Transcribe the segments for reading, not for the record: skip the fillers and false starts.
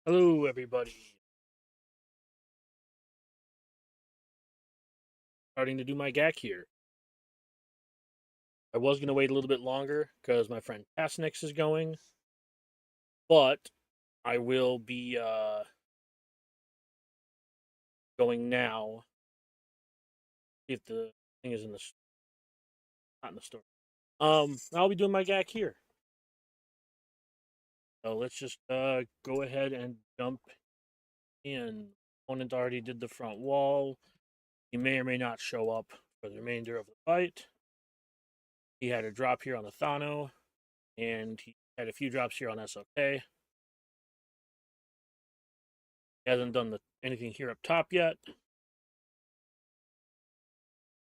Hello, everybody. Starting to do my GAC here. I was going to wait a little bit longer because my friend Tasnix is going, but I will be going now. See if the thing is in the not in the store. I'll be doing my GAC here. So let's just go ahead and jump in. Opponent already did the front wall. He may or may not show up for the remainder of the fight. He had a drop here on the Thano, and he had a few drops here on SOK. He hasn't done anything here up top yet,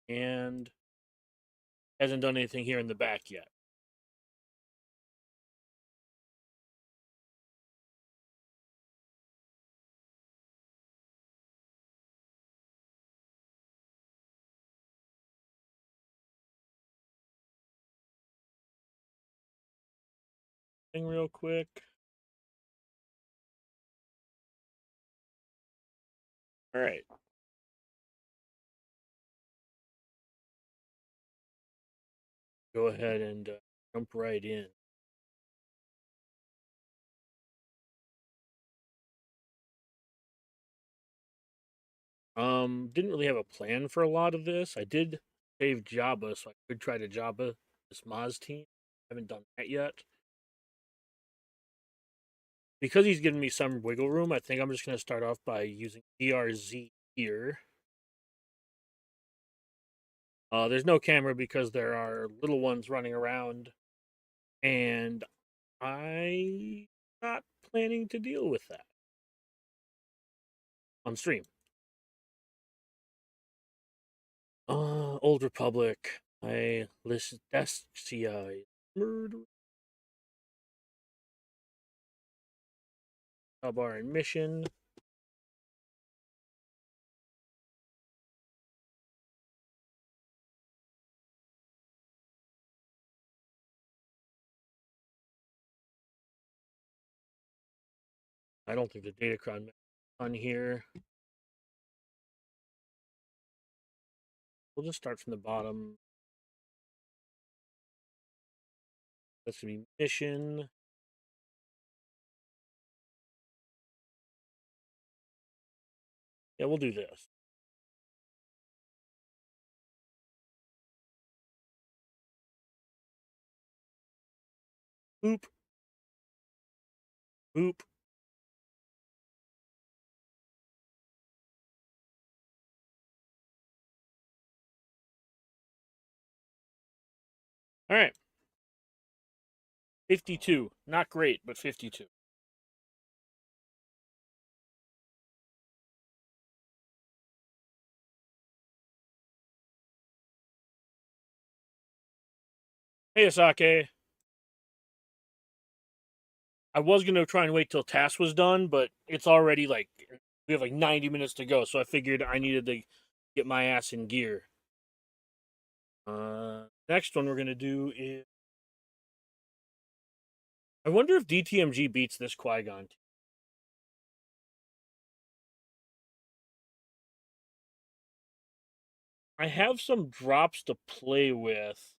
and hasn't done anything here in the back yet. Thing real quick. All right. Go ahead and jump right in. Didn't really have a plan for a lot of this. I did save Jabba, so I could try to Jabba this Maz team. Haven't done that yet. Because he's given me some wiggle room, I think I'm just going to start off by using DRZ here. There's no camera because there are little ones running around, and I'm not planning to deal with that on stream. Old Republic. I list Destia murder bar and mission. I don't think the Datacron on here. We'll just start from the bottom. That's gonna be mission. Yeah, we'll do this. Boop. Boop. All right. 52. Not great, but 52. Hey, Asake. I was gonna try and wait till task was done, but it's already like we have like 90 minutes to go, so I figured I needed to get my ass in gear. Next one we're gonna do is I wonder if DTMG beats this Qui-Gon. I have some drops to play with.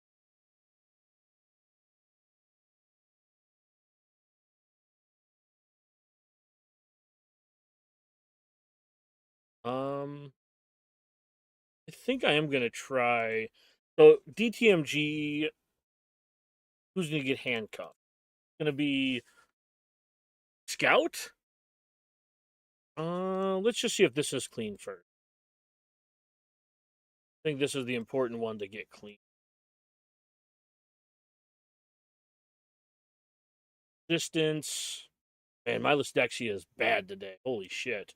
I think I am gonna try. So DTMG, who's gonna get handcuffed? Gonna be Scout. Let's just see if this is clean first. I think this is the important one to get clean. Distance. Man, my Lysdexia is bad today. Holy shit.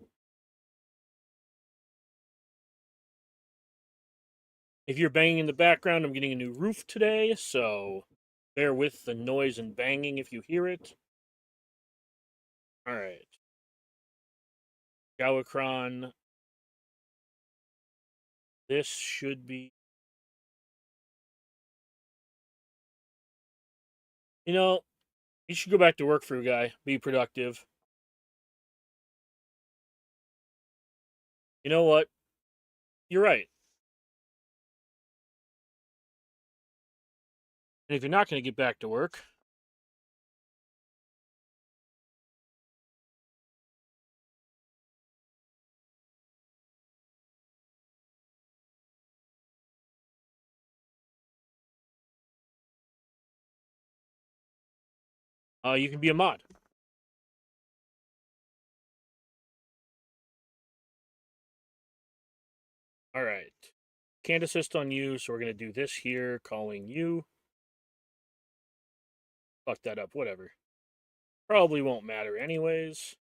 If you're banging in the background, I'm getting a new roof today, so bear with the noise and banging if you hear it. All right. Gawakron. This should be. You know, you should go back to work for a guy. Be productive. You know what? You're right. And if you're not going to get back to work, you can be a mod. All right. Can't assist on you, so we're going to do this here, calling you. Fuck that up, whatever. Probably won't matter anyways.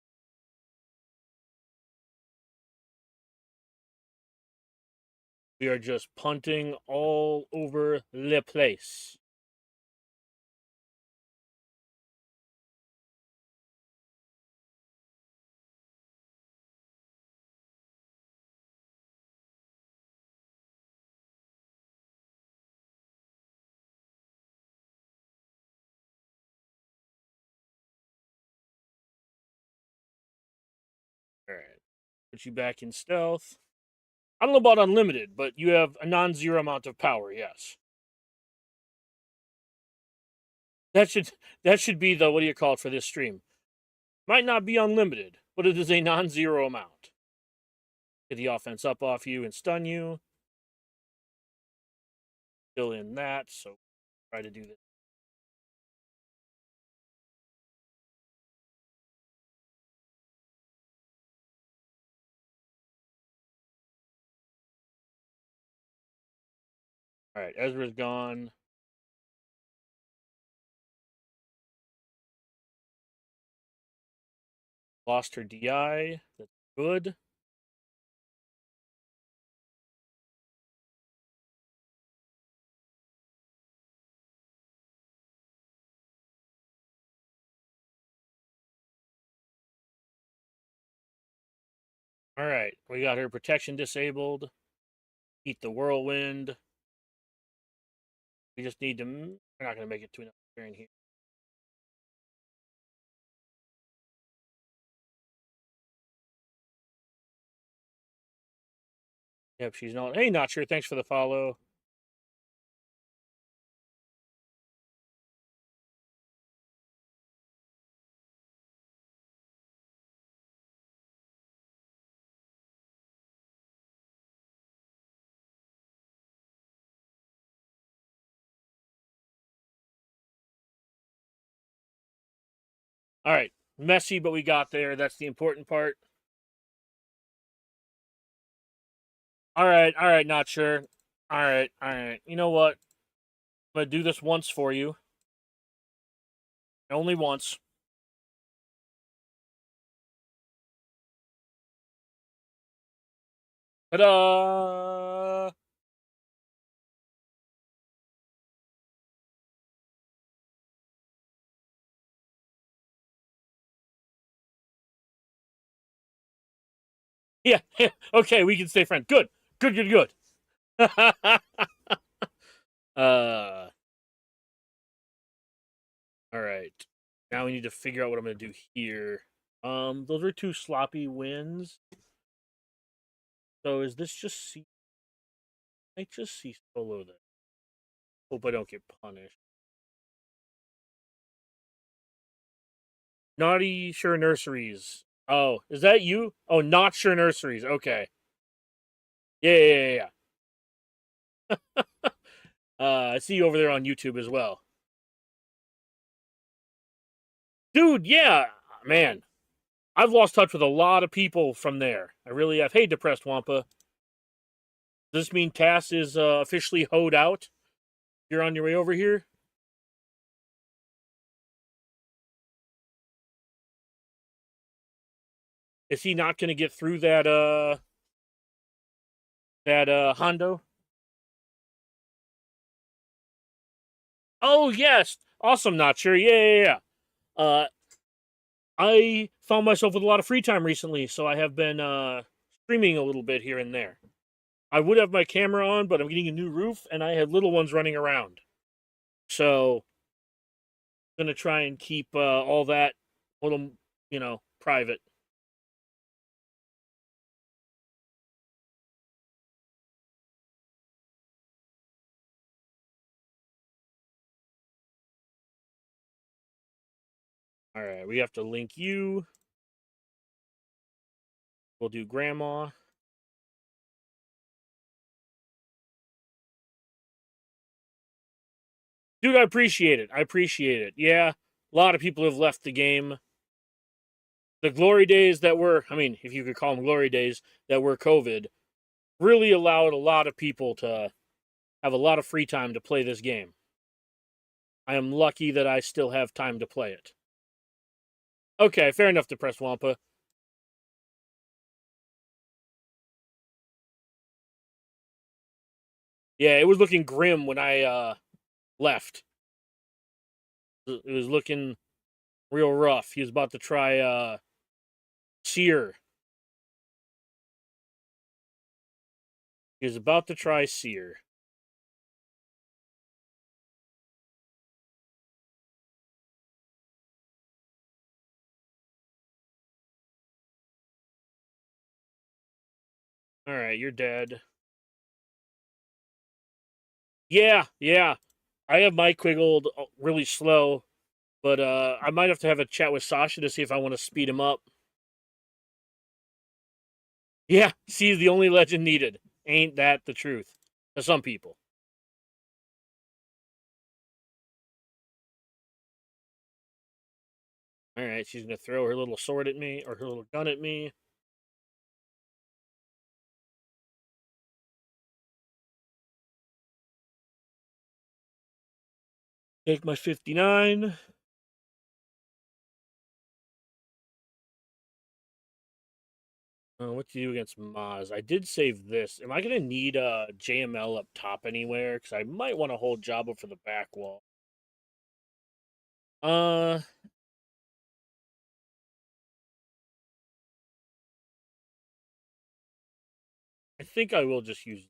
We are just punting all over the place. All right. Put you back in stealth. I don't know about unlimited, but you have a non-zero amount of power, yes. That should that should be the what do you call it for this stream? Might not be unlimited, but it is a non-zero amount. Get the offense up off you and stun you. Still in that, so try to do this. All right, Ezra's gone. Lost her DI. That's good. All right, we got her protection disabled. Eat the whirlwind. We just need to. We're not going to make it to another turn here. Yep, she's not. Hey, not sure. Thanks for the follow. All right, messy, but we got there. That's the important part. All right, not sure. All right. You know what? I'm gonna do this once for you. Only once. Ta-da! Yeah. Okay, we can stay friends. Good. Good. uh. All right. Now we need to figure out what I'm gonna do here. Those are two sloppy wins. So is this just C? I just see solo then. Hope I don't get punished. Naughty Sure Nurseries. Oh, is that you? Oh, Not Sure Nurseries. Okay. Yeah. I see you over there on YouTube as well. Dude, yeah. Man, I've lost touch with a lot of people from there. I really have. Hey, Depressed Wampa. Does this mean Cass is officially hoed out? You're on your way over here? Is he not going to get through that Hondo? Oh, yes. Awesome, not sure. Yeah. I found myself with a lot of free time recently, so I have been streaming a little bit here and there. I would have my camera on, but I'm getting a new roof, and I have little ones running around. So I'm gonna try and keep all that a little, private. Alright, we have to link you. We'll do grandma. Dude, I appreciate it. I appreciate it. Yeah, a lot of people have left the game. The glory days that were, I mean, if you could call them glory days, that were COVID, really allowed a lot of people to have a lot of free time to play this game. I am lucky that I still have time to play it. Okay, fair enough to press Wampa. Yeah, it was looking grim when I left. It was looking real rough. He was about to try Seer. He was about to try Seer. Alright, you're dead. Yeah, yeah. I have my Quiggled really slow, but I might have to have a chat with Sasha to see if I want to speed him up. Yeah, see, the only legend needed. Ain't that the truth? To some people. Alright, she's gonna throw her little sword at me, or her little gun at me. Take my 59. What to do against Maz? I did save this. Am I gonna need a JML up top anywhere? Because I might want to hold Jabba for the back wall. Uh, I think I will just use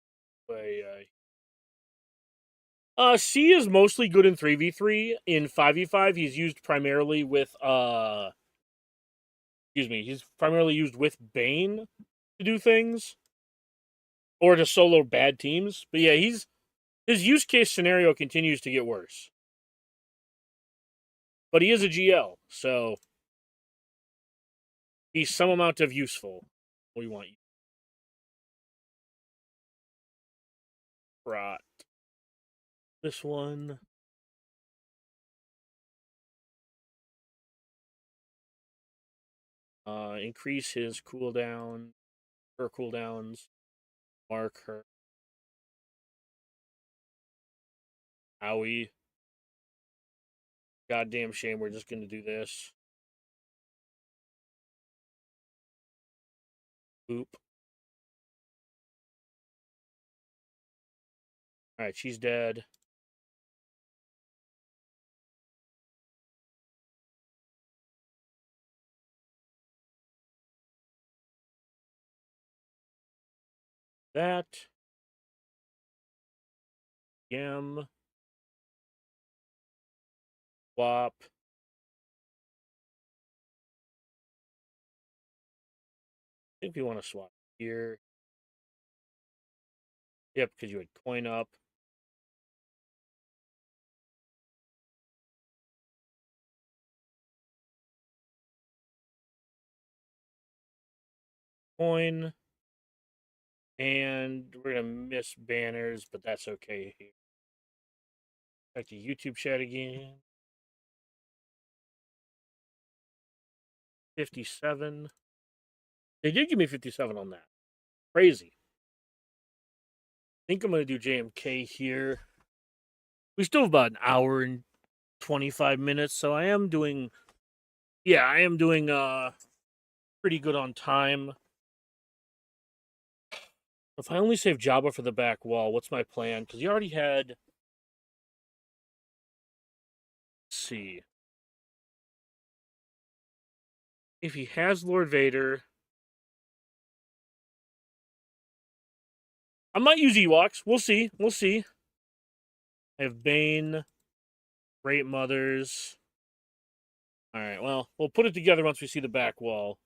C is mostly good in 3v3. In 5v5, he's used primarily with excuse me, he's primarily used with Bane to do things or to solo bad teams. But yeah, his use case scenario continues to get worse. But he is a GL, so he's some amount of useful. We want you. Right. This one. Increase his cooldown, her cooldowns. Mark her. Owie. Goddamn shame we're just gonna do this. Boop. Alright, she's dead. That. Yam. Wop. I think we want to swap here. Yep, because you would coin up. Coin. And we're going to miss banners, but that's okay here. Back to YouTube chat again. 57. They did give me 57 on that. Crazy. I think I'm going to do JMK here. We still have about an hour and 25 minutes, so I am doing... Yeah, I am doing pretty good on time. If I only save Jabba for the back wall, what's my plan? Because he already had... Let's see. If he has Lord Vader... I might use Ewoks. We'll see. We'll see. I have Bane. Great Mothers. Alright, well, we'll put it together once we see the back wall.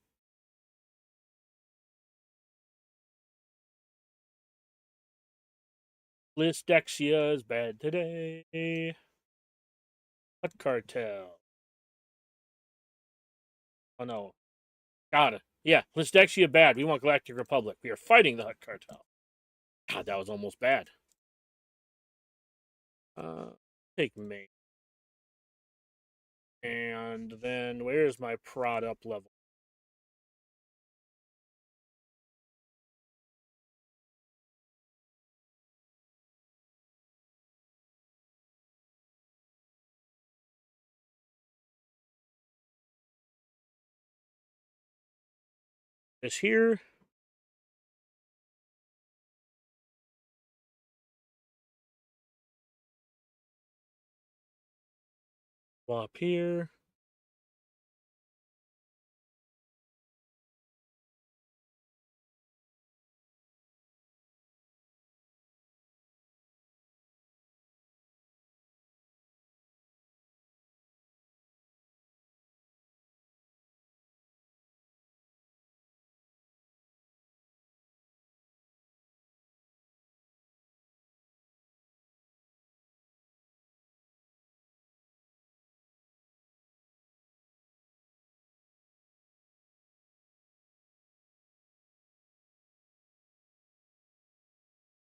Listexia is bad today. What cartel? Oh no. Got it. Yeah, Listexia bad. We want Galactic Republic. We are fighting the Hut Cartel. God, that was almost bad. Take Maine. And then where's my prod up level? This here. Up here.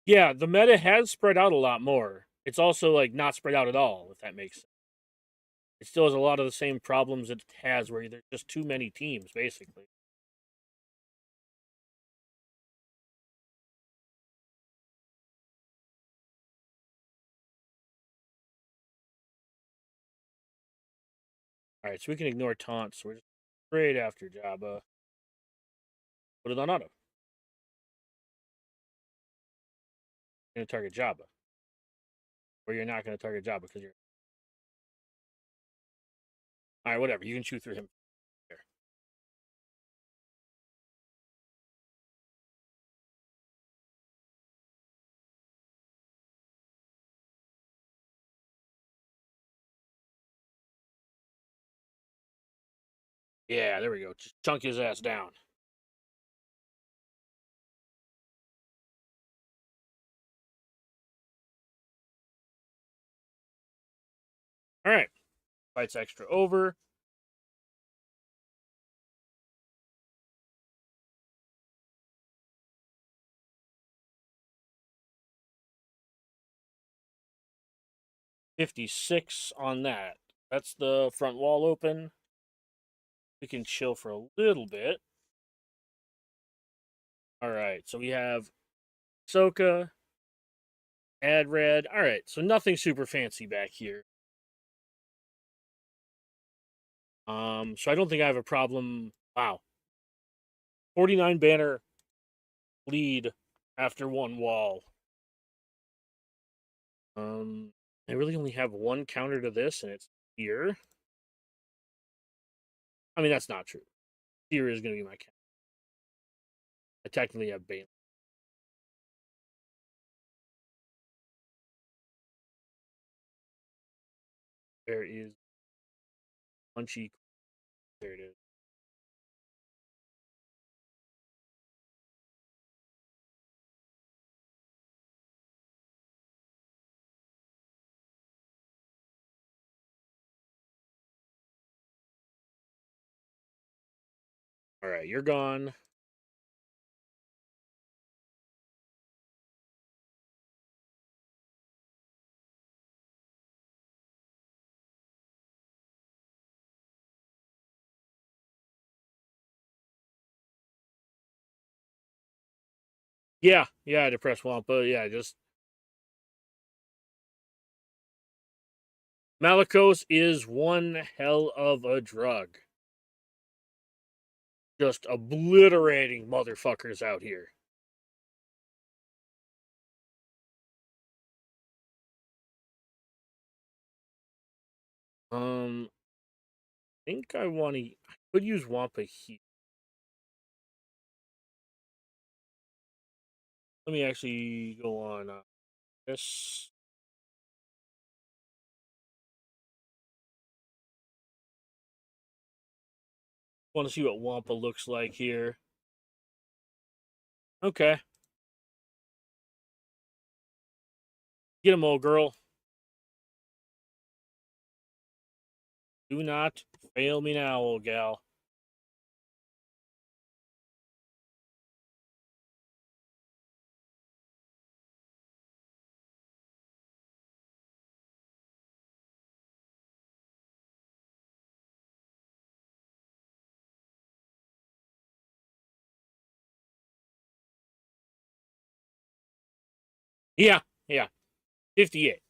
Yeah, the meta has spread out a lot more. It's also like not spread out at all, if that makes sense. It still has a lot of the same problems it has where there's just too many teams, basically. Alright, so we can ignore taunts. So we're just straight after Jabba. Put it on auto. You're going to target Jabba. Or you're not going to target Jabba because you're. Alright, whatever. You can shoot through him. There. Yeah, there we go. Just chunk his ass down. Alright. Fight's extra over. $56 on that. That's the front wall open. We can chill for a little bit. Alright, so we have Ahsoka, add red. Alright, so nothing super fancy back here. So I don't think I have a problem. Wow. 49 banner lead after one wall. I really only have one counter to this, and it's here. I mean, that's not true. Here is going to be my counter. I technically have Bane. There is Punchy. There it is. All right, you're gone. Yeah, I had to press Wampa. Yeah, just Malicos is one hell of a drug. Just obliterating motherfuckers out here. I think I want to. I could use Wampa here. Let me actually go on this. Want to see what Wampa looks like here. Okay. Get him, old girl. Do not fail me now, old gal. Yeah, yeah. 58.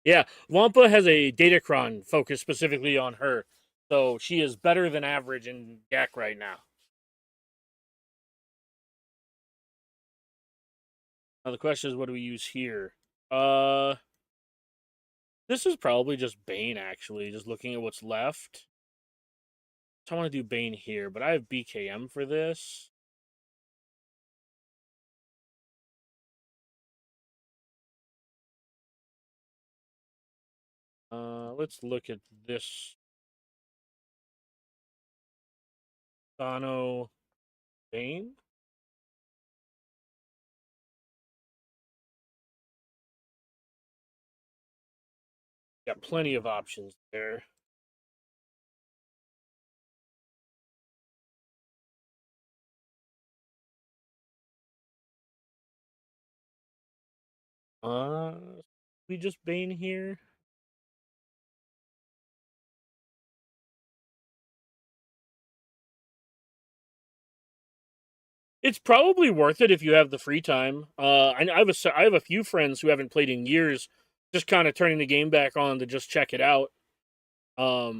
Yeah, Wampa has a Datacron focused specifically on her, so she is better than average in GAC right now. Now the question is, what do we use here? Uh, this is probably just Bane actually. Just looking at what's left, so I want to do Bane here, but I have BKM for this. Let's look at this Dono Bane. Got plenty of options there. Uh, we just Bane here. It's probably worth it if you have the free time. I have a few friends who haven't played in years, just kind of turning the game back on to just check it out. At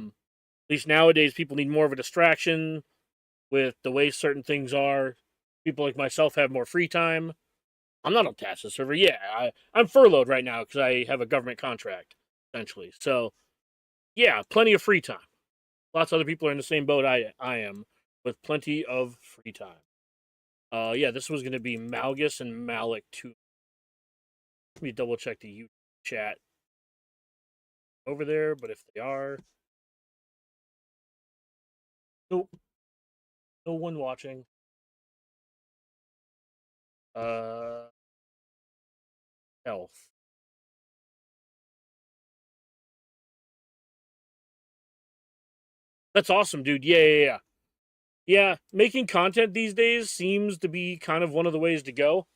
least nowadays, people need more of a distraction with the way certain things are. People like myself have more free time. I'm not on task server. Yeah, I'm furloughed right now because I have a government contract, essentially. So, yeah, plenty of free time. Lots of other people are in the same boat I am, with plenty of free time. Yeah, this was going to be Malgus and Malik too. Let me double check the YouTube chat over there, but if they are, no, no one watching. Uh, Health. That's awesome, dude. Yeah. Yeah, making content these days seems to be kind of one of the ways to go.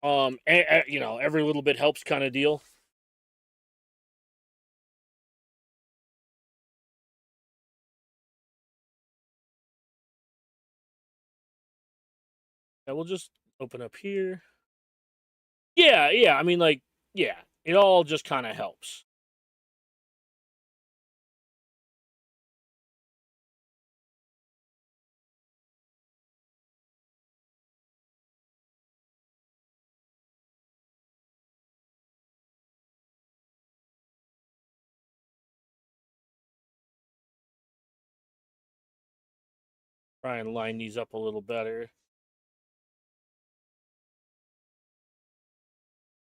You know, every little bit helps, kind of deal. Yeah, we'll just open up here. Yeah. I mean, like, yeah, it all just kind of helps. Try and line these up a little better.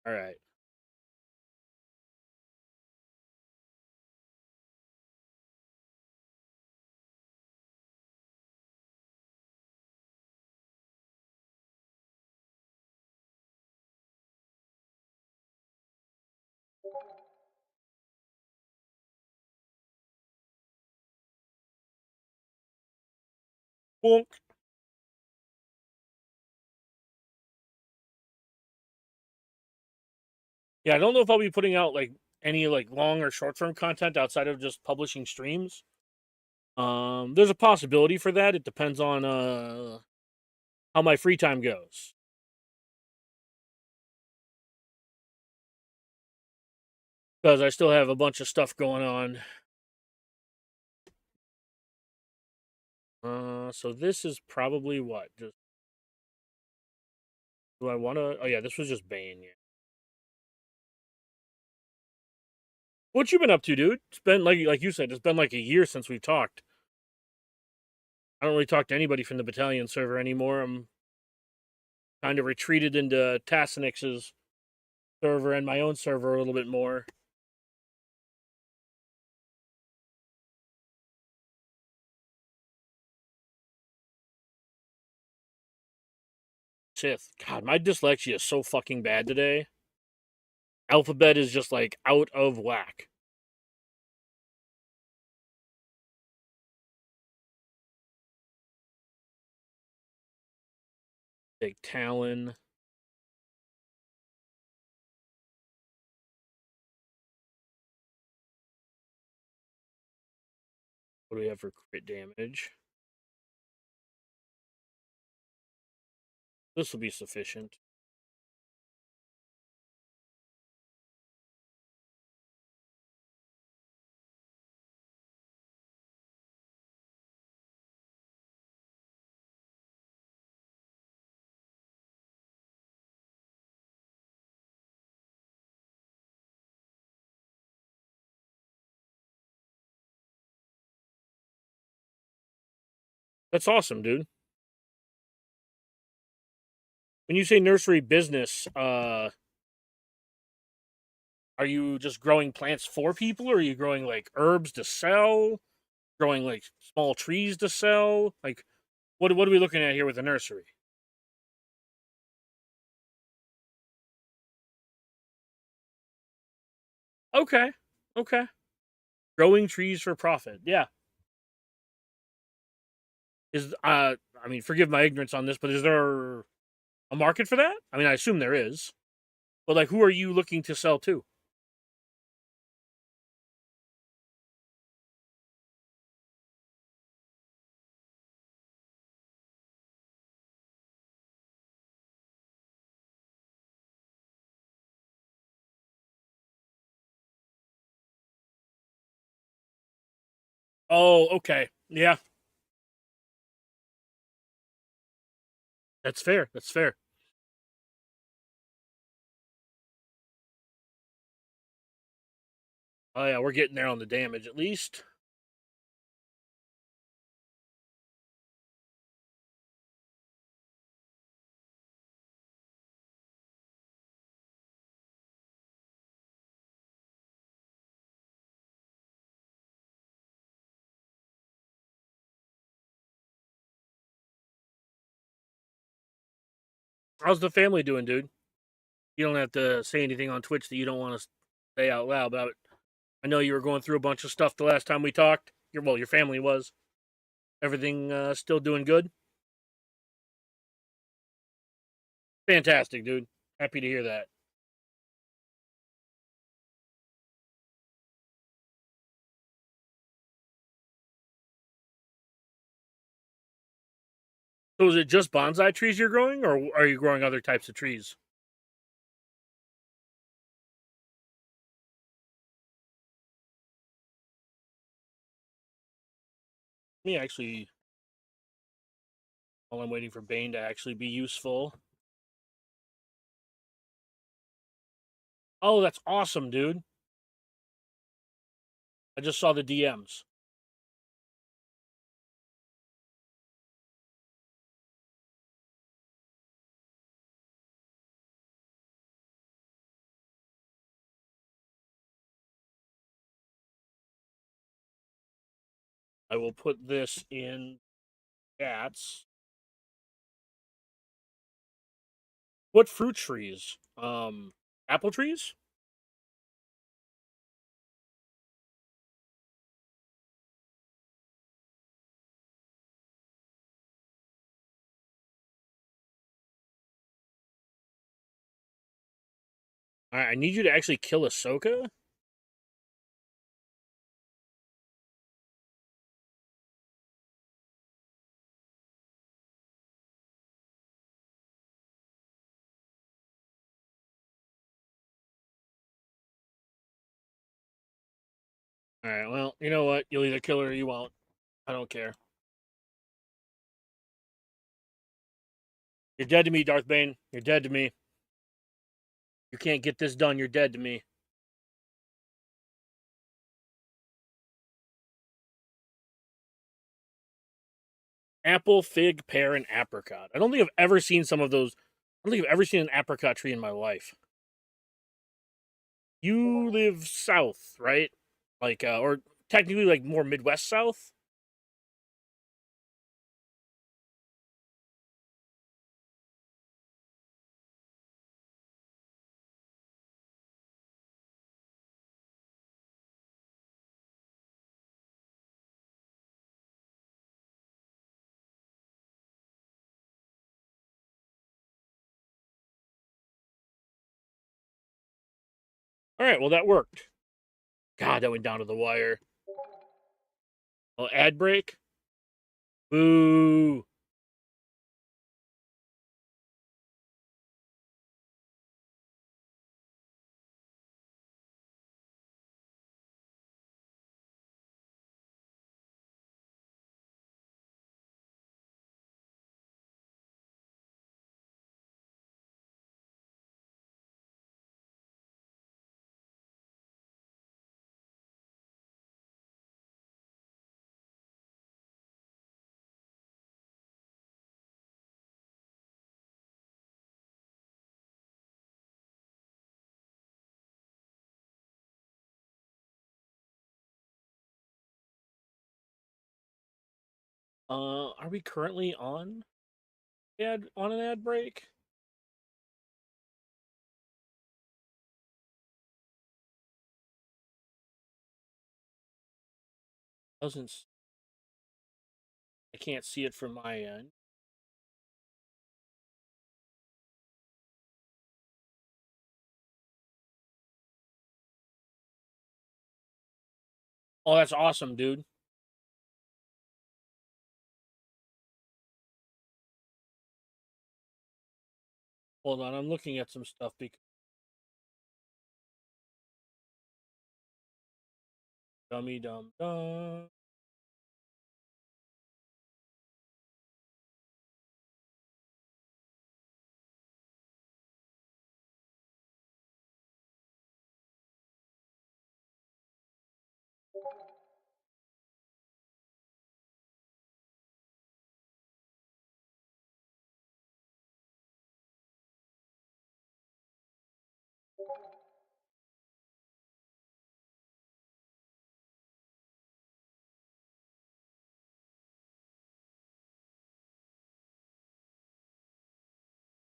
All right. Bonk. Yeah, I don't know if I'll be putting out like any like long or short term content outside of just publishing streams. There's a possibility for that. It depends on how my free time goes. Because I still have a bunch of stuff going on. So this is probably what? Just do I want to? Oh yeah, this was just Bane. Yeah. What you been up to, dude? It's been like you said, it's been like a year since we've talked. I don't really talk to anybody from the battalion server anymore. I'm kind of retreated into Tassinix's server and my own server a little bit more. Sith. God, my dyslexia is so fucking bad today. Alphabet is just like out of whack. Take Talon. What do we have for crit damage? This will be sufficient. That's awesome, dude. When you say nursery business, are you just growing plants for people, or are you growing like herbs to sell? Growing like small trees to sell? Like, what are we looking at here with a nursery? Okay, okay. Growing trees for profit. Yeah. Is I mean, forgive my ignorance on this, but is there a market for that? I mean, I assume there is. But like, who are you looking to sell to? Oh, okay. Yeah, that's fair. That's fair. Oh yeah, we're getting there on the damage at least. How's the family doing, dude? You don't have to say anything on Twitch that you don't want to say out loud, but I know you were going through a bunch of stuff the last time we talked. Your family was. Everything still doing good? Fantastic, dude. Happy to hear that. So is it just bonsai trees you're growing, or are you growing other types of trees? Me actually, while I'm waiting for Bane to actually be useful. Oh, that's awesome, dude. I just saw the DMs. I will put this in chats. What fruit trees? Apple trees? All right, I need you to actually kill Ahsoka. All right, well, you know what? You'll either kill her or you won't. I don't care. You're dead to me, Darth Bane. You're dead to me. You can't get this done. You're dead to me. Apple, fig, pear, and apricot. I don't think I've ever seen some of those. I don't think I've ever seen an apricot tree in my life. You live south, right? Like, or technically, like more Midwest South. All right, well that worked. God, that went down to the wire. Well, ad break. Boo. Are we currently on an ad break? Doesn't I can't see it from my end. Oh, that's awesome, dude. Hold on, I'm looking at some stuff because dummy dum dum.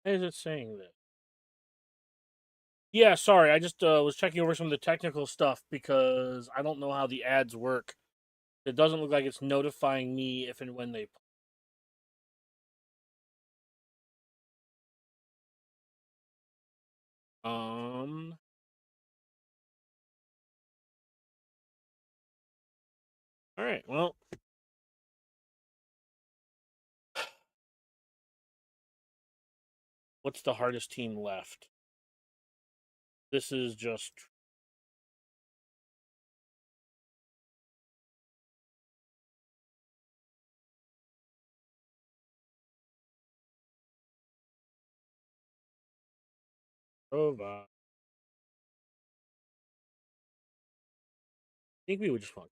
Why is it saying this? Yeah, sorry. I just was checking over some of the technical stuff because I don't know how the ads work. It doesn't look like it's notifying me if and when they. Um. All right. Well, what's the hardest team left? This is just. Over. I think we would just want.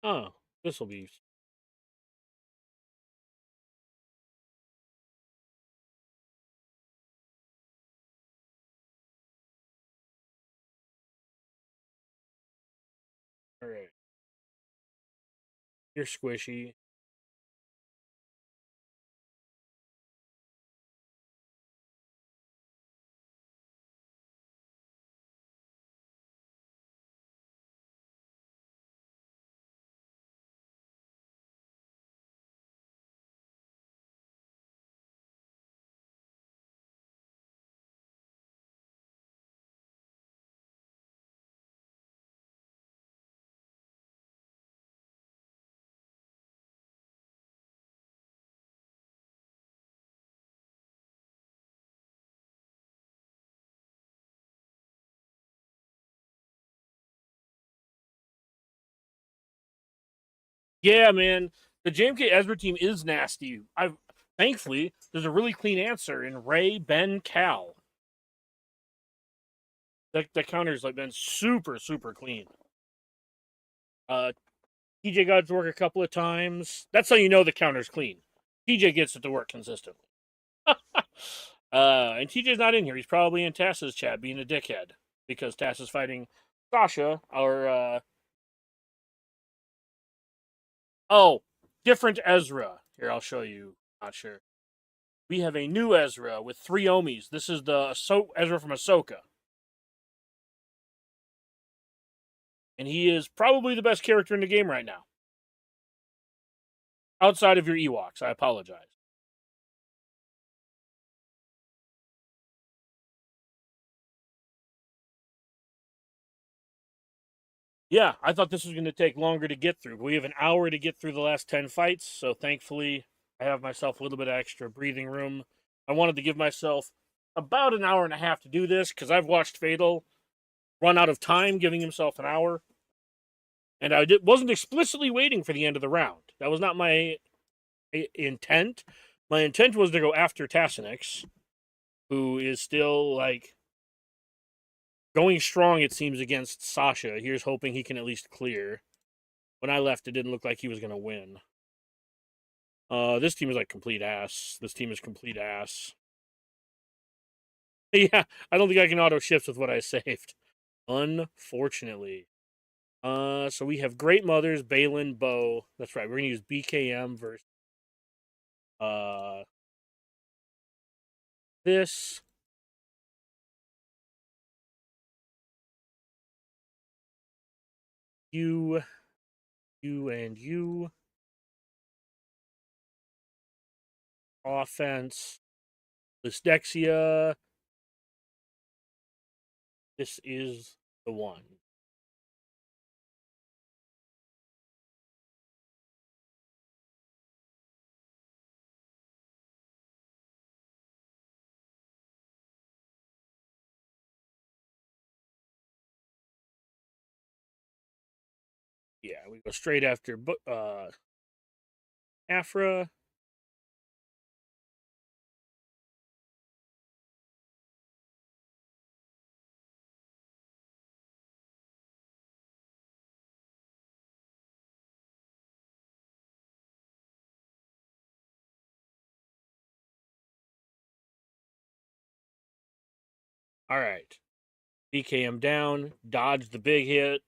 Oh, this will be. All right. You're squishy. Yeah, man. The JMK Ezra team is nasty. I've thankfully there's a really clean answer in Ray, Ben, Cal. That counter's like been super clean. TJ got it to work a couple of times. That's how you know the counter's clean. TJ gets it to work consistently. And TJ's not in here. He's probably in Tass's chat being a dickhead because Tass is fighting Sasha, our oh, different Ezra. Here, I'll show you. Not sure. We have a new Ezra with 3 Omis. This is the Ezra from Ahsoka. And he is probably the best character in the game right now. Outside of your Ewoks, I apologize. Yeah, I thought this was going to take longer to get through. We have an hour to get through the last 10 fights, so thankfully I have myself a little bit of extra breathing room. I wanted to give myself about an hour and a half to do this because I've watched Fatal run out of time giving himself an hour. And wasn't explicitly waiting for the end of the round. That was not my intent. My intent was to go after Tassinix, who is still like going strong, it seems, against Sasha. Here's hoping he can at least clear. When I left, it didn't look like he was going to win. This team is like complete ass. This team is complete ass. Yeah, I don't think I can auto shift with what I saved. Unfortunately. So we have Great Mothers, Balin, Bow. That's right. We're gonna use BKM versus uh this. You, and you. Offense. Dysdexia. This is the one. Yeah, we go straight after Afra. All right. BKM down. Dodge the big hit.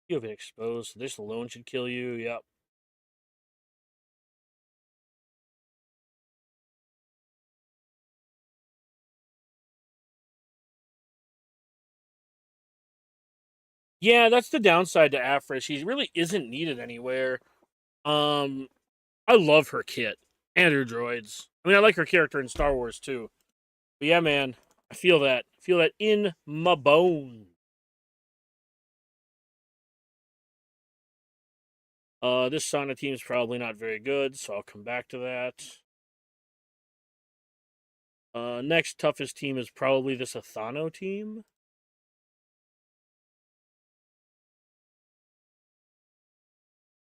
You have it exposed, so this alone should kill you. Yep. Yeah, that's the downside to Afra. She really isn't needed anywhere. Um, I love her kit and her droids. I mean, I like her character in Star Wars too. But yeah, man, I feel that. I feel that in my bone. This Sauna team is probably not very good, so I'll come back to that. Next toughest team is probably this Athano team.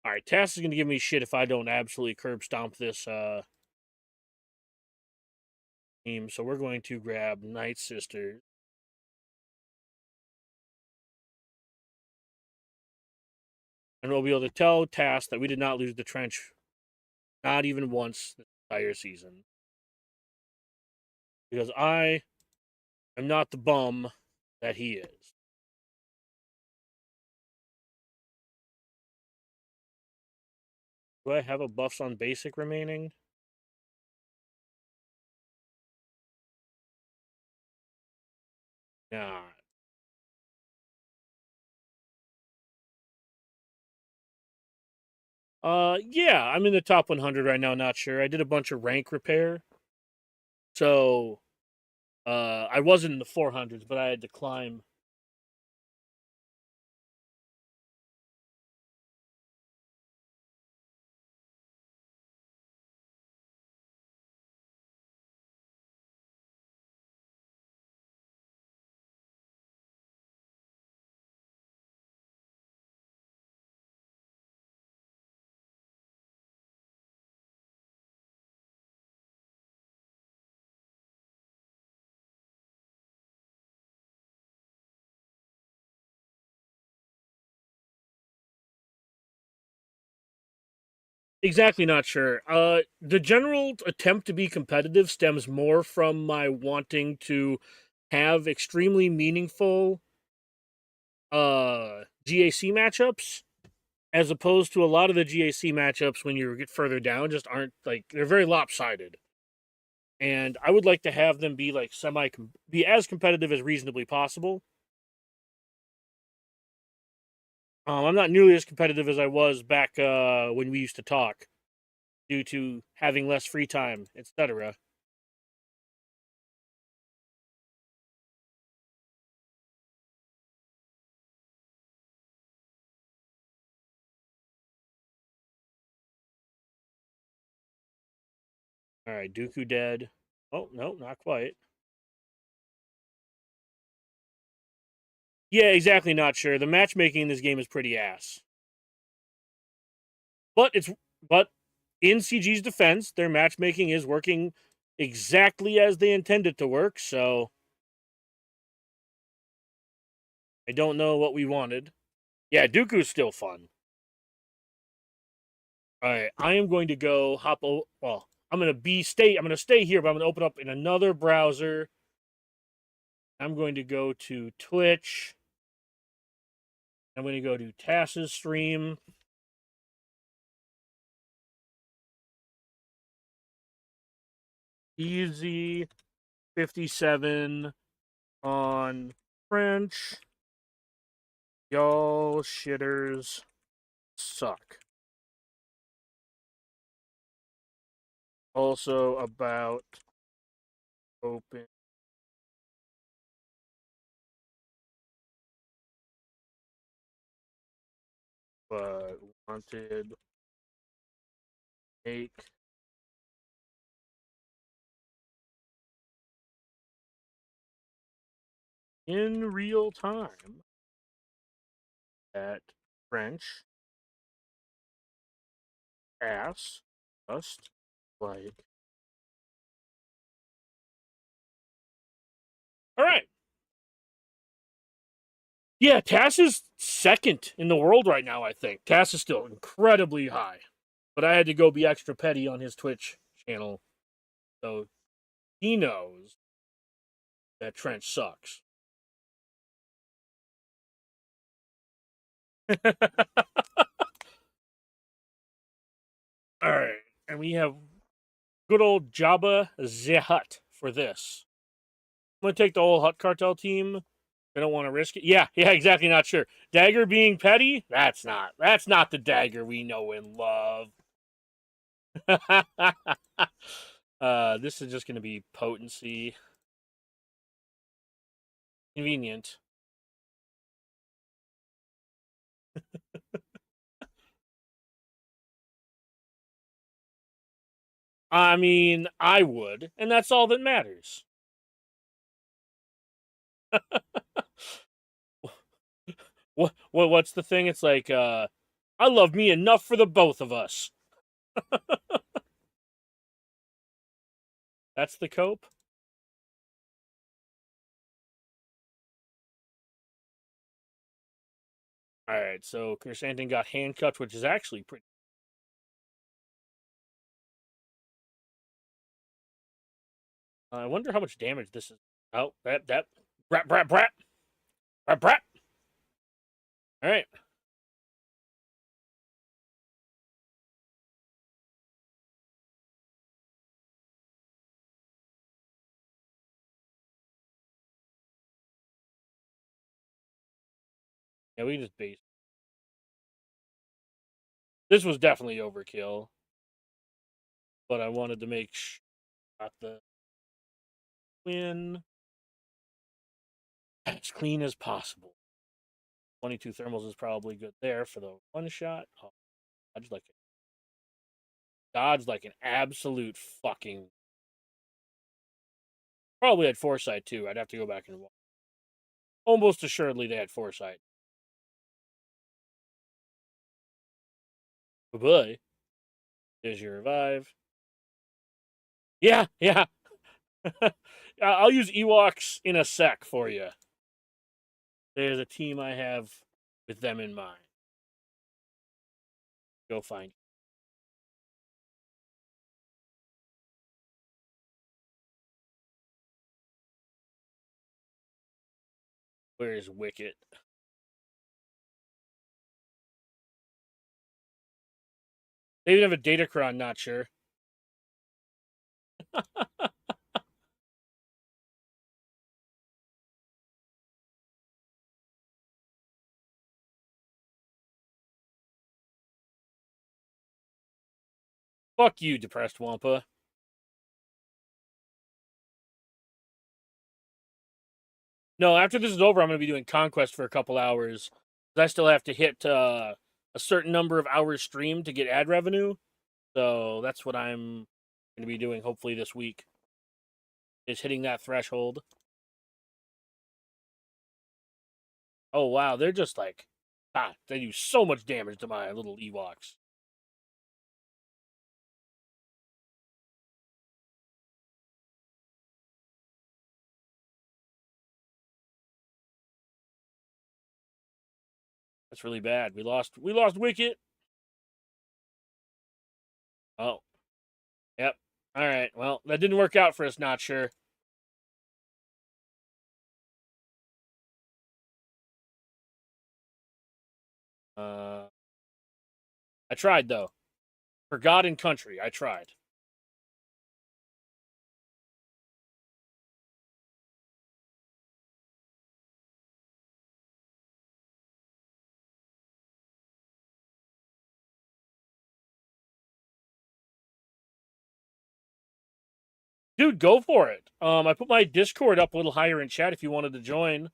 All right, Tass is gonna give me shit if I don't absolutely curb stomp this team. So we're going to grab Night Sister. And we'll be able to tell Tass that we did not lose the trench, not even once this entire season. Because I am not the bum that he is. Do I have a buffs on basic remaining? Nah. Yeah, I'm in the top 100 right now. Not sure. I did a bunch of rank repair, so I was in the 400s, but I had to climb. Exactly, not sure. The general attempt to be competitive stems more from my wanting to have extremely meaningful GAC matchups, as opposed to a lot of the GAC matchups when you get further down just aren't like they're very lopsided. And I would like to have them be like be as competitive as reasonably possible. I'm not nearly as competitive as I was back when we used to talk, due to having less free time, etc. All right, Dooku dead. Oh no, not quite. Yeah, exactly. Not sure. The matchmaking in this game is pretty ass, but but in CG's defense, their matchmaking is working exactly as they intended to work. So I don't know what we wanted. Yeah, Dooku's still fun. All right, I am going to go hop. Well, I'm gonna stay. I'm gonna stay here, but I'm gonna open up in another browser. I'm going to go to Twitch. I'm going to go to Tass's stream. Easy 57 on French. Y'all shitters suck. Also about open. But wanted make in real time at French ass just like. All right. Yeah, Tass is second in the world right now, I think. Tass is still incredibly high. But I had to go be extra petty on his Twitch channel. So he knows that Trench sucks. All right. And we have good old Jabba the Hutt for this. I'm going to take the whole Hutt Cartel team. I don't want to risk it. Yeah, exactly. Not sure. Dagger being petty? That's not the Dagger we know and love. This is just going to be potency. Convenient. I mean, I would, and that's all that matters. What's the thing? It's like, I love me enough for the both of us. That's the cope. All right, so Chrysanthemum got handcuffed, which is actually pretty. I wonder how much damage this is. Oh, that brat. All right. Yeah, we just base. This was definitely overkill, but I wanted to make sure got the win as clean as possible. 22 thermals is probably good there for the one shot. Oh, dodged like an absolute fucking. Probably had foresight too. I'd have to go back and watch. Almost assuredly they had foresight. Bye bye. There's your revive. Yeah. I'll use Ewoks in a sec for you. There's a team I have with them in mind. Go find. Where's Wicket? They even have a Datacron, not sure. Fuck you, depressed Wampa. No, after this is over, I'm going to be doing Conquest for a couple hours. I still have to hit a certain number of hours streamed to get ad revenue. So that's what I'm going to be doing hopefully this week. Is hitting that threshold. Oh, wow. They're just like, they do so much damage to my little Ewoks. That's really bad. We lost Wicket. Oh, yep. All right. Well, that didn't work out for us. Not sure. Uh, I tried though. For God and country, I tried. Dude, go for it. I put my Discord up a little higher in chat if you wanted to join.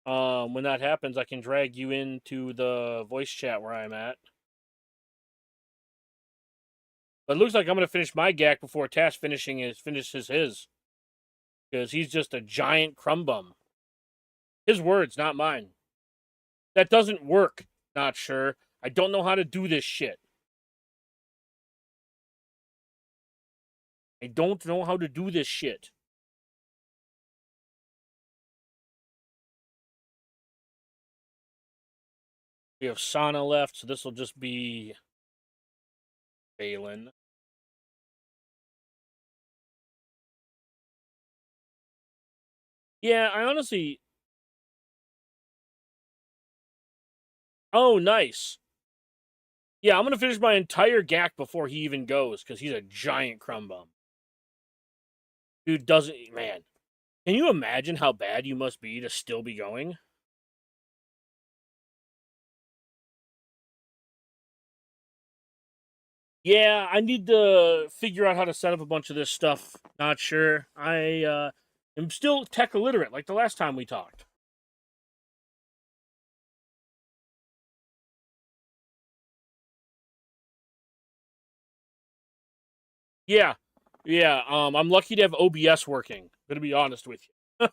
When that happens, I can drag you into the voice chat where I'm at. But it looks like I'm gonna finish my gack before Tash finishes his. Because he's just a giant crumb bum. His words, not mine. That doesn't work. Not sure. I don't know how to do this shit. I don't know how to do this shit. We have Sana left, so this will just be Balin. Yeah, I honestly. Oh, nice. Yeah, I'm gonna finish my entire gack before he even goes, because he's a giant crumb bum. Dude doesn't. Man, can you imagine how bad you must be to still be going? Yeah, I need to figure out how to set up a bunch of this stuff. Not sure. I am still tech illiterate, like the last time we talked. Yeah, yeah. I'm lucky to have OBS working. Gonna be honest with you.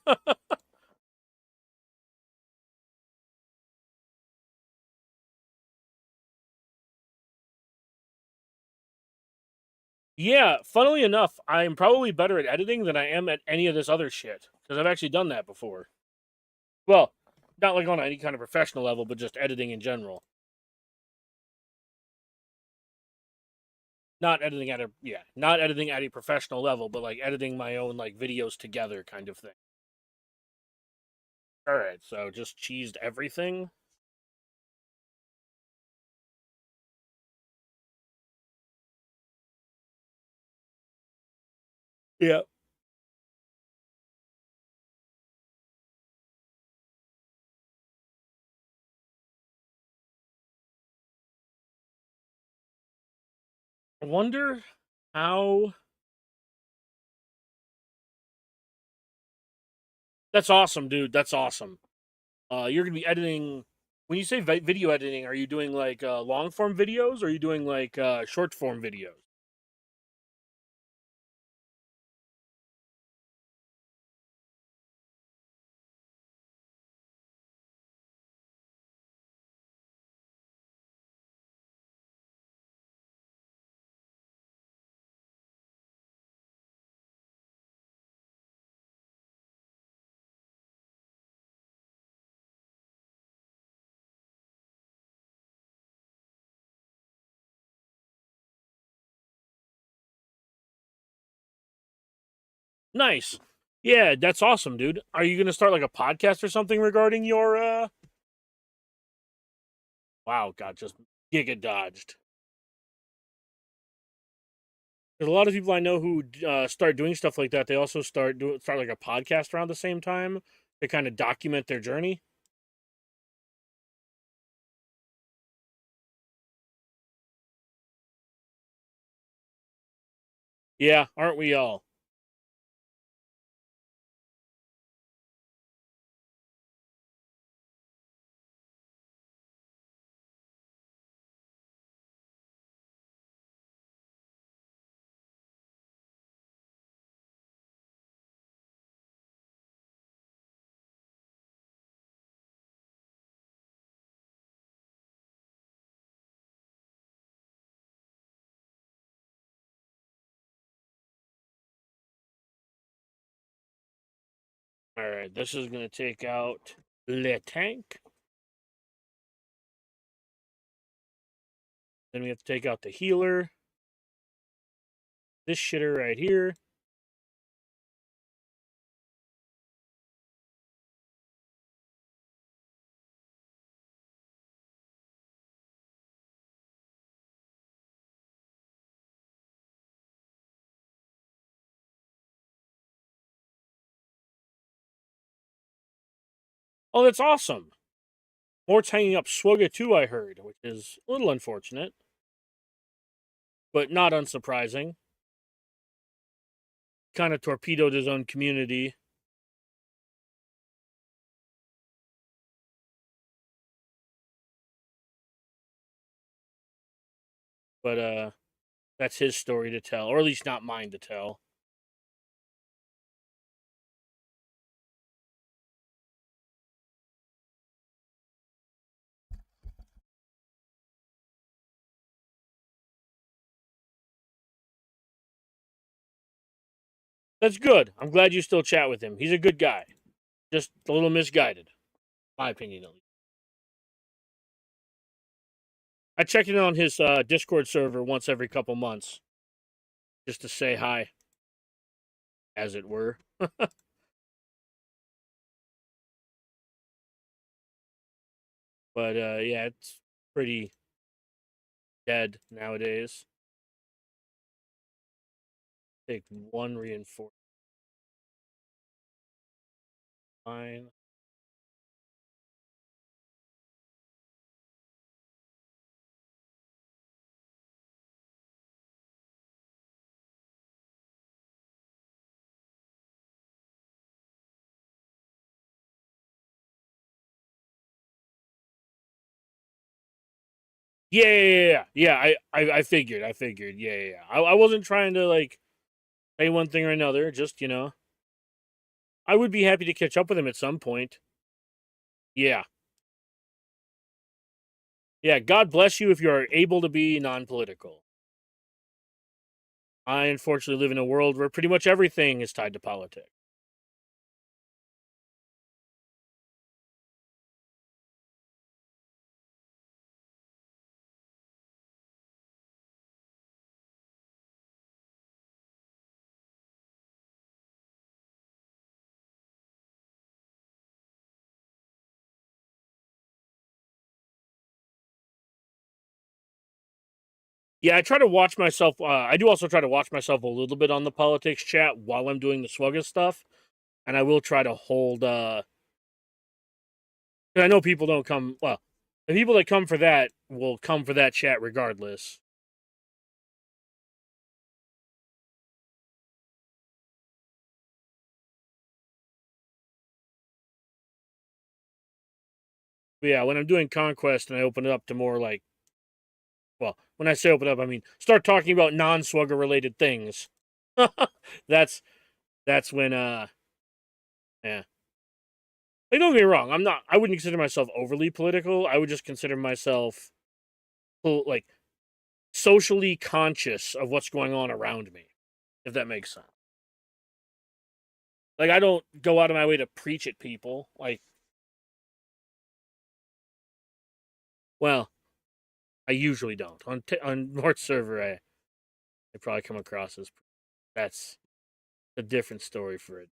Yeah, funnily enough, I'm probably better at editing than I am at any of this other shit because I've actually done that before. Well, not like on any kind of professional level, but just editing in general. Not editing at a professional level, but like editing my own like videos together kind of thing. All right, so just cheesed everything. Yeah. I wonder how. That's awesome, dude. That's awesome. You're gonna be editing. When you say video editing, are you doing like long form videos, or are you doing like short form videos? Nice. Yeah, that's awesome, dude. Are you gonna start like a podcast or something regarding your Wow, God, just giga dodged. There's a lot of people I know who start doing stuff like that. They also start like a podcast around the same time to kind of document their journey. Yeah, aren't we all? All right, this is gonna take out Le Tank. Then we have to take out the healer. this shitter right here. Oh, that's awesome. Mort's hanging up Swugga too, I heard, which is a little unfortunate, but not unsurprising. Kind of torpedoed his own community. But that's his story to tell, or at least not mine to tell. That's good. I'm glad you still chat with him. He's a good guy. Just a little misguided, my opinion at least. I check in on his Discord server once every couple months, just to say hi, as it were. But yeah, it's pretty dead nowadays. Take one reinforcement. Fine. Yeah. I figured. Yeah. I wasn't trying to like say one thing or another. Just I would be happy to catch up with him at some point. Yeah. Yeah. God bless you if you are able to be non-political. I unfortunately live in a world where pretty much everything is tied to politics. Yeah, I try to watch myself. I do also try to watch myself a little bit on the politics chat while I'm doing the Swugga stuff, and I will try to hold. 'Cause I know people don't come. Well, the people that come for that will come for that chat regardless. But yeah, when I'm doing Conquest and I open it up to more like, well, when I say open up, I mean start talking about non-Swugga related things. that's that's when yeah. Like, don't get me wrong, I'm not. I wouldn't consider myself overly political. I would just consider myself like socially conscious of what's going on around me, if that makes sense. Like, I don't go out of my way to preach at people. Like, well, I usually don't. On North server, I probably come across as that's a different story for it.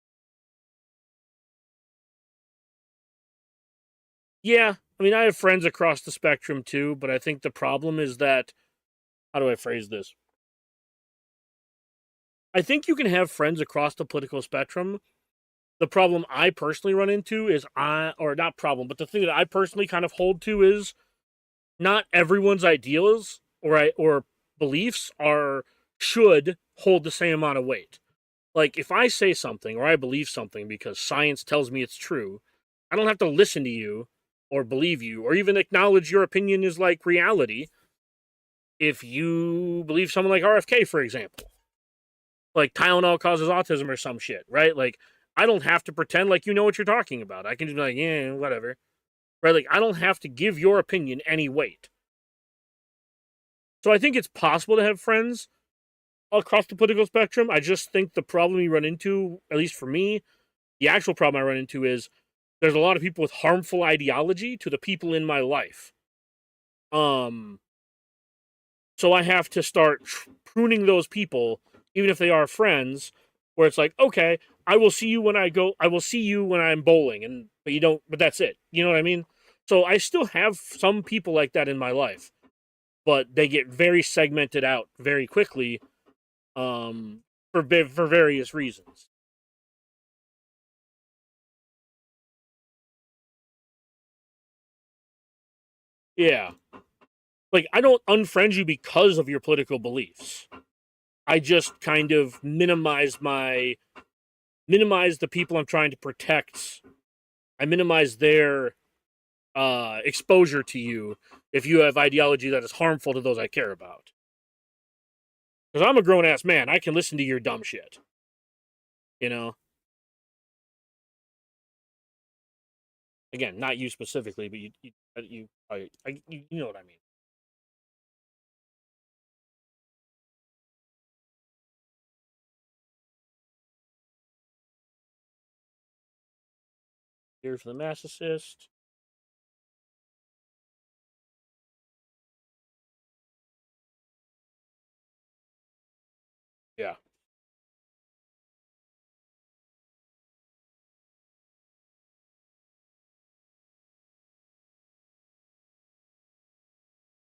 Yeah, I mean, I have friends across the spectrum too, but I think the problem is that how do I phrase this? I think you can have friends across the political spectrum. The problem I personally run into is or not problem, but the thing that I personally kind of hold to is not everyone's ideals or beliefs are should hold the same amount of weight. Like if I say something or I believe something because science tells me it's true, I don't have to listen to you or believe you or even acknowledge your opinion is like reality if you believe someone like RFK, for example. Like Tylenol causes autism or some shit, right? Like I don't have to pretend like you know what you're talking about. I can just be like, yeah, whatever. Right? Like I don't have to give your opinion any weight. So I think it's possible to have friends across the political spectrum. I just think the problem you run into, at least for me, the actual problem I run into is there's a lot of people with harmful ideology to the people in my life. So I have to start pruning those people even if they are friends, where it's like, okay, I will see you when I will see you when I'm bowling, and but you don't, but that's it. You know what I mean? So I still have some people like that in my life, but they get very segmented out very quickly, for various reasons. Yeah, like I don't unfriend you because of your political beliefs. I just kind of minimize the people I'm trying to protect. I minimize their exposure to you if you have ideology that is harmful to those I care about. Because I'm a grown ass man, I can listen to your dumb shit. You know, again, not you specifically, but you know what I mean. Here for the mass assist. Yeah,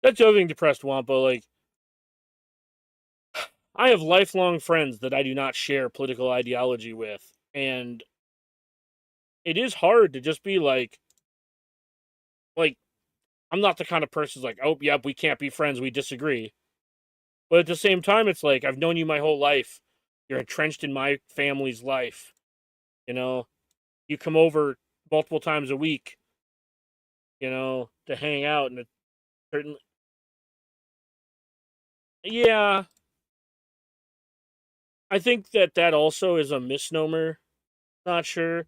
that's the other thing, depressed Wampa. Like, I have lifelong friends that I do not share political ideology with, and it is hard to just be like I'm not the kind of person who's like, oh, yep, we can't be friends, we disagree. But at the same time, it's like I've known you my whole life. You're entrenched in my family's life. You know, you come over multiple times a week. To hang out, and it certainly, yeah. I think that also is a misnomer. Not sure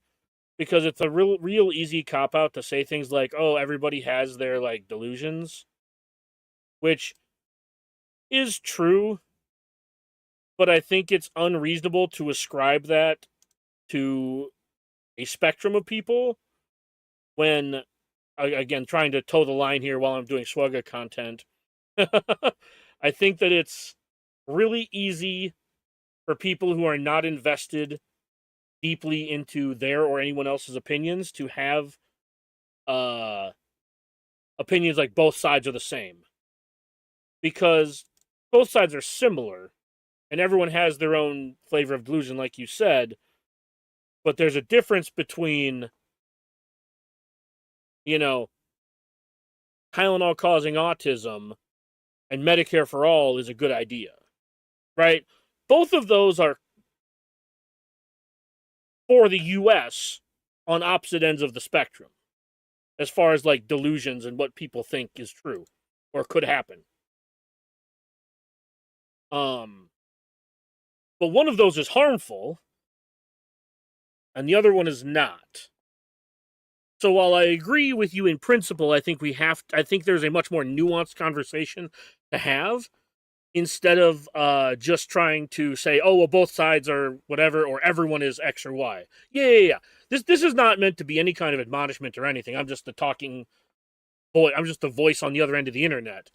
because it's a real easy cop out to say things like, "Oh, everybody has their like delusions," which is true, but I think it's unreasonable to ascribe that to a spectrum of people when, again, trying to toe the line here while I'm doing swugga content. I think that it's really easy for people who are not invested deeply into their or anyone else's opinions to have uh opinions like both sides are the same, because both sides are similar and everyone has their own flavor of delusion like you said, but there's a difference between, you know, Tylenol causing autism and Medicare for all is a good idea, right? Both of those are for the US on opposite ends of the spectrum as far as like delusions and what people think is true or could happen. Um but one of those is harmful and the other one is not. So while I agree with you in principle, I think there's a much more nuanced conversation to have instead of just trying to say, oh, well, both sides are whatever, or everyone is X or Y. Yeah. This is not meant to be any kind of admonishment or anything. I'm just the talking boy. I'm just the voice on the other end of the internet.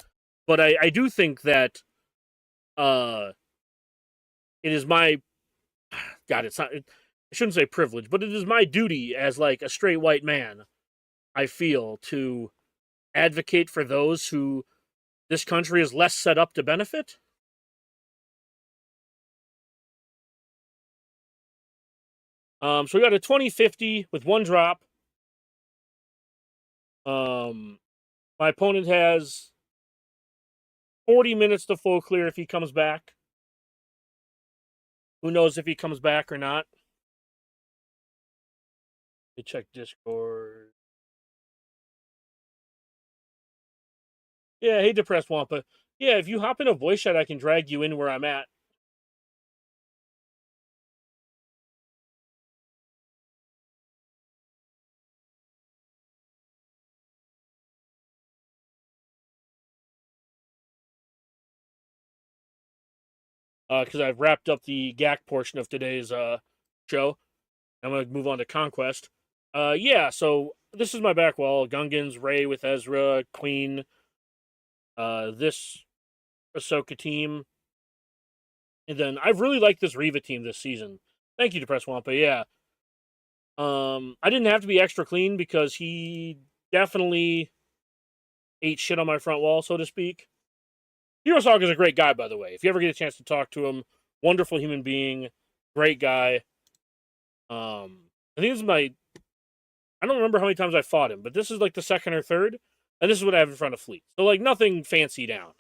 But I do think that uh, it is my God. It's not. I shouldn't say privilege, but it is my duty as like a straight white man. I feel to advocate for those who this country is less set up to benefit. So we got a 2050 with one drop. My opponent has 40 minutes to full clear if he comes back. Who knows if he comes back or not? Let me check Discord. Yeah, hey, Depressed Wampa. Yeah, if you hop in a voice chat, I can drag you in where I'm at. Because I've wrapped up the GAC portion of today's show. I'm going to move on to Conquest. Yeah, so this is my back wall. Gungans, Ray with Ezra, Queen, this Ahsoka team. And then I've really liked this Riva team this season. Thank you, Depressed Wampa. Yeah. I didn't have to be extra clean because he definitely ate shit on my front wall, so to speak. Hero Sog is a great guy, by the way. If you ever get a chance to talk to him, wonderful human being, great guy. I think this is my. I don't remember how many times I fought him, but this is like the second or third, and this is what I have in front of Fleet. So like nothing fancy down.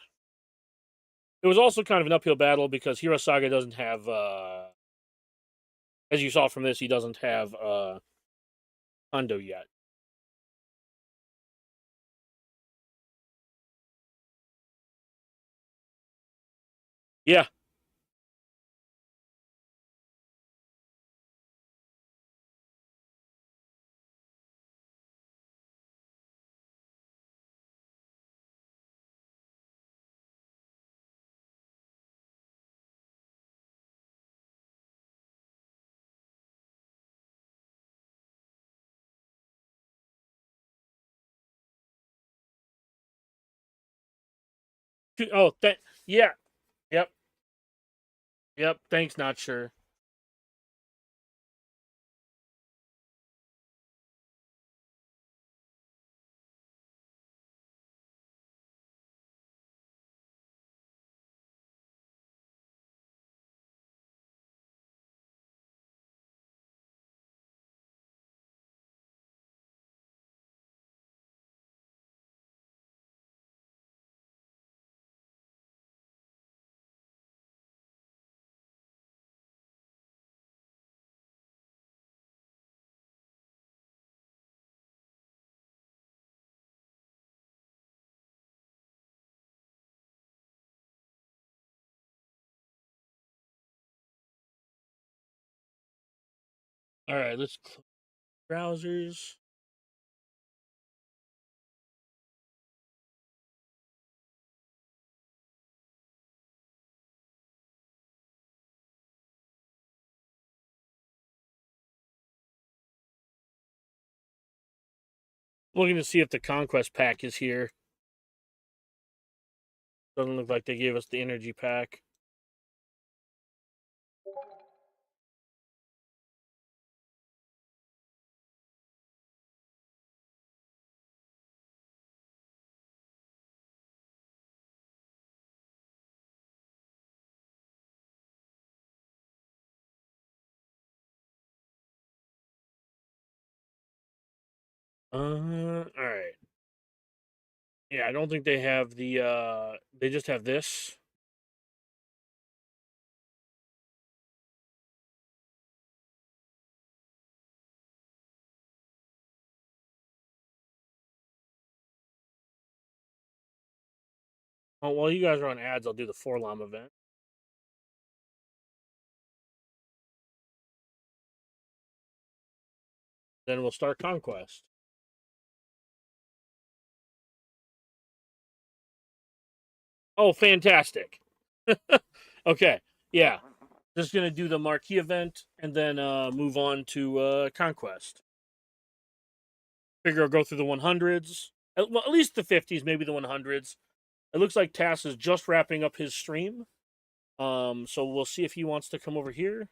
It was also kind of an uphill battle because Hero Saga doesn't have, as you saw from this, he doesn't have Hondo yet. Yeah. Oh, yeah. Yep. Yep. Thanks, not sure. All right, let's close browsers. Looking to see if the Conquest pack is here. Doesn't look like they gave us the energy pack. All right. Yeah, I don't think they have the. They just have this. Oh, while you guys are on ads, I'll do the Forlom event. Then we'll start Conquest. Oh, fantastic. Okay, yeah. Just gonna do the marquee event and then move on to Conquest. Figure I'll go through the 100s. Well, at least the 50s, maybe the 100s. It looks like Tass is just wrapping up his stream. So we'll see if he wants to come over here.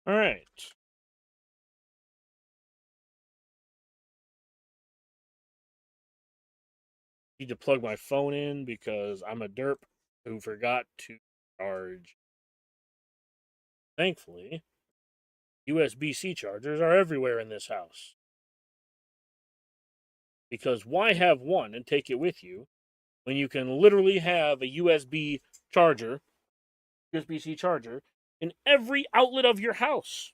All right. Need to plug my phone in because I'm a derp who forgot to charge. Thankfully, USB-C chargers are everywhere in this house. Because why have one and take it with you when you can literally have a USB-C charger in every outlet of your house?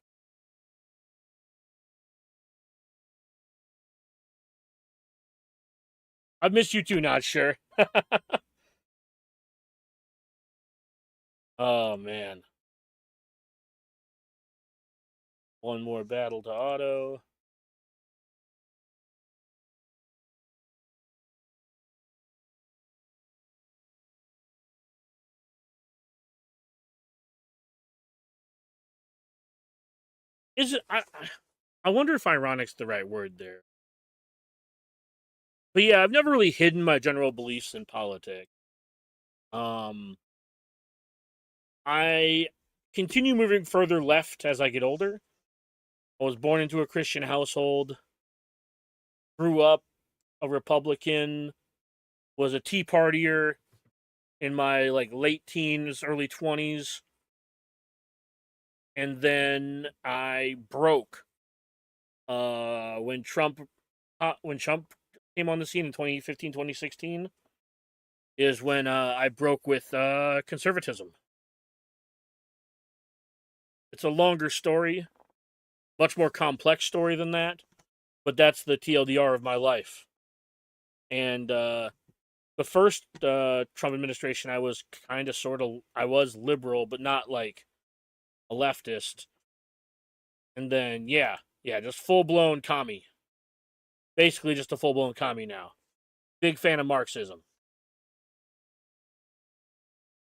I've missed you too, not sure. Oh man. One more battle to auto. is it? I wonder if ironic's the right word there. But yeah, I've never really hidden my general beliefs in politics. Um, I continue moving further left as I get older. I was born into a Christian household, grew up a Republican, was a Tea Partier in my like late teens, early 20s, and then I broke when Trump came on the scene in 2015, 2016 is when I broke with conservatism. It's a longer story, much more complex story than that, but that's the TLDR of my life. And the first Trump administration, I was I was liberal, but not like a leftist. And then, just full blown commie. Basically, just a full blown commie now. Big fan of Marxism.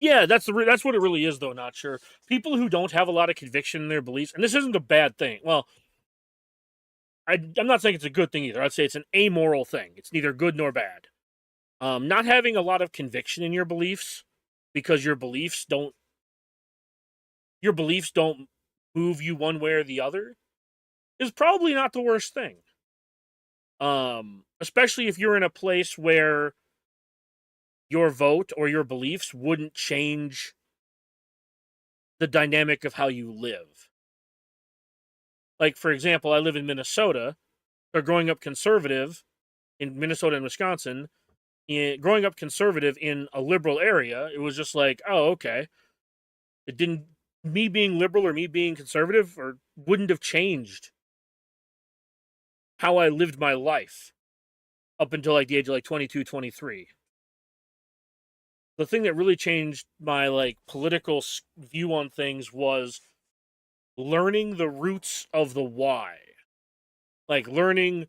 Yeah, that's what it really is, though. Not sure. People who don't have a lot of conviction in their beliefs, and this isn't a bad thing. Well, I'm not saying it's a good thing either. I'd say it's an amoral thing. It's neither good nor bad. Not having a lot of conviction in your beliefs because your beliefs don't move you one way or the other is probably not the worst thing. Especially if you're in a place where your vote or your beliefs wouldn't change the dynamic of how you live. Like, for example, I live in Minnesota, so growing up conservative in Minnesota and Wisconsin, growing up conservative in a liberal area, it was just like, oh, okay. It didn't, me being liberal or me being conservative or wouldn't have changed how I lived my life up until like the age of like 22, 23. The thing that really changed my like political view on things was learning the roots of the why. Like learning,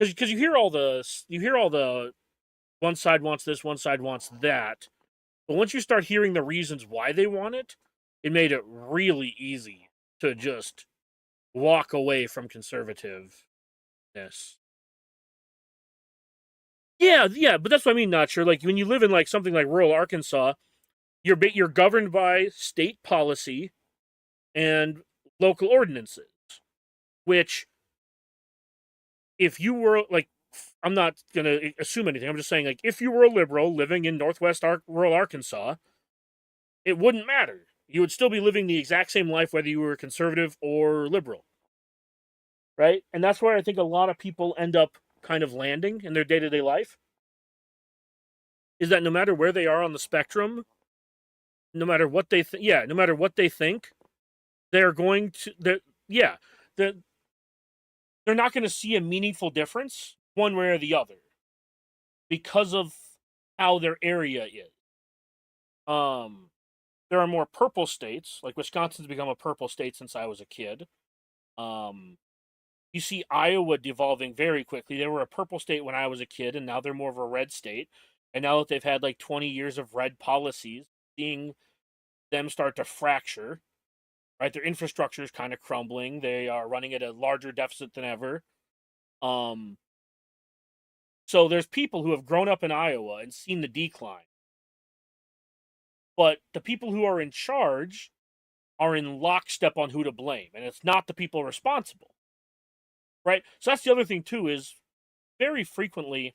because you hear all the one side wants this, one side wants that. But once you start hearing the reasons why they want it, it made it really easy to just walk away from conservativeness. Yeah, but that's what I mean. Not sure. Like when you live in like something like rural Arkansas, you're governed by state policy and local ordinances. Which, if you were like, I'm not gonna assume anything. I'm just saying, like, if you were a liberal living in northwest rural Arkansas, it wouldn't matter. You would still be living the exact same life whether you were conservative or liberal, right? And that's where I think a lot of people end up kind of landing in their day-to-day life. Is that no matter where they are on the spectrum, no matter what they no matter what they think, they're going to they're not going to see a meaningful difference one way or the other because of how their area is. There are more purple states, like Wisconsin's become a purple state since I was a kid. You see Iowa devolving very quickly. They were a purple state when I was a kid, and now they're more of a red state. And now that they've had like 20 years of red policies, seeing them start to fracture, right? Their infrastructure is kind of crumbling. They are running at a larger deficit than ever. So there's people who have grown up in Iowa and seen the decline. But the people who are in charge are in lockstep on who to blame, and it's not the people responsible. Right? So that's the other thing too, is very frequently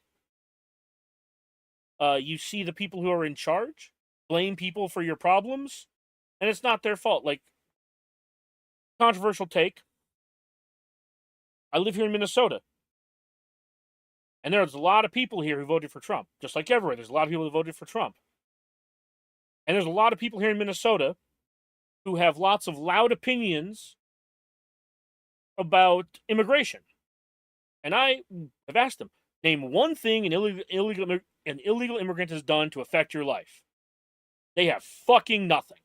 you see the people who are in charge blame people for your problems, and it's not their fault. Like, controversial take. I live here in Minnesota. And there's a lot of people here who voted for Trump. Just like everywhere, there's a lot of people who voted for Trump. And there's a lot of people here in Minnesota who have lots of loud opinions about immigration. And I have asked them, name one thing an illegal immigrant has done to affect your life. They have fucking nothing.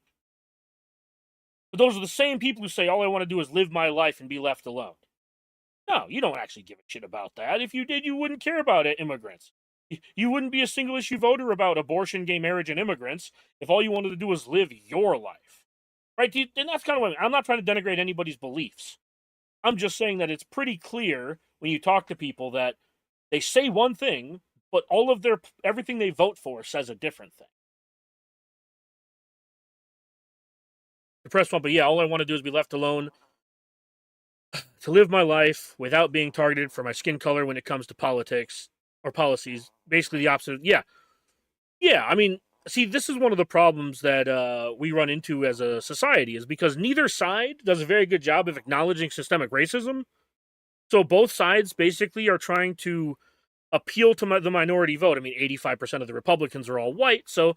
But those are the same people who say, all I want to do is live my life and be left alone. No, you don't actually give a shit about that. If you did, you wouldn't care about immigrants. You wouldn't be a single issue voter about abortion, gay marriage, and immigrants if all you wanted to do was live your life. right? And that's kind of what I'm not trying to denigrate anybody's beliefs. I'm just saying that it's pretty clear when you talk to people that they say one thing, but all of their everything they vote for says a different thing. The press one, but yeah, all I want to do is be left alone to live my life without being targeted for my skin color when it comes to politics or policies. Basically, the opposite. Yeah, yeah. I mean, see, this is one of the problems that we run into as a society is because neither side does a very good job of acknowledging systemic racism. So both sides basically are trying to appeal to the minority vote. I mean, 85% of the Republicans are all white, so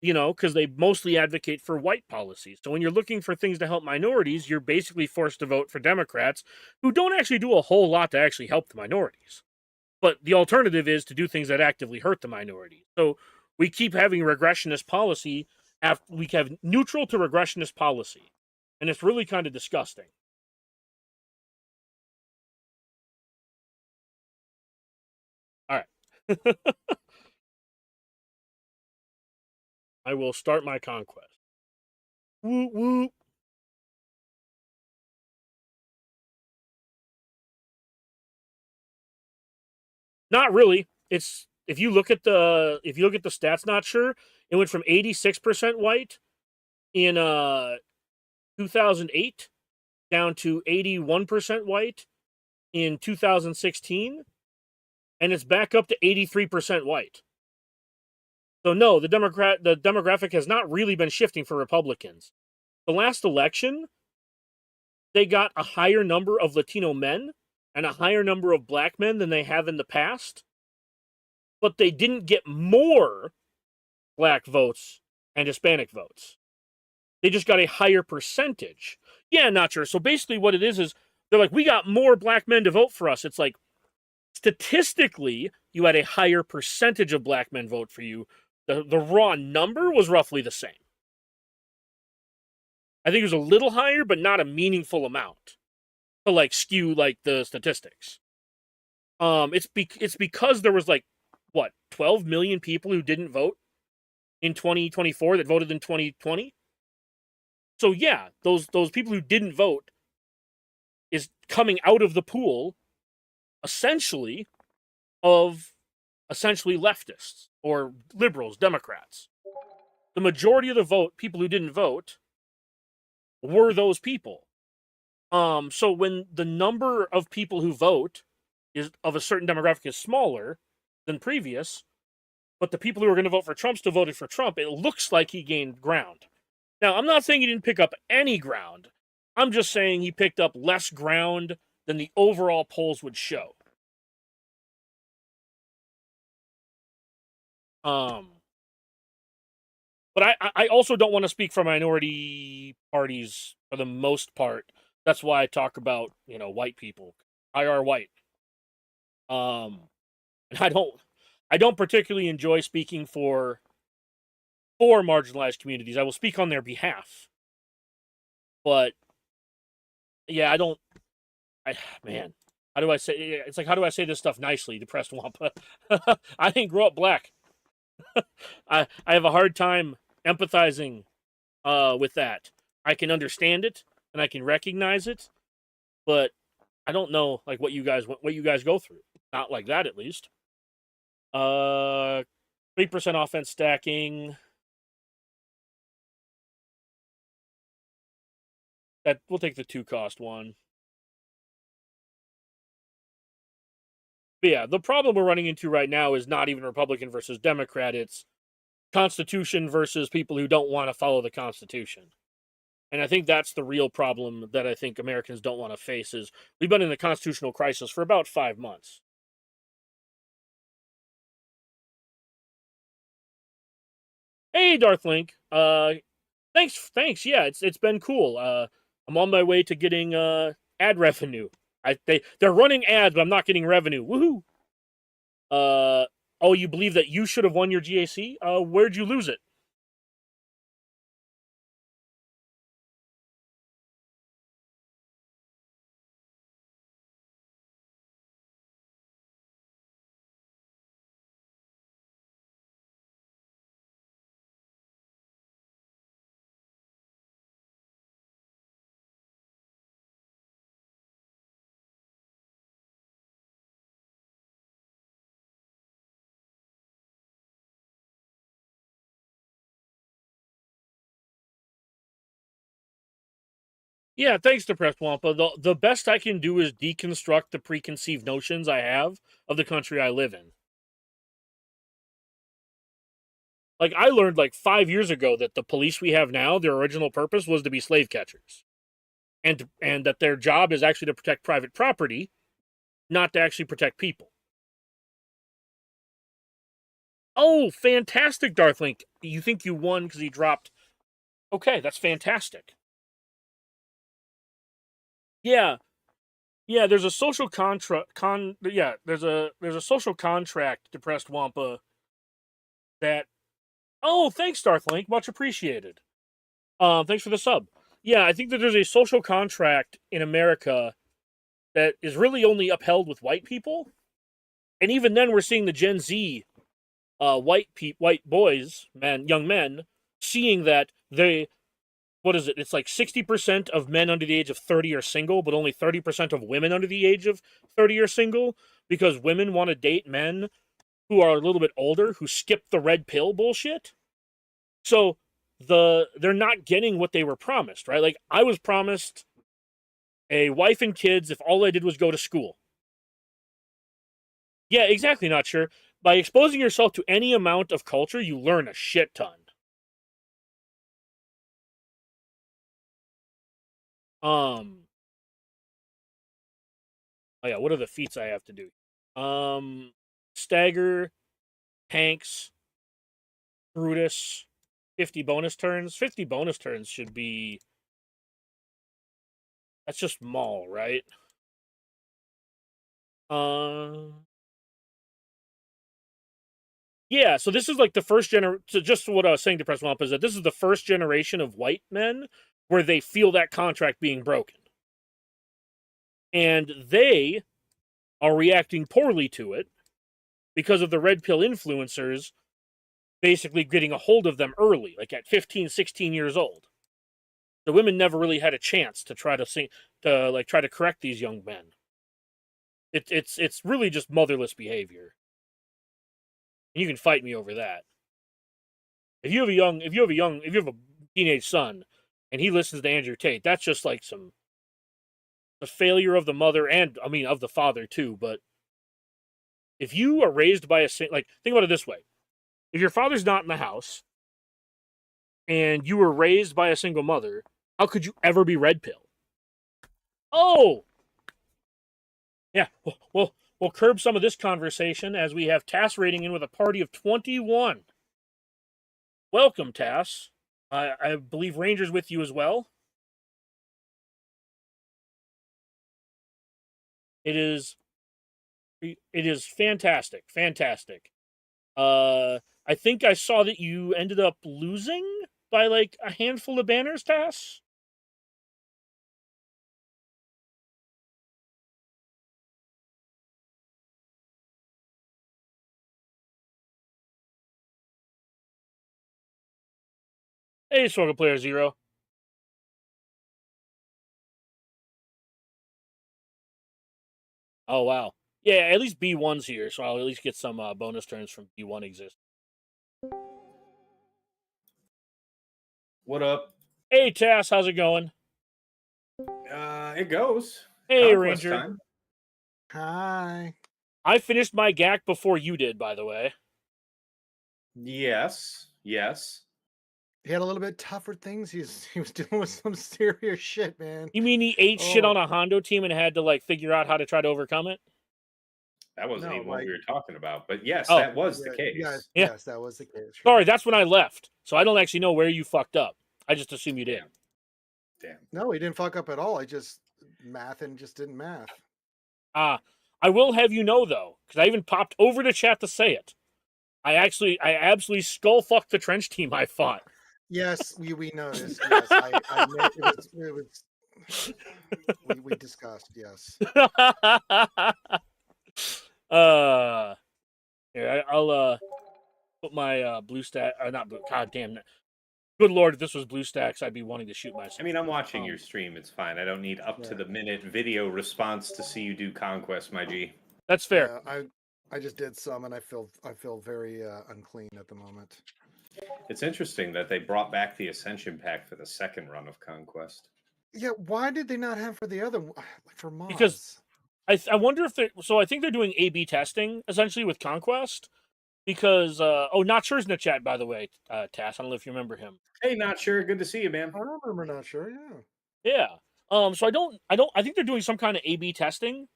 because they mostly advocate for white policies. So when you're looking for things to help minorities, you're basically forced to vote for Democrats who don't actually do a whole lot to actually help the minorities. But the alternative is to do things that actively hurt the minority. So we keep having regressionist policy. We have neutral to regressionist policy, and it's really kind of disgusting. All right. I will start my conquest. Woo woo. Not really. It's if you look at the stats, not sure. It went from 86% white in 2008 down to 81% white in 2016, and it's back up to 83% white. So no, the demographic has not really been shifting for Republicans. The last election, they got a higher number of Latino men and a higher number of black men than they have in the past, but they didn't get more black votes and Hispanic votes. They just got a higher percentage. Yeah, not sure. So basically, what it is they're like, we got more black men to vote for us. It's like, statistically, you had a higher percentage of black men vote for you. The raw number was roughly the same. I think it was a little higher, but not a meaningful amount to like skew like the statistics. It's because there was like what 12 million people who didn't vote in 2024 that voted in 2020. So yeah, those people who didn't vote is coming out of the pool essentially of essentially leftists or liberals, Democrats. The majority of the people who didn't vote were those people. So when the number of people who vote is of a certain demographic is smaller than previous, but the people who are going to vote for Trump still voted for Trump, it looks like he gained ground. Now, I'm not saying he didn't pick up any ground. I'm just saying he picked up less ground than the overall polls would show. Um, but I also don't want to speak for minority parties for the most part. That's why I talk about white people. I are white. And I don't particularly enjoy speaking for marginalized communities. I will speak on their behalf, but yeah, I don't. Man, how do I say? It's like how do I say this stuff nicely? Depressed Wampa. I didn't grow up black. I have a hard time empathizing with that. I can understand it and I can recognize it, but I don't know like what you guys go through. Not like that at least. 3% offense stacking. That we'll take the 2 cost one. But yeah, the problem we're running into right now is not even Republican versus Democrat. It's Constitution versus people who don't want to follow the Constitution. And I think that's the real problem that I think Americans don't want to face is we've been in a constitutional crisis for about 5 months. Hey, Darth Link. Thanks. Yeah, it's been cool. I'm on my way to getting ad revenue. They're running ads, but I'm not getting revenue. Woohoo! Oh, you believe that you should have won your GAC? Where'd you lose it? Yeah, thanks, Depressed Wampa. The best I can do is deconstruct the preconceived notions I have of the country I live in. Like, I learned like 5 years ago that the police we have now, their original purpose was to be slave catchers, and that their job is actually to protect private property, not to actually protect people. Oh, fantastic, Darthlink! You think you won because he dropped? Okay, that's fantastic. Yeah, yeah. There's a social Yeah, there's a social contract, Depressed Wampa. That. Oh, thanks, Darthlink. Much appreciated. Thanks for the sub. Yeah, I think that there's a social contract in America that is really only upheld with white people, and even then, we're seeing the Gen Z, white boys, young men, seeing that they, what is it? It's like 60% of men under the age of 30 are single, but only 30% of women under the age of 30 are single, because women want to date men who are a little bit older, who skip the red pill bullshit. So they're not getting what they were promised, right? Like, I was promised a wife and kids if all I did was go to school. Yeah, exactly, not sure. By exposing yourself to any amount of culture, you learn a shit ton. Um, oh yeah, what are the feats I have to do? Stagger, Hanks, Brutus, 50 bonus turns. 50 bonus turns should be. That's just Maul, right? Uh, yeah, so this is like the first generation. So just what I was saying to Press Wamp is that this is the first generation of white men where they feel that contract being broken. And they are reacting poorly to it because of the red pill influencers basically getting a hold of them early, like at 15, 16 years old. The women never really had a chance to try to correct these young men. It's really just motherless behavior. And you can fight me over that. If you have a teenage son and he listens to Andrew Tate, that's just like the failure of the mother, and I mean of the father too. But if you are raised by think about it this way: if your father's not in the house and you were raised by a single mother, how could you ever be red pill? Oh, yeah. We'll curb some of this conversation as we have Tass rating in with a party of 21. Welcome, Tass. I believe Ranger's with you as well. It is fantastic, fantastic. I think I saw that you ended up losing by like a handful of banners, Tass. Hey, Sorga Player Zero. Oh wow. Yeah, at least B1's here, so I'll at least get some bonus turns from B1 exist. What up? Hey, Tass, how's it going? It goes. Hey, Conquest Ranger. time. Hi. I finished my GAC before you did, by the way. Yes. Yes. He had a little bit tougher things. He was dealing with some serious shit, man. You mean he ate shit Oh. on a Hondo team and had to like figure out how to try to overcome it? That wasn't No, even what like we were talking about. But yes, Oh. that was the yeah, case. Yeah. yes, that was the case. Sorry, right. that's when I left. So I don't actually know where you fucked up. I just assume you did. Damn. No, he didn't fuck up at all. I just math and just didn't math. I will have you know though, because I even popped over to chat to say it. I absolutely skull fucked the trench team I fought. Yes, we noticed. Yes, it was we discussed. Yes. Here, I'll put my blue stack, or not blue. God damn it! Good lord, if this was blue stacks, I'd be wanting to shoot myself. I mean, I'm watching your stream. It's fine. I don't need up to the minute video response to see you do Conquest, my G. That's fair. Yeah, I just did some, and I feel very unclean at the moment. It's interesting that they brought back the Ascension pack for the second run of Conquest. Yeah, why did they not have for the other like for Because Moz? I wonder if they. So I think they're doing A/B testing essentially with Conquest. Because not sure's in the chat, by the way, Tass. I don't know if you remember him. Hey, not sure. Good to see you, man. I remember not sure. Yeah. Yeah. So I think they're doing some kind of A/B testing.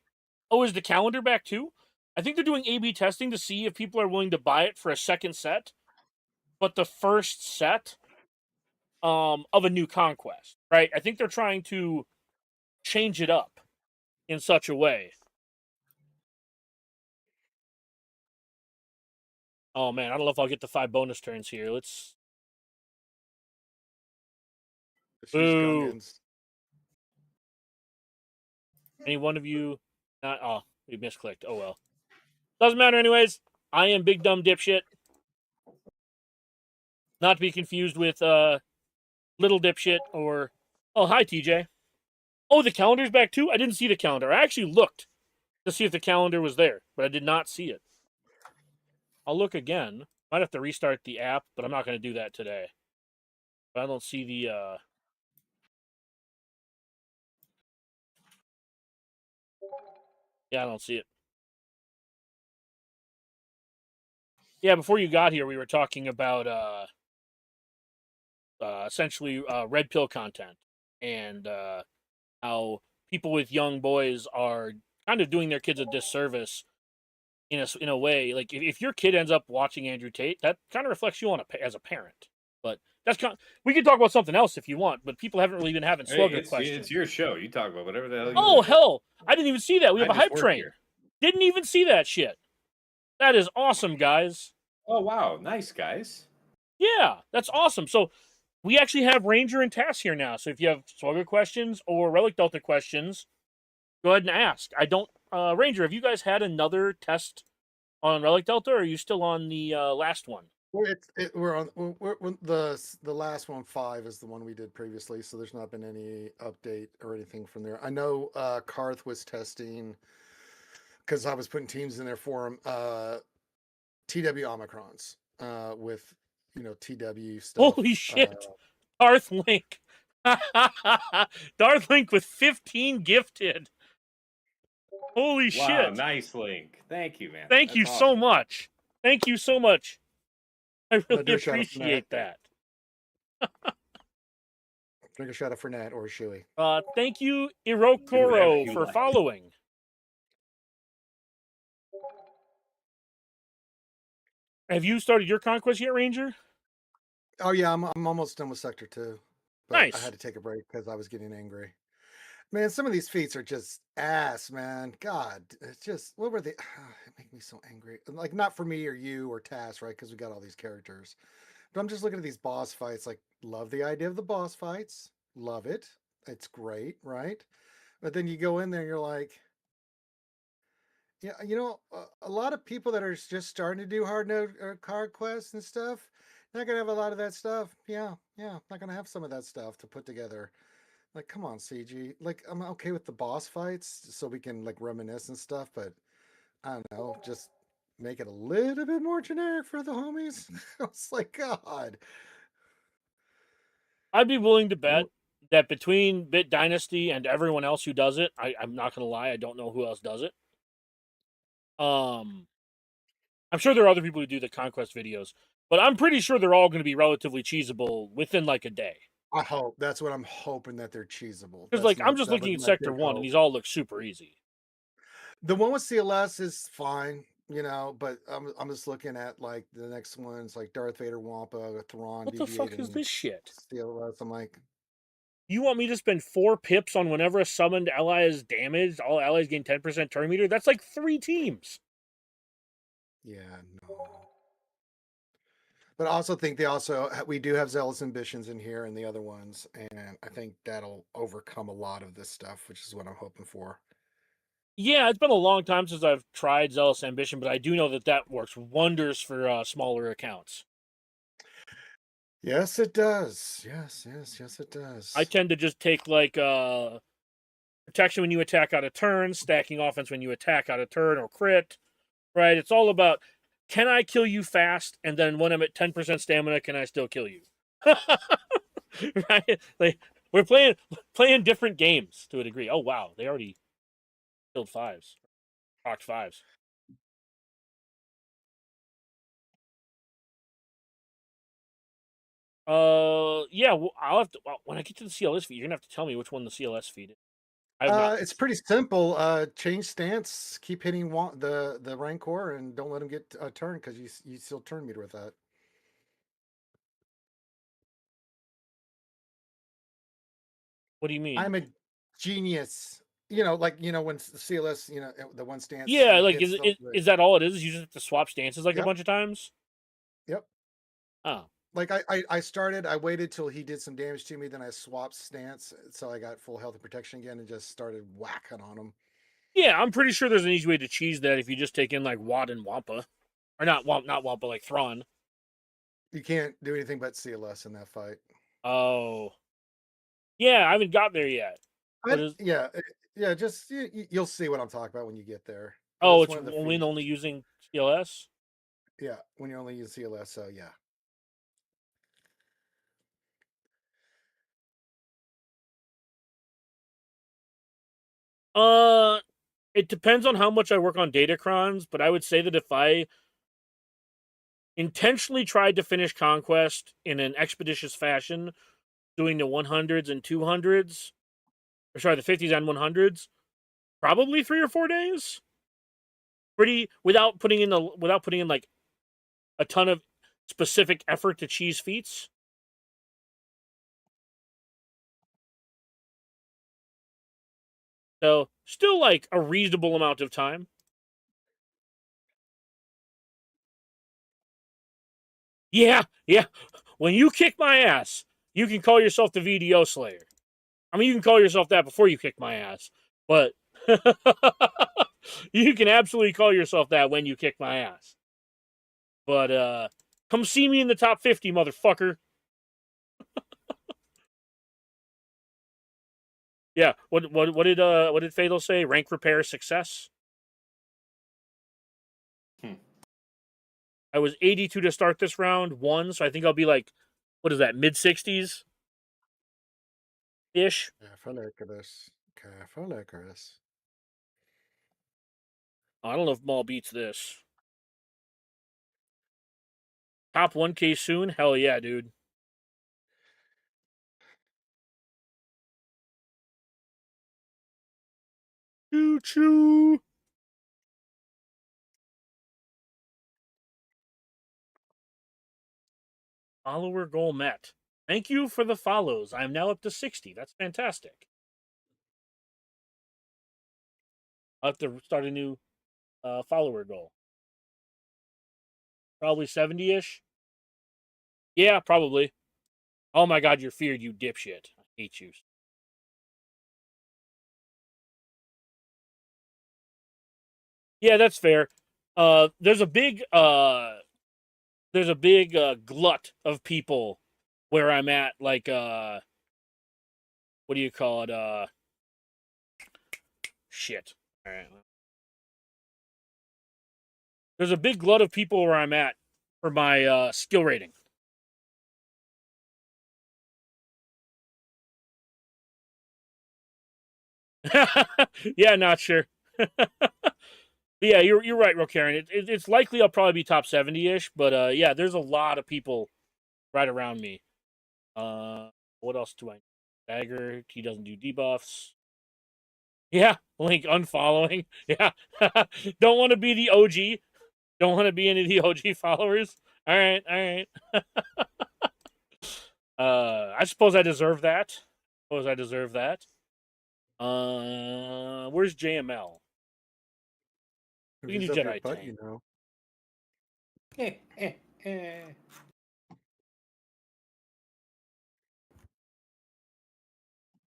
Oh, is the calendar back too? I think they're doing A/B testing to see if people are willing to buy it for a second set, but the first set of a new conquest, right? I think they're trying to change it up in such a way. Oh man, I don't know if I'll get the 5 bonus turns here. Let's. Let's use Boo. Gungans. Any one of you? Not. Oh, we misclicked. Oh well. Doesn't matter anyways. I am big dumb dipshit. Not to be confused with little dipshit or. Oh, hi TJ. Oh, the calendar's back too? I didn't see the calendar. I actually looked to see if the calendar was there, but I did not see it. I'll look again. Might have to restart the app, but I'm not going to do that today. But I don't see the Yeah, I don't see it. Yeah, before you got here, we were talking about essentially red pill content and how people with young boys are kind of doing their kids a disservice in a way. Like if your kid ends up watching Andrew Tate, that kind of reflects you as a parent. But we can talk about something else if you want. But people haven't really been having slugger questions. It's your show. You talk about whatever the hell. Oh hell! I didn't even see that. We have a hype train. Here. Didn't even see that shit. That is awesome, guys. Oh wow, nice guys. Yeah, that's awesome. So we actually have Ranger and Tass here now. So if you have Swagger questions or Relic Delta questions, go ahead and ask. I don't, Ranger, have you guys had another test on Relic Delta, or are you still on the last one? We're on the last one. 5 is the one we did previously, so there's not been any update or anything from there. I know Karth was testing because I was putting teams in there for him. TW Omicrons with TW stuff. Holy shit! Darth Link, Darth Link with 15 gifted. Holy shit! Nice Link. Thank you, man. Thank you so much. Thank you so much. I really appreciate that. Drink a shot of Fernet or Shui. Thank you, Irokoro, for following. Have you started your conquest yet, Ranger? Oh yeah, I'm almost done with Sector 2. But nice. I had to take a break because I was getting angry. Man, some of these feats are just ass, man. God, it's just, what were they? It make me so angry. Like, not for me or you or Tass, right? Because we got all these characters. But I'm just looking at these boss fights. Like, love the idea of the boss fights. Love it. It's great, right? But then you go in there and you're like, yeah, a lot of people that are just starting to do hard node or card quests and stuff, not gonna have a lot of that stuff. Yeah, not gonna have some of that stuff to put together. Like, come on, CG. Like, I'm okay with the boss fights so we can like reminisce and stuff, but I don't know, just make it a little bit more generic for the homies. It's like, God. I'd be willing to bet that between Bit Dynasty and everyone else who does it, I'm not gonna lie, I don't know who else does it. I'm sure there are other people who do the conquest videos, but I'm pretty sure they're all going to be relatively cheesable within like a day. I hope that's what I'm hoping, that they're cheesable. Because like I'm just looking at Sector 1 and these all look super easy. The one with CLS is fine, but I'm just looking at like the next ones, like Darth Vader, Wampa, Thrawn. What the fuck is this shit? CLS. I'm like, you want me to spend 4 pips on whenever a summoned ally is damaged, all allies gain 10% turn meter? That's like 3 teams. Yeah, no. But I also think we do have Zealous Ambitions in here and the other ones, and I think that'll overcome a lot of this stuff, which is what I'm hoping for. Yeah, it's been a long time since I've tried Zealous Ambition, but I do know that works wonders for smaller accounts. Yes, it does. Yes, it does. I tend to just take like protection when you attack out of turn, stacking offense when you attack out of turn, or crit. Right? It's all about, can I kill you fast? And then when I'm at 10% stamina, can I still kill you? Right? Like, we're playing different games to a degree. Oh wow, they already killed fives, rocked fives. Yeah. Well, I'll have to when I get to the CLS feed. You're gonna have to tell me which one the CLS feed is. I have not. It's pretty simple. Change stance, keep hitting the Rancor, and don't let him get a turn because you still turn meter with that. What do you mean? I'm a genius. You know, like when the CLS, the one stance. Yeah, He like hits is that all it is? You just have to swap stances like a Yep. bunch of times. Yep. Oh. Like I waited till he did some damage to me, then I swapped stance, so I got full health and protection again, and just started whacking on him. Yeah, I'm pretty sure there's an easy way to cheese that if you just take in like Watt and Wampa, or not Wampa, like Thrawn. You can't do anything but CLS in that fight. Oh, yeah, I haven't got there yet. What is? Yeah, just you'll see what I'm talking about when you get there. But Oh, it's it's one of the when feats. only using CLS. Yeah, when you only use CLS, so yeah. It depends on how much I work on datacrons, but I would say that if I intentionally tried to finish Conquest in an expeditious fashion, doing the 100s and 200s, or sorry, the 50s and 100s, probably 3 or 4 days. Pretty without putting in like a ton of specific effort to cheese feats. So still like a reasonable amount of time. Yeah, yeah. When you kick my ass, you can call yourself the VDO Slayer. I mean, you can call yourself that before you kick my ass, but you can absolutely call yourself that when you kick my ass. But come see me in the top 50, motherfucker. Yeah. What did Fatal say? Rank repair success. I was 82 to start this round, one, so I think I'll be like, what is that, mid 60s ish? Careful, Icarus. Careful, Icarus. I don't know if Maul beats this. Top 1K soon? Hell yeah, dude. Choo choo. Follower goal met. Thank you for the follows. I am now up to 60. That's fantastic. I'll have to start a new follower goal. Probably 70 ish. Yeah, probably. Oh my god, you're feared, you dipshit. I hate you. Yeah, that's fair. There's a big glut of people where I'm at, like what do you call it? Shit. All right. There's a big glut of people where I'm at for my skill rating. Yeah, not sure. Yeah, you're right, Rokaren. It's likely I'll probably be top 70-ish, but yeah, there's a lot of people right around me. What else do I need? Dagger, he doesn't do debuffs. Yeah, Link unfollowing. Yeah. Don't want to be the OG. Don't want to be any of the OG followers. All right, all right. I suppose I deserve that. Where's JML? We can He's do up your Jedi butt, tank.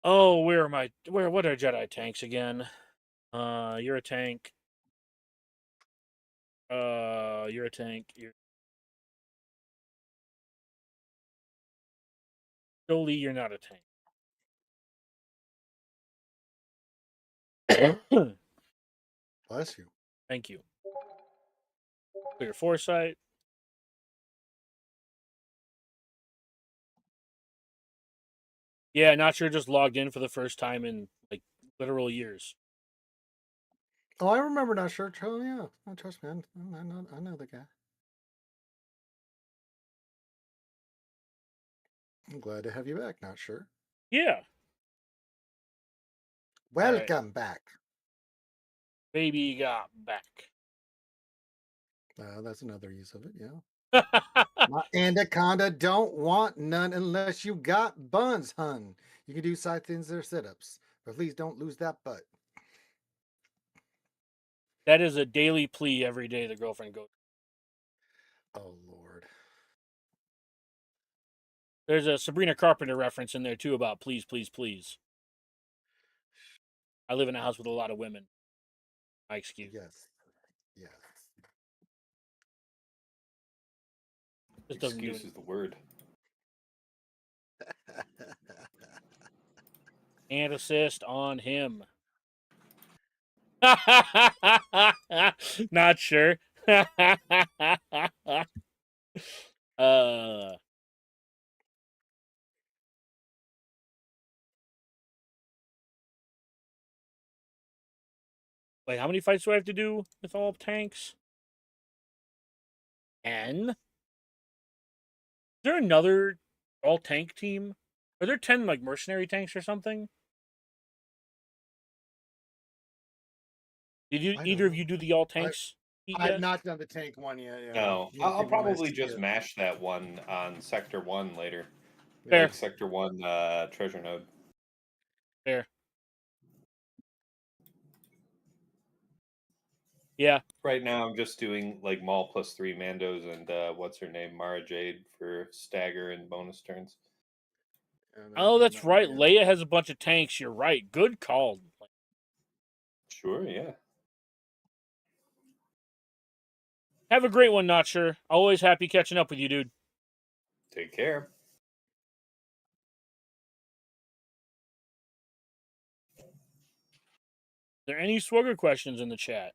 Oh, where am I? What are Jedi tanks again? You're a tank. You're a tank. Jolie, you're not a tank. Bless you. Thank you. Clear foresight. Yeah, not sure. Just logged in for the first time in like literal years. Oh, I remember Not Sure. Oh, yeah. Oh, trust me. I know the guy. I'm glad to have you back, Not Sure. Yeah. Welcome back. Baby got back. That's another use of it, yeah. My anaconda don't want none unless you got buns, hun. You can do side things or sit-ups, but please don't lose that butt. That is a daily plea every day the girlfriend goes. Oh, Lord. There's a Sabrina Carpenter reference in there too about please, please, please. I live in a house with a lot of women. My excuse. Yes. Yes. This doesn't do Excuse it. is the word. And assist on him. Not sure. uh Wait, how many fights do I have to do with all tanks? 10? Is there another all tank team? Are there 10 like mercenary tanks or something? Did you I either don't of know. you do the all tanks heat I've yet? not done the tank one yet. Yeah. No, You I'll gave me my probably just skip. mash that one on Sector 1 later. Fair. Like Sector 1 treasure node. Fair. Yeah. Right now, I'm just doing like Maul plus 3 Mandos and what's her name? Mara Jade for stagger and bonus turns. And Oh, doing that's that one right. again. Leia has a bunch of tanks. You're right. Good call. Sure, yeah. Have a great one, Not Sure. Always happy catching up with you, dude. Take care. Are there any Swugger questions in the chat?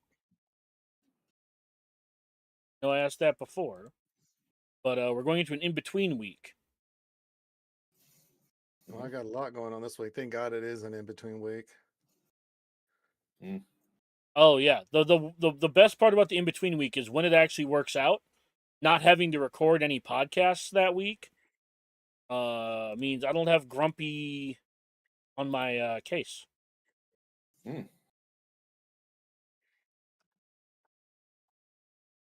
No, I asked that before. But we're going into an in-between week. Well, I got a lot going on this week. Thank God it is an in-between week. Oh yeah. The best part about the in-between week is when it actually works out. Not having to record any podcasts that week means I don't have Grumpy on my case.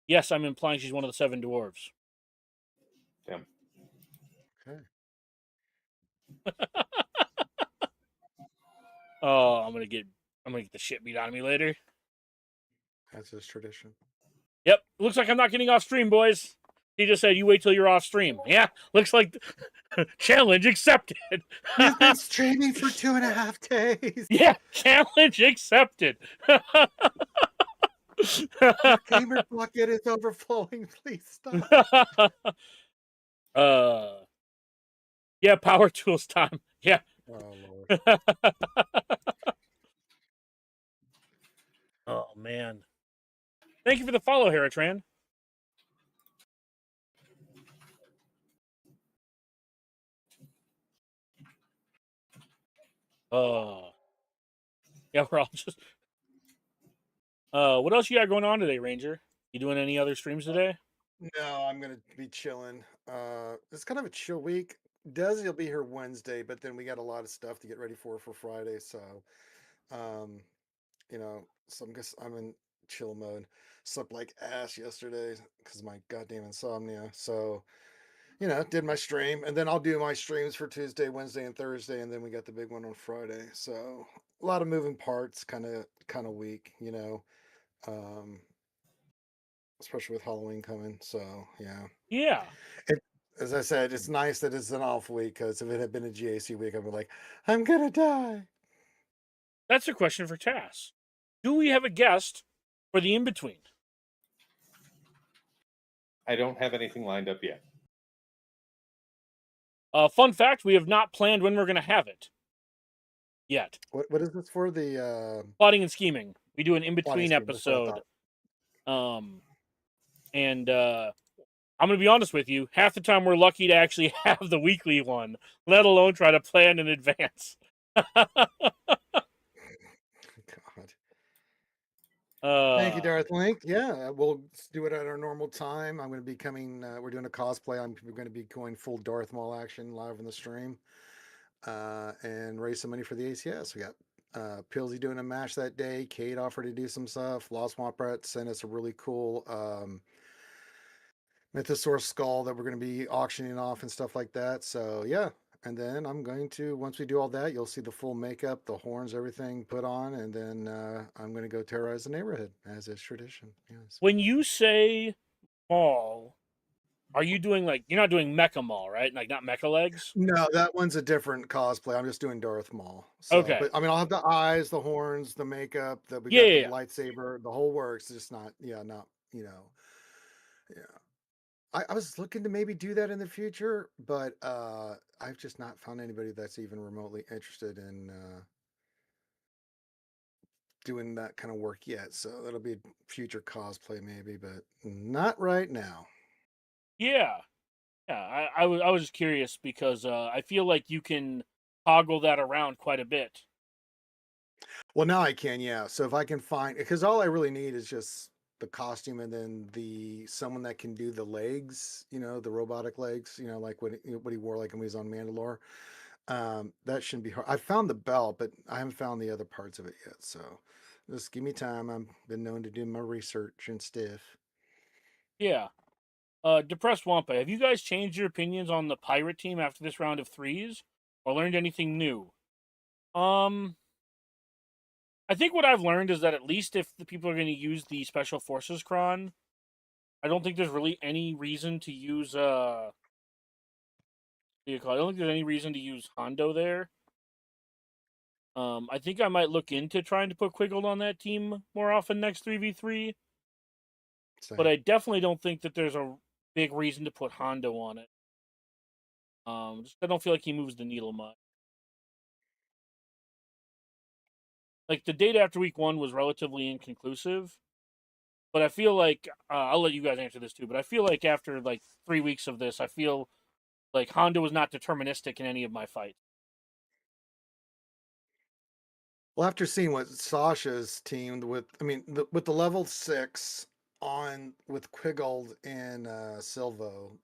Yes, I'm implying she's one of the 7 dwarves. Damn. Okay. Oh, I'm gonna get the shit beat out of me later. That's just tradition. Yep. Looks like I'm not getting off stream, boys. He just said you wait till you're off stream. Yeah, looks like challenge accepted. You've been streaming for 2.5 days. Yeah, challenge accepted. Your gamer bucket is overflowing. Please stop. Yeah, power tools time. Yeah. Oh Lord. Oh man. Thank you for the follow, Heratran. Oh. Yeah, we're all just what else you got going on today, Ranger? You doing any other streams today? No, I'm gonna be chilling. It's kind of a chill week. Desi will be here Wednesday, but then we got a lot of stuff to get ready for Friday. So, um, so I'm in chill mode. Slept like ass yesterday because of my goddamn insomnia. So, did my stream, and then I'll do my streams for Tuesday, Wednesday, and Thursday, and then we got the big one on Friday. So, a lot of moving parts, kind of week, um, especially with Halloween coming. So, yeah. Yeah. As I said, it's nice that it's an off week because if it had been a GAC week, I'd be like, I'm gonna die. That's a question for Tass. Do we have a guest for the in-between? I don't have anything lined up yet. Fun fact, we have not planned when we're going to have it yet. What is this for? The Plotting and scheming. We do an plotting in-between scheme, that's what I episode. thought. And I'm going to be honest with you. Half the time we're lucky to actually have the weekly one, let alone try to plan in advance. God. uh, Thank you, Darth Link. Yeah, we'll do it at our normal time. I'm going to be coming. We're doing a cosplay. We're going to be going full Darth Maul action live on the stream, and raise some money for the ACS. We got Pillsy doing a match that day. Kate offered to do some stuff. Lost Womp sent us a really cool Mythosaur skull that we're going to be auctioning off and stuff like that. So yeah, and then I'm going to, once we do all that, you'll see the full makeup, the horns, everything put on, and then I'm going to go terrorize the neighborhood as is tradition. Yes. when you say Maul, are you doing like, you're not doing Mecha Maul, right? Like not Mecha Legs? No, that one's a different cosplay. I'm just doing Darth Maul. So, Okay. but I mean, I'll have the eyes, the horns, the makeup, we Yeah, got yeah, the yeah. lightsaber, the whole works. It's just not, not, yeah. I was looking to maybe do that in the future, but I've just not found anybody that's even remotely interested in doing that kind of work yet. So that'll be future cosplay maybe, but not right now. Yeah. Yeah, I was just curious because I feel like you can toggle that around quite a bit. Well, now I can, yeah. So if I can find, because all I really need is just the costume and then someone that can do the legs, the robotic legs, like what he wore like when he was on Mandalore. That shouldn't be hard. I found the belt, but I haven't found the other parts of it yet. So just give me time. I've been known to do my research and stuff. Yeah. Depressed Wampa, have you guys changed your opinions on the pirate team after this round of threes, or learned anything new? I think what I've learned is that at least if the people are going to use the Special Forces Cron, I don't think there's really any reason to use what do you call it? I don't think there's any reason to use Hondo there. I think I might look into trying to put Quiggled on that team more often next 3v3. But Same. I definitely don't think that there's a big reason to put Hondo on it. I don't feel like he moves the needle much. Like the data after week 1 was relatively inconclusive, but I feel like I'll let you guys answer this too. But I feel like after like 3 weeks of this, I feel like Hondo was not deterministic in any of my fights. Well, after seeing what Sasha's teamed with, I mean, with the level 6 on with Quiggold and Silvo,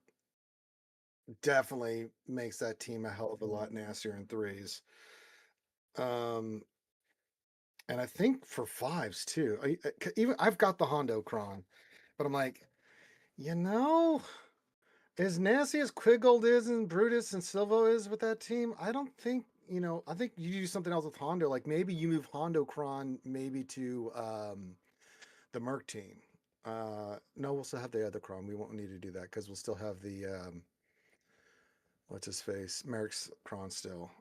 definitely makes that team a hell of a lot nastier in threes. Um, and I think for fives too. Even I've got the Hondo Cron, but I'm like, you know, as nasty as Quiggold is and Brutus and Silvo is with that team, I don't think, I think you do something else with Hondo. Like maybe you move Hondo Cron maybe to the Merc team. No, we'll still have the other Cron. We won't need to do that because we'll still have the what's his face, Merrick's Cron still.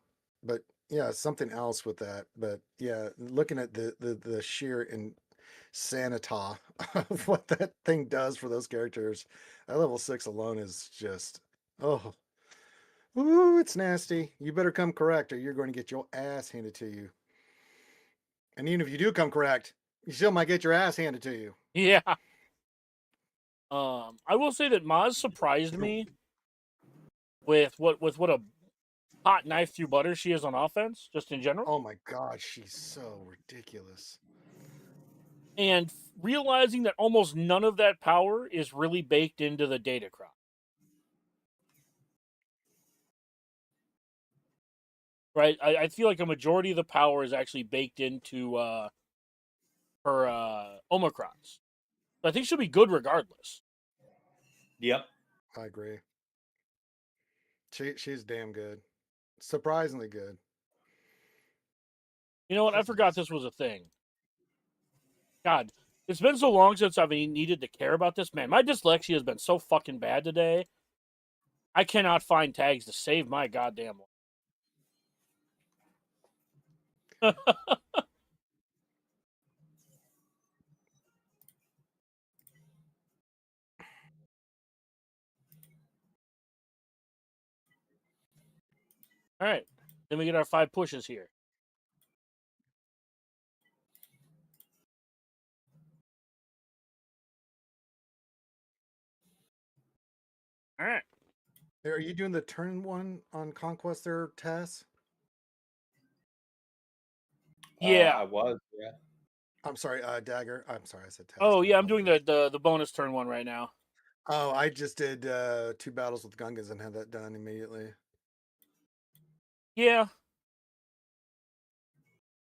But yeah, something else with that. But yeah, looking at the sheer insanity of what that thing does for those characters, that level 6 alone is just oh, ooh, it's nasty. You better come correct, or you're going to get your ass handed to you. And even if you do come correct, you still might get your ass handed to you. Yeah. I will say that Maz surprised me with what a hot knife through butter she is on offense, just in general. Oh my god, she's so ridiculous. And realizing that almost none of that power is really baked into the data crop. Right? I feel like a majority of the power is actually baked into her Omicrons. So I think she'll be good regardless. Yep. I agree. She's damn good. Surprisingly good. You know what? I forgot this was a thing. God, it's been so long since I've needed to care about this. Man, my dyslexia has been so fucking bad today. I cannot find tags to save my goddamn life. All right. Then we get our 5 pushes here. All right. Hey, are you doing the turn one on Conquest there, Tess? Yeah. I was, yeah. I'm sorry, Dagger. I'm sorry, I said Tess. Oh, My yeah, I'm doing apologies. the bonus turn one right now. Oh, I just did 2 battles with Gungans and had that done immediately. Yeah.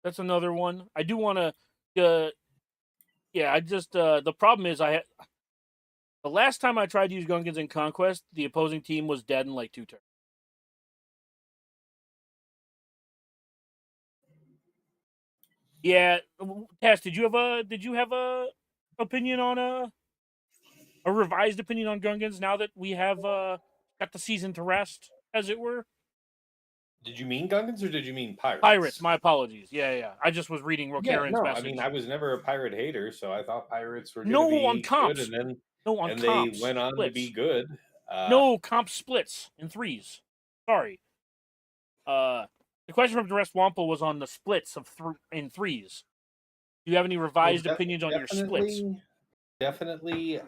That's another one. I do want to yeah, I just the problem is the last time I tried to use Gungans in Conquest, the opposing team was dead in like 2 turns. Yeah, Tess, did you have a opinion on a revised opinion on Gungans now that we have got the season to rest, as it were? Did you mean Gungans or did you mean pirates? Pirates, my apologies. Yeah. I just was reading Yeah, Rokaran's no, message. I mean, I was never a pirate hater, so I thought pirates were going to No, be on comps. good, and then No, on and comps. they went on to be Splits. good. No, comp splits in 3s. Sorry. The question from Duress Wampa was on the splits of in 3s. Do you have any revised opinions on your splits? Definitely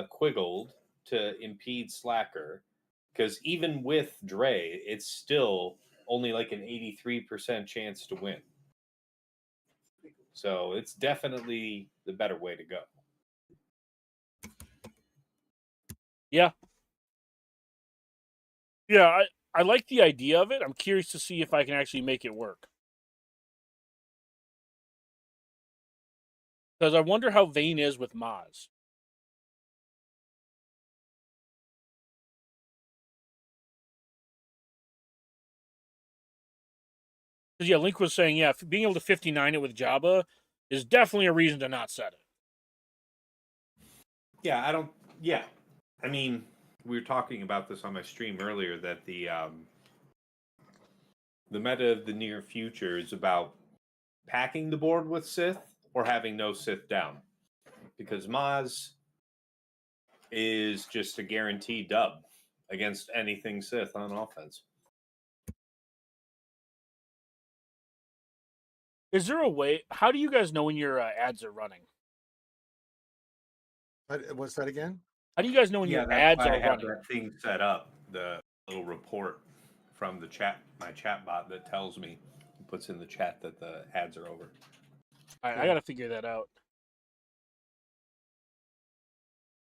Quiggled to impede Slacker, because even with Dre, it's still only like an 83% chance to win. So it's definitely the better way to go. Yeah. Yeah, I like the idea of it. I'm curious to see if I can actually make it work. Because I wonder how Vayne is with Maz. Because, yeah, Link was saying, yeah, being able to 59 it with Jabba is definitely a reason to not set it. Yeah, I mean, we were talking about this on my stream earlier that the meta of the near future is about packing the board with Sith or having no Sith down. Because Maz is just a guaranteed dub against anything Sith on offense. Is there a way? How do you guys know when your ads are running? What's that again? How do you guys know when your that's ads why are I have running? that thing set up, the little report from the chat, my chat bot that tells me, puts in the chat that the ads are over. All right, I got to figure that out.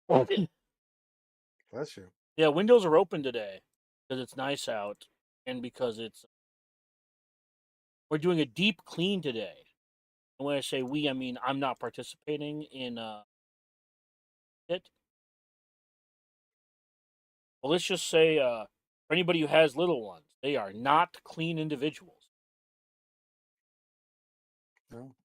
Bless you. Yeah, windows are open today because it's nice out and because we're doing a deep clean today. And when I say we, I mean I'm not participating in it. Well, let's just say for anybody who has little ones, they are not clean individuals. No.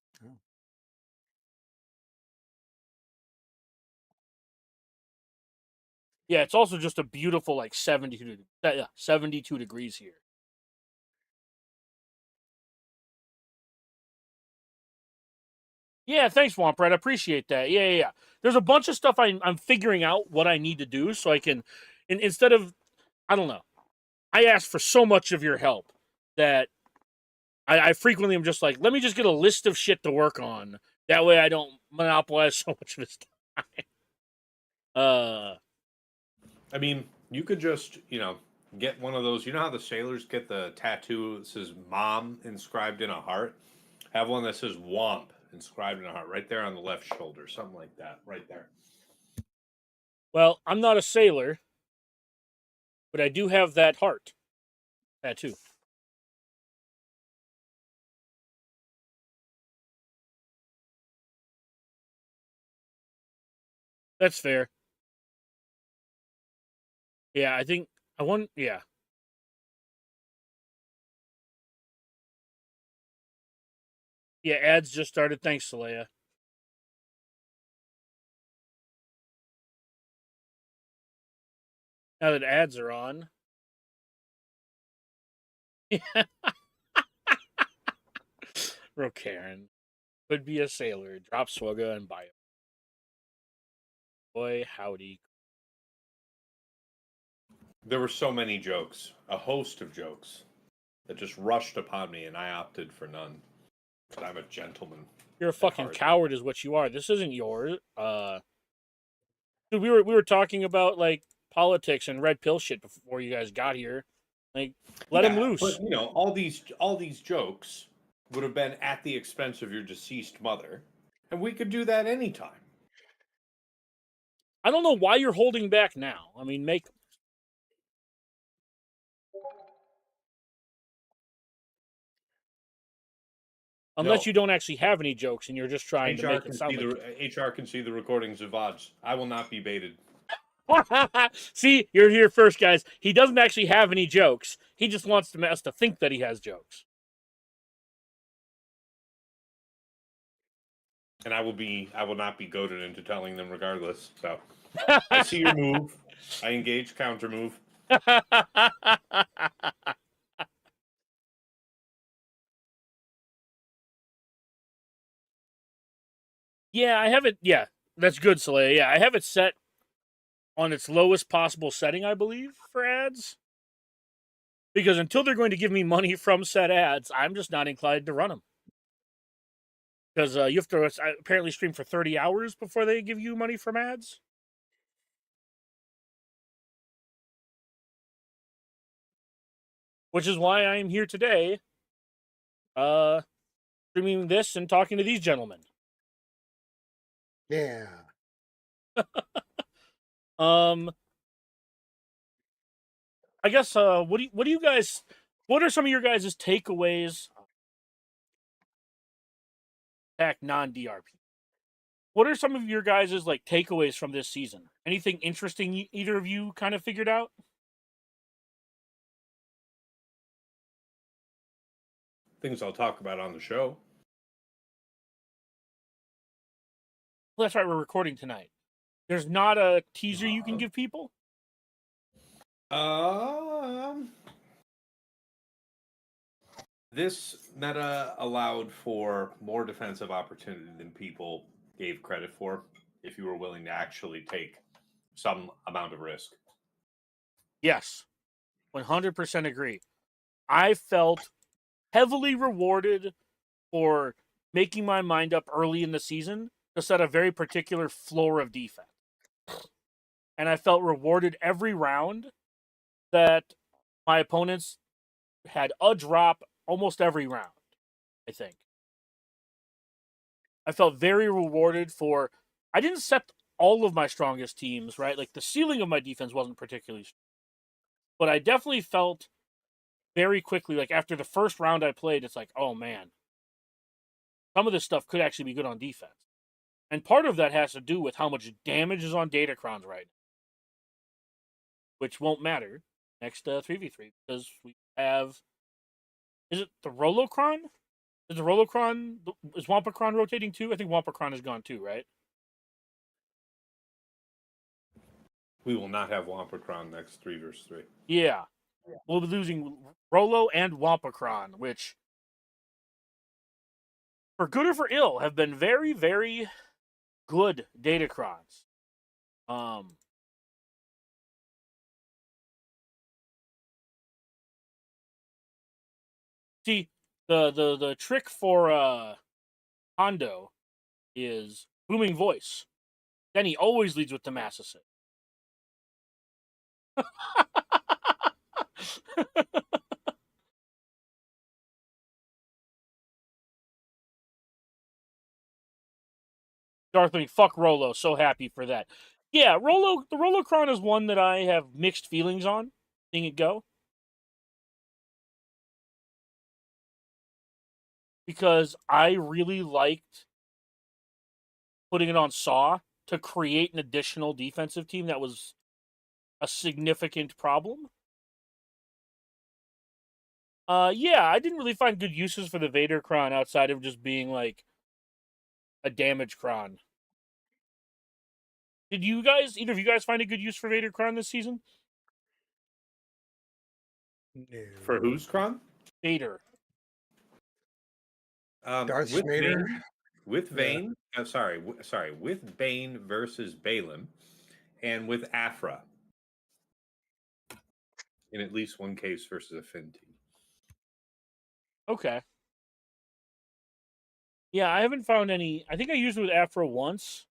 Yeah, it's also just a beautiful like 72 degrees here. Yeah, thanks, Wamprat. I appreciate that. Yeah. There's a bunch of stuff I'm figuring out what I need to do so I can, instead of, I don't know. I ask for so much of your help that I frequently am just like, let me just get a list of shit to work on. That way I don't monopolize so much of his time. I mean, you could just, get one of those. You know how the sailors get the tattoo that says "Mom" inscribed in a heart? Have one that says "Womp" inscribed in a heart right there on the left shoulder, something like that, right there. Well, I'm not a sailor, but I do have that heart tattoo. That's fair. Yeah, I think I want. Yeah. Yeah, ads just started. Thanks, Saleya. Now that ads are on. Rokaran could be a sailor. Drop Swugga and buy it. Boy, howdy. There were so many jokes, a host of jokes, that just rushed upon me, and I opted for none. But I'm a gentleman. You're a fucking heart. coward, is what you are. This isn't yours. Dude, we were talking about like politics and red pill shit before you guys got here. Like, let him loose. But all these jokes would have been at the expense of your deceased mother, and we could do that anytime. I don't know why you're holding back now. I mean, make. Unless No. you don't actually have any jokes and you're just trying to HR make it can sound see like HR can see the recordings of VODs. I will not be baited. See, you're here first, guys. He doesn't actually have any jokes. He just wants us to think that he has jokes. And I will not be goaded into telling them regardless. So I see your move. I engage counter move. Yeah, I have it. Yeah, that's good, Soleil. Yeah, I have it set on its lowest possible setting, I believe, for ads. Because until they're going to give me money from said ads, I'm just not inclined to run them. Because you have to apparently stream for 30 hours before they give you money from ads. Which is why I am here today, streaming this and talking to these gentlemen. Yeah. I guess what do you guys, what are some of your guys' takeaways? Back non-DRP. What are some of your guys' like takeaways from this season? Anything interesting either of you kind of figured out? Things I'll talk about on the show. Well, that's right, we're recording tonight. There's not a teaser you can give people? This meta allowed for more defensive opportunity than people gave credit for if you were willing to actually take some amount of risk. Yes. 100% agree. I felt heavily rewarded for making my mind up early in the season to set a very particular floor of defense. And I felt rewarded every round that my opponents had a drop almost every round, I think. I felt very rewarded for, I didn't set all of my strongest teams, right? Like the ceiling of my defense wasn't particularly strong. But I definitely felt very quickly, like after the first round I played, it's like, oh man, some of this stuff could actually be good on defense. And part of that has to do with how much damage is on Datacrons right now, which won't matter next 3v3 because we have. Is it the Rolocron? Is the Rolocron? Is Wampacron rotating too? I think Wampacron is gone too, right? We will not have Wampacron next 3 versus 3. Yeah. We'll be losing Rolo and Wampacron, which, for good or for ill, have been very, very good Datacrons. See, the trick for Hondo is booming voice. Then he always leads with Demacius. Darthwing, fuck Rolo. So happy for that. Yeah, the Rolocron is one that I have mixed feelings on, seeing it go. Because I really liked putting it on Saw to create an additional defensive team that was a significant problem. Yeah, I didn't really find good uses for the Vader Cron outside of just being like a damage Cron. Did you guys, either of you guys, find a good use for Vader Cron this season? No. For whose Cron? Vader. Darth with Vader. Bane, with Vane. Sorry, with Bane versus Balin, and with Afra. In at least one case versus a Finn team. Okay. Yeah, I haven't found any. I think I used it with Afro once.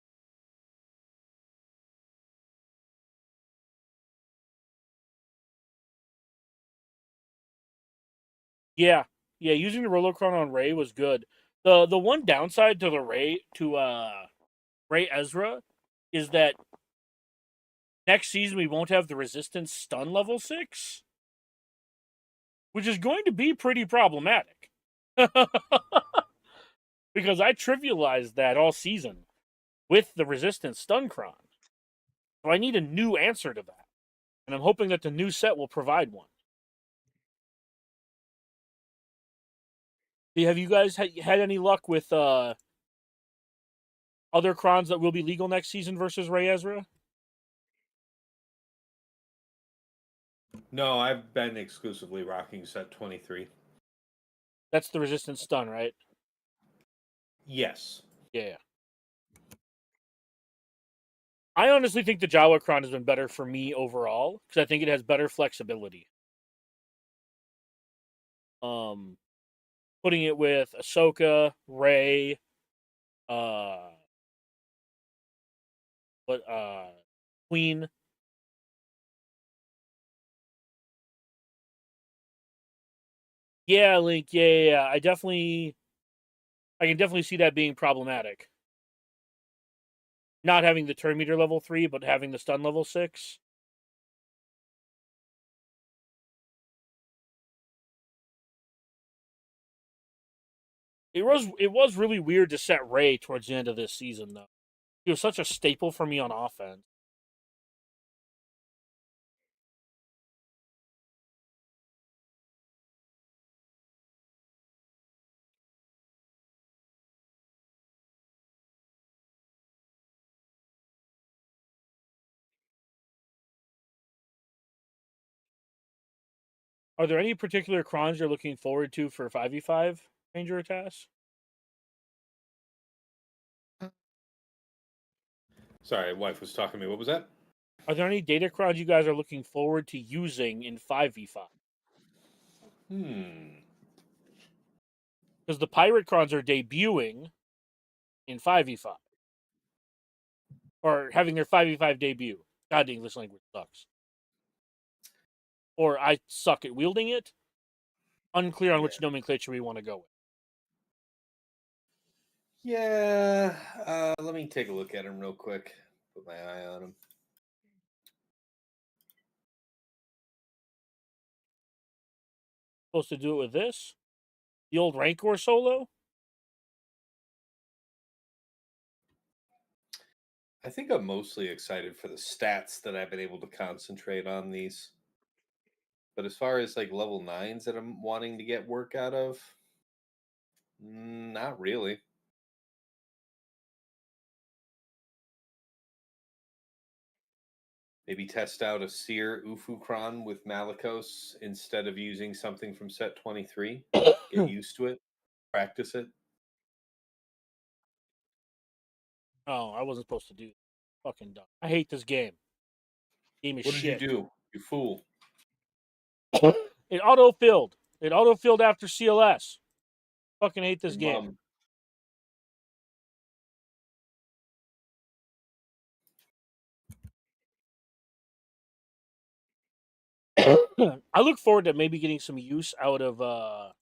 Yeah, using the Rolocron on Ray was good. The one downside to Ray Ezra is that next season we won't have the resistance stun level 6, which is going to be pretty problematic. Because I trivialized that all season with the resistance stun cron. So I need a new answer to that. And I'm hoping that the new set will provide one. Have you guys had any luck with other crons that will be legal next season versus Ray Ezra? No, I've been exclusively rocking set 23. That's the resistance stun, right? Yes. Yeah. I honestly think the Jawa cron has been better for me overall because I think it has better flexibility. Putting it with Ahsoka, Rey, Queen. Yeah, Link. Yeah. I can definitely see that being problematic. Not having the turn meter level 3, but having the stun level 6. It was really weird to set Rey towards the end of this season, though. He was such a staple for me on offense. Are there any particular crons you're looking forward to for 5v5 Ranger Task? Sorry, wife was talking to me. What was that? Are there any data crons you guys are looking forward to using in 5v5? Because the pirate crons are debuting in 5v5. Or having their 5v5 debut. God, the English language sucks. Or I suck at wielding it. Unclear on which nomenclature we want to go with. Yeah, let me take a look at him real quick. Put my eye on him. Supposed to do it with this? The old Rancor solo? I think I'm mostly excited for the stats that I've been able to concentrate on these. But as far as like level 9s that I'm wanting to get work out of, not really. Maybe test out a Seer Ufukron with Malikos instead of using something from set 23. Get used to it. Practice it. Oh, I wasn't supposed to do that. Fucking dumb. I hate this game. Game is What shit. did you do? You fool. It auto-filled. It auto-filled after CLS. Fucking hate this Your game. mom. I look forward to maybe getting some use out of why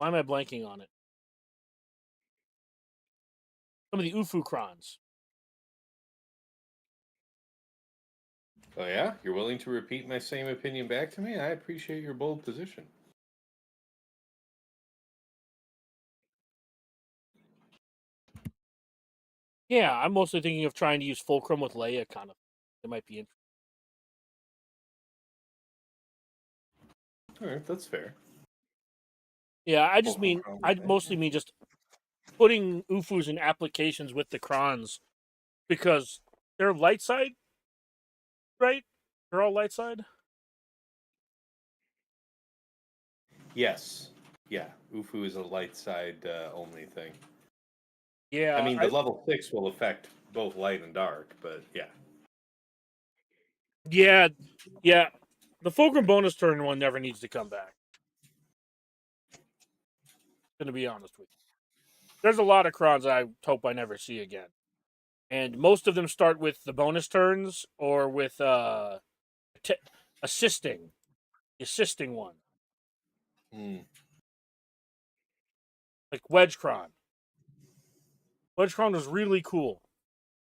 am I blanking on it? Some of the Ufukron. Oh yeah? You're willing to repeat my same opinion back to me? I appreciate your bold position. Yeah, I'm mostly thinking of trying to use Fulcrum with Leia, kind of. It might be interesting. All right, that's fair. Yeah, I mostly mean just putting Ufus in applications with the Krons because they're light side, right? They're all light side. Yes. Yeah. Ufu is a light side only thing. Yeah, I mean, the level 6 will affect both light and dark, but yeah. Yeah. The Fulcrum bonus turn one never needs to come back. Gonna be honest with you. there's a lot of crons I hope I never see again. And most of them start with the bonus turns or with assisting. The assisting one. Like Wedge Cron. Wedge Cron was really cool.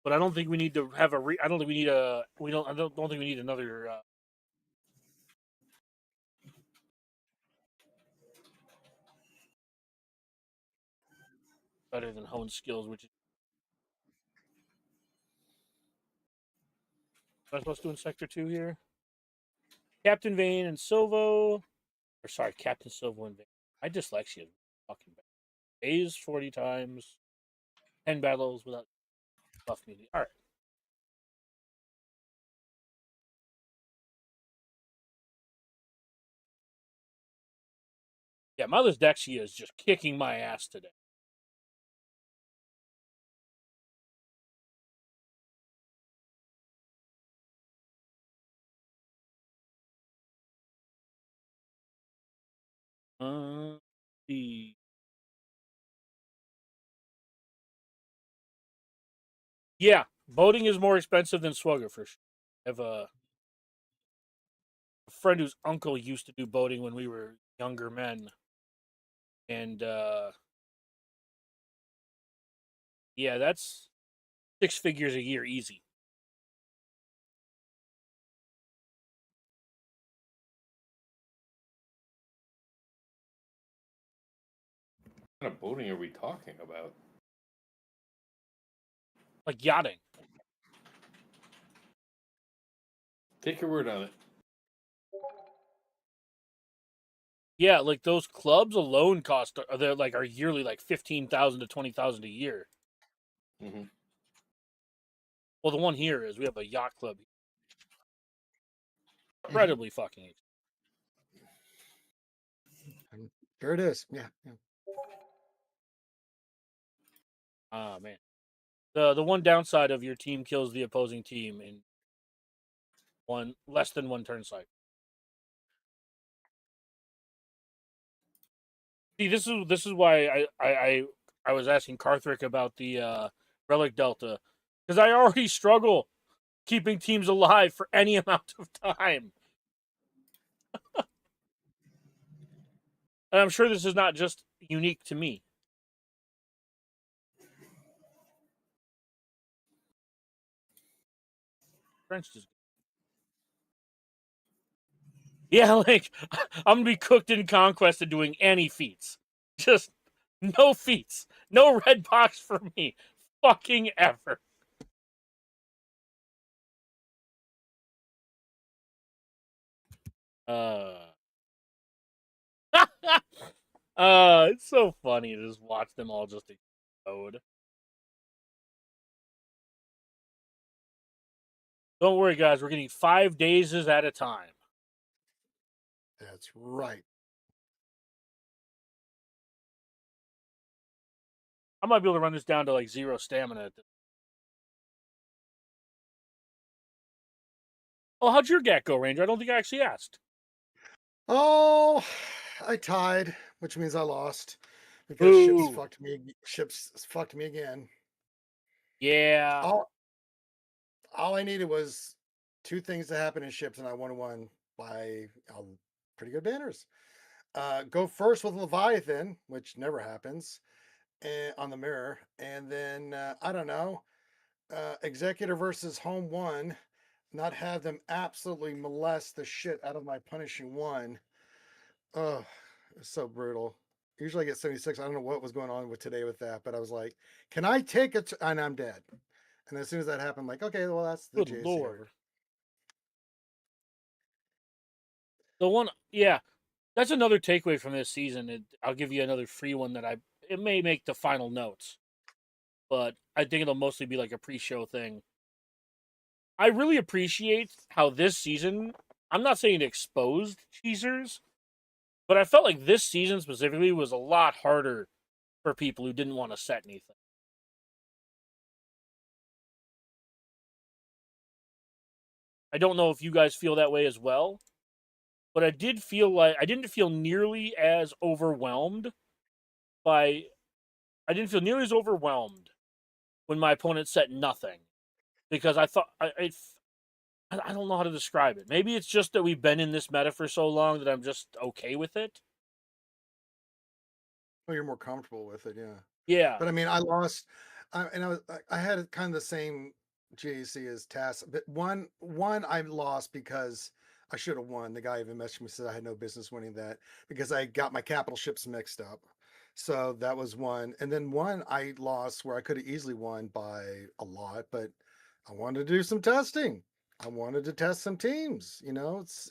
But I don't think we need to have I don't think we need a. We don't. I don't think we need another. Better than Hone Skills, which is. What am I supposed to do in Sector 2 here? Captain Vane and Silvo. Or sorry, Captain Silvo and Vane. My dyslexia is fucking bad. A's 40 times. 10 battles without buff meaning. Alright. Yeah, my Dexia is just kicking my ass today. The Yeah, boating is more expensive than Swugger for sure. I have a friend whose uncle used to do boating when we were younger men. And yeah, that's 6 figures a year easy. What kind of boating are we talking about? Like yachting. Take your word on it. Yeah, like those clubs alone cost are yearly like 15,000 to 20,000 a year. Mm-hmm. Well, the one here is we have a yacht club. Incredibly fucking expensive. There it is. Yeah. Ah, man. The one downside of your team kills the opposing team in less than one turn cycle. See, this is why I was asking Karthrick about the Relic Delta, because I already struggle keeping teams alive for any amount of time. And I'm sure this is not just unique to me. French is good. Yeah, like I'm gonna be cooked in Conquest and doing any feats. Just no feats. No red box for me. Fucking ever. It's so funny to just watch them all just explode. Don't worry, guys. We're getting 5 days at a time. That's right. I might be able to run this down to like 0 stamina. Oh, how'd your GAT go, Ranger? I don't think I actually asked. Oh, I tied, which means I lost because Ooh. ships fucked me again. Yeah. All I needed was 2 things to happen in ships, and I won by pretty good banners. Go first with Leviathan, which never happens, on the mirror, and then I don't know, Executor versus Home 1, not have them absolutely molest the shit out of my punishing 1. Oh, it's so brutal. Usually I get 76. I don't know what was going on with today with that, but I was like, can I take it? And I'm dead. And as soon as that happened, I'm like, okay, well, that's the Good JC Lord. over. The one, yeah, that's another takeaway from this season. I'll give you another free one that it may make the final notes, but I think it'll mostly be like a pre-show thing. I really appreciate how this season, I'm not saying it exposed cheesers, but I felt like this season specifically was a lot harder for people who didn't want to set anything. I don't know if you guys feel that way as well, but I didn't feel nearly as overwhelmed by I didn't feel nearly as overwhelmed when my opponent set nothing, because I thought I don't know how to describe it. Maybe it's just that we've been in this meta for so long that I'm just okay with it. Oh, you're more comfortable with it, yeah. Yeah. But I mean, I lost, and I had kind of the same JC as Tass, but one I lost because I should have won. The guy even messaged me, said I had no business winning that because I got my capital ships mixed up. So that was one, and then one I lost where I could have easily won by a lot, but I wanted to do some testing. I wanted to test some teams. It's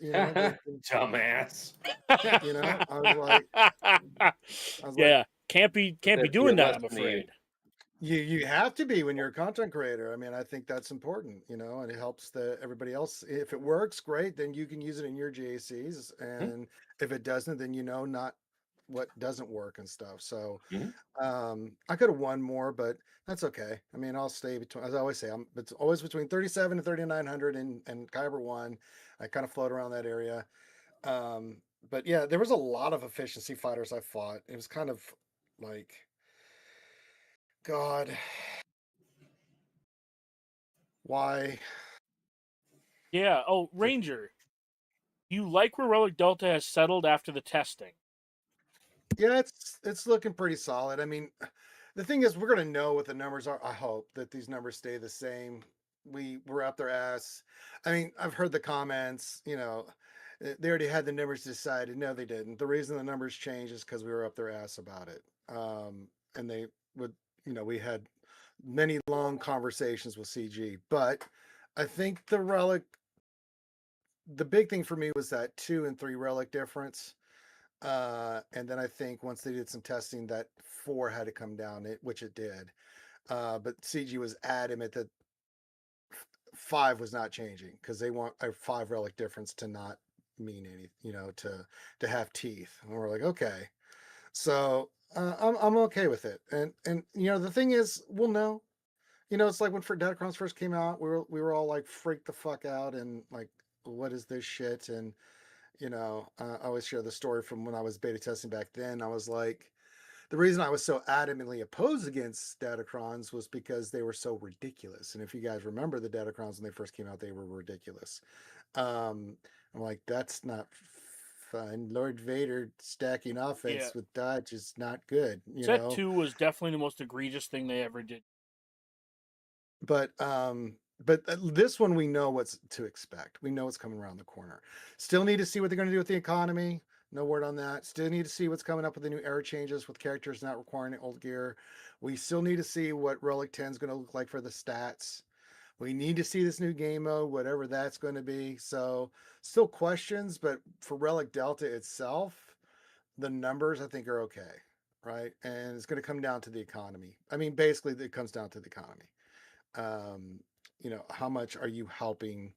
Dumbass. I was like, yeah, can't be That'd be a doing that, I'm lesson to you. afraid. You have to be when you're a content creator. I mean, I think that's important, and it helps everybody else. If it works, great, then you can use it in your GACs, and if it doesn't, then not what doesn't work and stuff. So Mhm. I could have won more, but that's okay. I mean, I'll stay between, as I always say, it's always between 37 and 3,900 and Kyber 1. I kind of float around that area. But yeah, there was a lot of efficiency fighters I fought. It was kind of like, God, why? Yeah. Oh, Ranger, you like where Relic Delta has settled after the testing? Yeah, it's looking pretty solid. I mean, the thing is, we're gonna know what the numbers are. I hope that these numbers stay the same. We're up their ass. I mean, I've heard the comments. They already had the numbers decided. No, they didn't. The reason the numbers changed is because we were up their ass about it. And they would, we had many long conversations with CG, but I think the big thing for me was that 2 and 3 relic difference. And then I think once they did some testing, that 4 had to come down, which it did. But CG was adamant that 5 was not changing because they want a 5 relic difference to not mean anything, to have teeth. And we're like, okay, so I'm okay with it. And the thing is, we'll know. It's like when Datacrons first came out, we were all like freaked the fuck out and like, what is this shit? And I always share the story from when I was beta testing back then. I was like, the reason I was so adamantly opposed against Datacrons was because they were so ridiculous. And if you guys remember the Datacrons when they first came out, they were ridiculous. I'm like, that's not fun. Lord Vader stacking offense with dodge is not good. Set 2 was definitely the most egregious thing they ever did. But this one we know what's to expect. We know what's coming around the corner. Still need to see what they're going to do with the economy. No word on that. Still need to see what's coming up with the new era changes with characters not requiring old gear. We still need to see what Relic 10 is going to look like for the stats. We need to see this new game mode, whatever that's going to be. So still questions, but for Relic Delta itself, the numbers I think are okay, right? And it's going to come down to the economy. I mean, basically it comes down to the economy. How much are you helping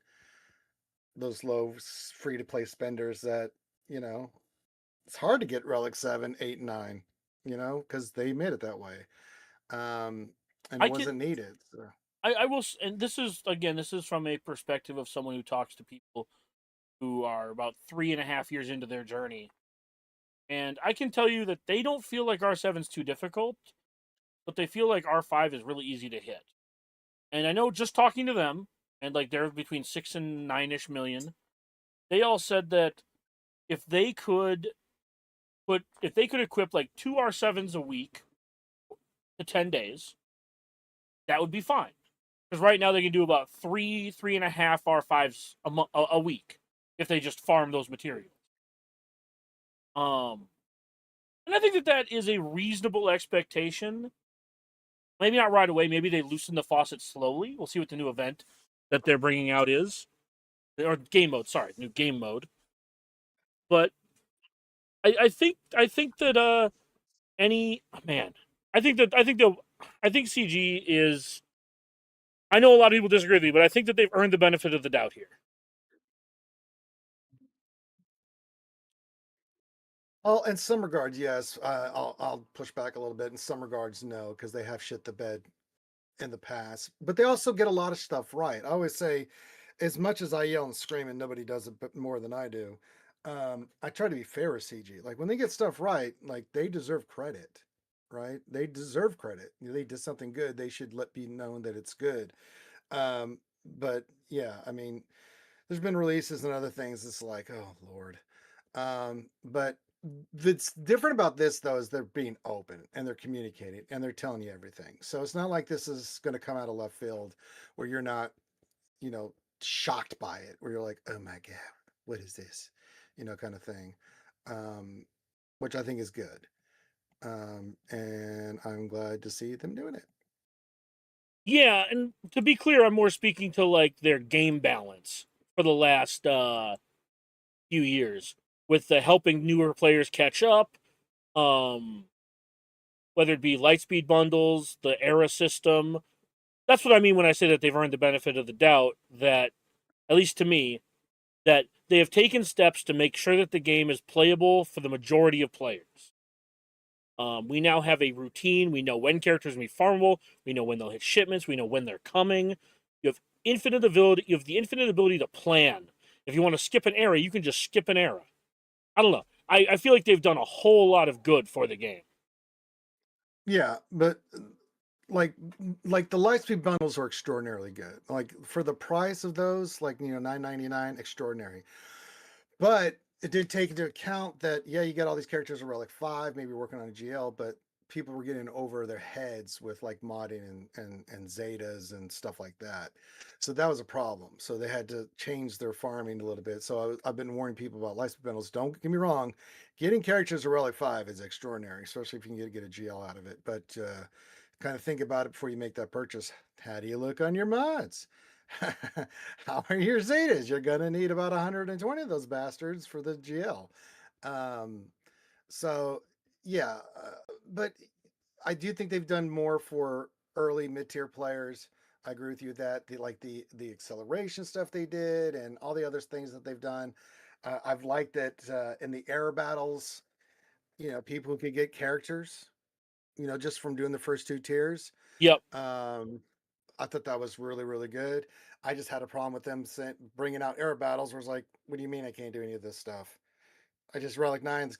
those low free to play spenders that, it's hard to get Relic 7, 8, 9, because they made it that way. And it wasn't needed. So. I will, and this is from a perspective of someone who talks to people who are about 3.5 years into their journey. And I can tell you that they don't feel like R7 is too difficult, but they feel like R5 is really easy to hit. And I know just talking to them, and like they're between 6 and 9-ish million, they all said that if they could equip like 2 R7s a week to 10 days, that would be fine. Because right now they can do about 3.5 R5s a week if they just farm those materials. And I think that is a reasonable expectation. Maybe not right away. Maybe they loosen the faucet slowly. We'll see what the new event that they're bringing out is, or game mode. Sorry, new game mode. But I think that any man, I think CG is. I know a lot of people disagree with me, but I think that they've earned the benefit of the doubt here. Oh, in some regards, yes. I'll push back a little bit. In some regards, no, because they have shit the bed in the past. But they also get a lot of stuff right. I always say, as much as I yell and scream, and nobody does it but more than I do, I try to be fair with CG. Like when they get stuff right, like they deserve credit. right? They deserve credit. They did something good. They should be known that it's good. But yeah, I mean, there's been releases and other things. It's like, oh Lord. But what's different about this though is they're being open and they're communicating and they're telling you everything. So it's not like this is going to come out of left field where you're not, you know, shocked by it, where you're like, oh my God, what is this? Kind of thing. Um, which I think is good. And I'm glad to see them doing it. Yeah, and to be clear, I'm more speaking to like their game balance for the last few years with the helping newer players catch up. Um, whether it be Lightspeed bundles, the era system. That's what I mean when I say that they've earned the benefit of the doubt. That, at least to me, that they have taken steps to make sure that the game is playable for the majority of players. We now have a routine. We know when characters will be farmable. We know when they'll hit shipments. We know when they're coming. You have infinite ability. You have the infinite ability to plan. If you want to skip an era, you can just skip an era. I don't know. I feel like they've done a whole lot of good for the game. Yeah, but like like the Lightspeed bundles are extraordinarily good. Like for the price of those, like $9.99, extraordinary. But it did take into account that yeah, you got all these characters in Relic 5, maybe working on a GL, but people were getting over their heads with like modding and zetas and stuff like that. So that was a problem. So they had to change their farming a little bit. So I've been warning people about Lightspeed bundles. Don't get me wrong, getting characters in Relic 5 is extraordinary, especially if you can get a GL out of it. But kind of think about it before you make that purchase. How do you look on your mods? How are your Zetas? You're gonna need about 120 of those bastards for the GL. Um, so yeah, but I do think they've done more for early mid-tier players. I agree with you that the acceleration stuff they did and all the other things that they've done. I've liked that in the air battles, people could get characters, just from doing the first two tiers. Yep. Um, I thought that was really, really good. I just had a problem with them bringing out air battles. Where it's like, what do you mean I can't do any of this stuff? I just Relic Nines.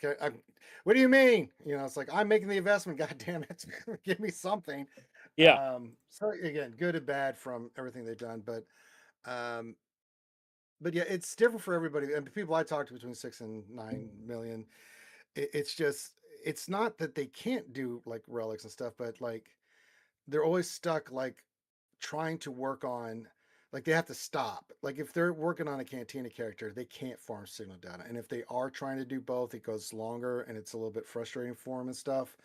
What do you mean? It's like I'm making the investment. God damn it, give me something. Yeah. So again, good and bad from everything they've done, um, but yeah, it's different for everybody. And the people I talked to between 6 and 9 million, it's just it's not that they can't do like relics and stuff, but like they're always stuck like trying to work on like they have to stop. Like if they're working on a cantina character, they can't farm signal data. And if they are trying to do both, it goes longer and it's a little bit frustrating for them and stuff.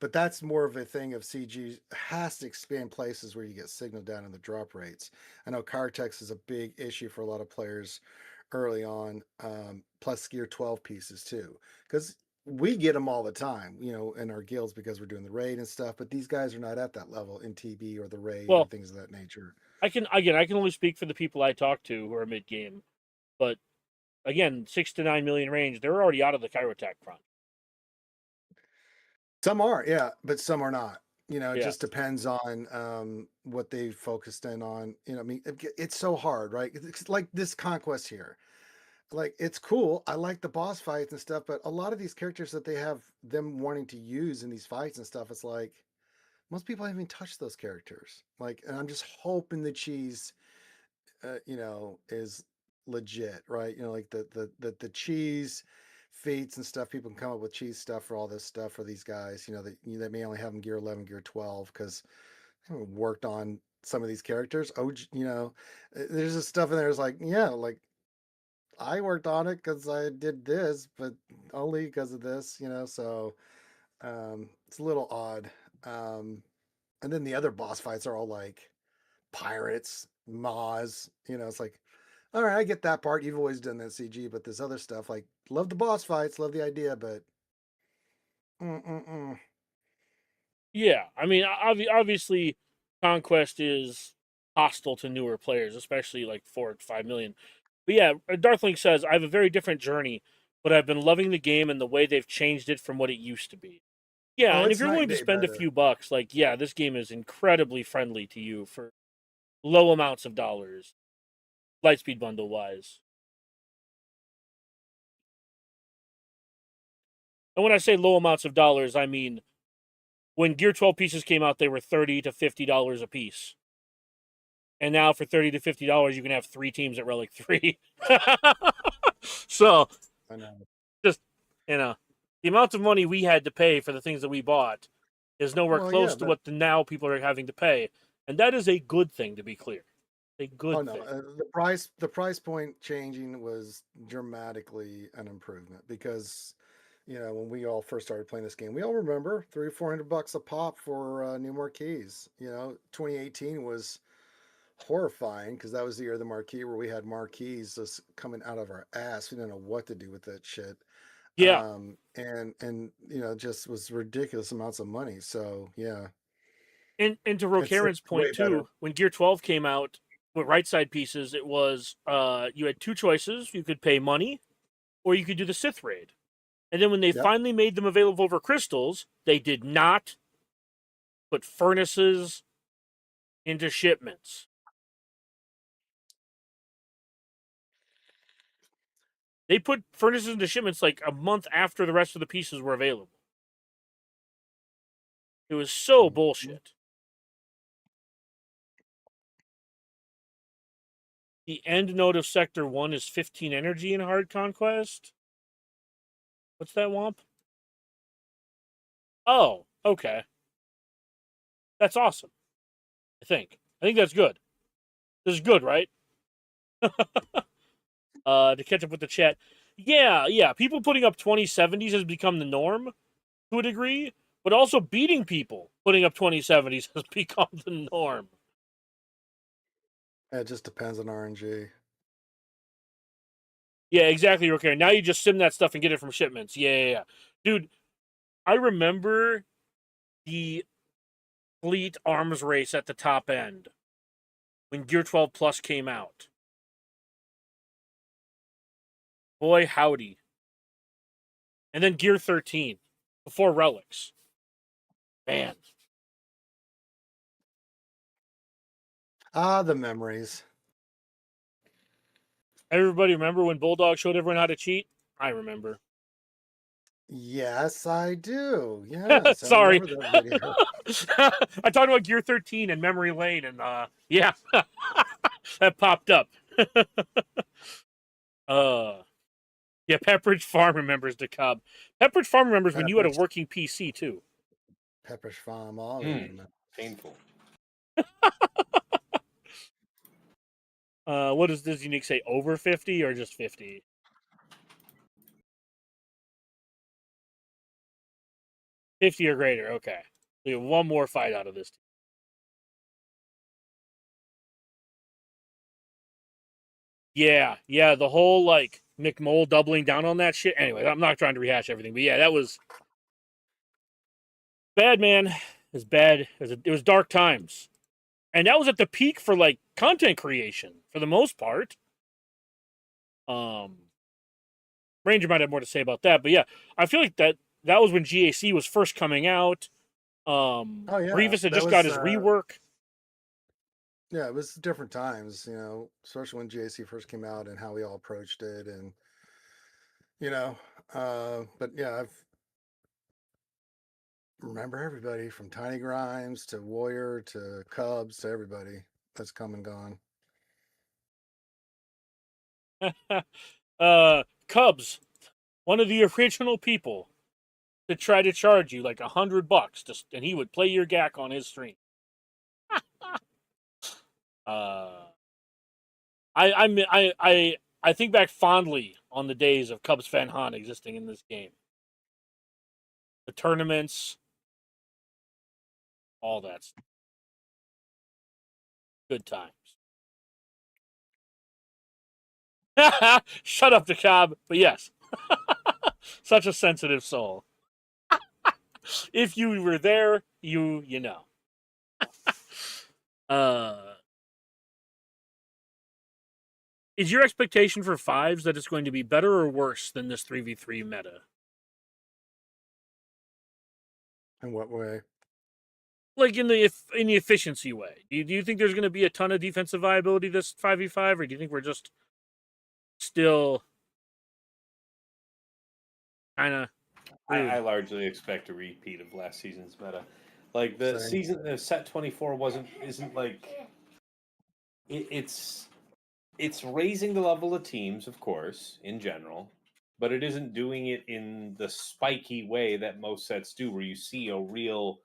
But that's more of a thing of CG has to expand places where you get signal down in the drop rates. I know Cartex is a big issue for a lot of players early on, plus gear 12 pieces too. Because we get them all the time, in our guilds because we're doing the raid and stuff. But these guys are not at that level in TB or the raid or Well, things of that nature. I can only speak for the people I talk to who are mid game, but again, 6 to 9 million range, they're already out of the Kyrotech front. Some are, yeah, but some are not. It Yeah. just depends on what they focused in on. I mean, it's so hard, right? It's like this conquest here. Like it's cool. I like the boss fights and stuff, but a lot of these characters that they have them wanting to use in these fights and stuff, it's like most people haven't even touched those characters. Like, and I'm just hoping the cheese, is legit, right? Like the cheese feats and stuff. People can come up with cheese stuff for all this stuff for these guys. That may only have them gear 11, gear 12 because I haven't worked on some of these characters. Oh, there's this stuff in there. It's like, yeah, like I worked on it because I did this, but only because of this. So it's a little odd. And then the other boss fights are all like pirates, Moz. It's like, all right, I get that part. You've always done that CG, but this other stuff, like, love the boss fights, love the idea, but mm-mm-mm. Yeah. I mean, obviously, Conquest is hostile to newer players, especially like 4 to 5 million. But yeah, Darthlink says, I have a very different journey, but I've been loving the game and the way they've changed it from what it used to be. Yeah, Oh, and if it's you're night willing and to day spend a better. few bucks, like, yeah, this game is incredibly friendly to you for low amounts of dollars, Lightspeed bundle wise. And when I say low amounts of dollars, I mean When Gear 12 pieces came out, they were $30 to $50 a piece. And now for $30 to $50, you can have 3 teams at Relic 3. So, I know. just, the amount of money we had to pay for the things that we bought is nowhere Well, close yeah, to but what now people are having to pay. And that is a good thing, to be clear. A good oh no, thing. the price point changing was dramatically an improvement because when we all first started playing this game, we all remember $300-400 a pop for new marquees. 2018 was horrifying because that was the year of the marquee where we had marquees just coming out of our ass. We didn't know what to do with that shit. Yeah. And just was ridiculous amounts of money. So yeah, And to Rokaren's it's way point, better. too, when Gear 12 came out with right side pieces, it was you had 2 choices. You could pay money or you could do the Sith raid. And then when they Yep. finally made them available over crystals, they did not put furnaces into shipments. They put furnaces into shipments like a month after the rest of the pieces were available. It was so Mhm. bullshit. The end node of Sector 1 is 15 energy in Hard Conquest. What's that, Womp? Oh, okay. That's awesome. I think that's good. This is good, right? To catch up with the chat. Yeah. People putting up 2070s has become the norm to a degree, but also beating people putting up 2070s has become the norm. It just depends on RNG. Yeah, exactly. Okay, now you just sim that stuff and get it from shipments. Yeah. Dude, I remember the fleet arms race at the top end when Gear 12 Plus came out. Boy, howdy. And then Gear 13 before Relics. Man. Ah, the memories. Everybody remember when Bulldog showed everyone how to cheat? I remember. Yes, I do. Yes, I Sorry. remember that video. I talked about Gear 13 and Memory Lane, and yeah, that popped up. Yeah, Pepperidge Farm remembers the Cub. Pepperidge Farm remembers when you had a Pepperidge, working PC too. Pepperidge Farm, all of them. Painful. What does this unique say? Over 50 or just 50? 50 or greater. Okay. We have one more fight out of this. Yeah. The whole like McMole doubling down on that shit. Anyway, I'm not trying to rehash everything, but yeah, that was bad, man. It was bad. It was dark times, and that was at the peak for like content creation for the most part. Ranger might have more to say about that, but yeah, I feel like that was when GAC was first coming out. Oh yeah, Grievous had that just got was his rework. yeah, it was different times, especially when GAC first came out and how we all approached it, and you know, but yeah, I've remember everybody from Tiny Grimes to Warrior to Cubs to everybody that's come and gone. Cubs, one of the original people to try to charge you like $100 and he would play your GAC on his stream. uh, I think back fondly on the days of Cubs Fan Han existing in this game. The tournaments, all that stuff. Good times. Shut up, DeKalb. But yes, such a sensitive soul. If you were there, you know. Is your expectation for fives that it's going to be better or worse than this 3v3 meta? In what way? Like in the efficiency way. Do you think there's going to be a ton of defensive viability this 5v5, or do you think we're just still kind of I largely expect a repeat of last season's meta. Like the Same. season, the set 24 isn't like it's raising the level of teams, of course, in general, but it isn't doing it in the spiky way that most sets do, where you see a real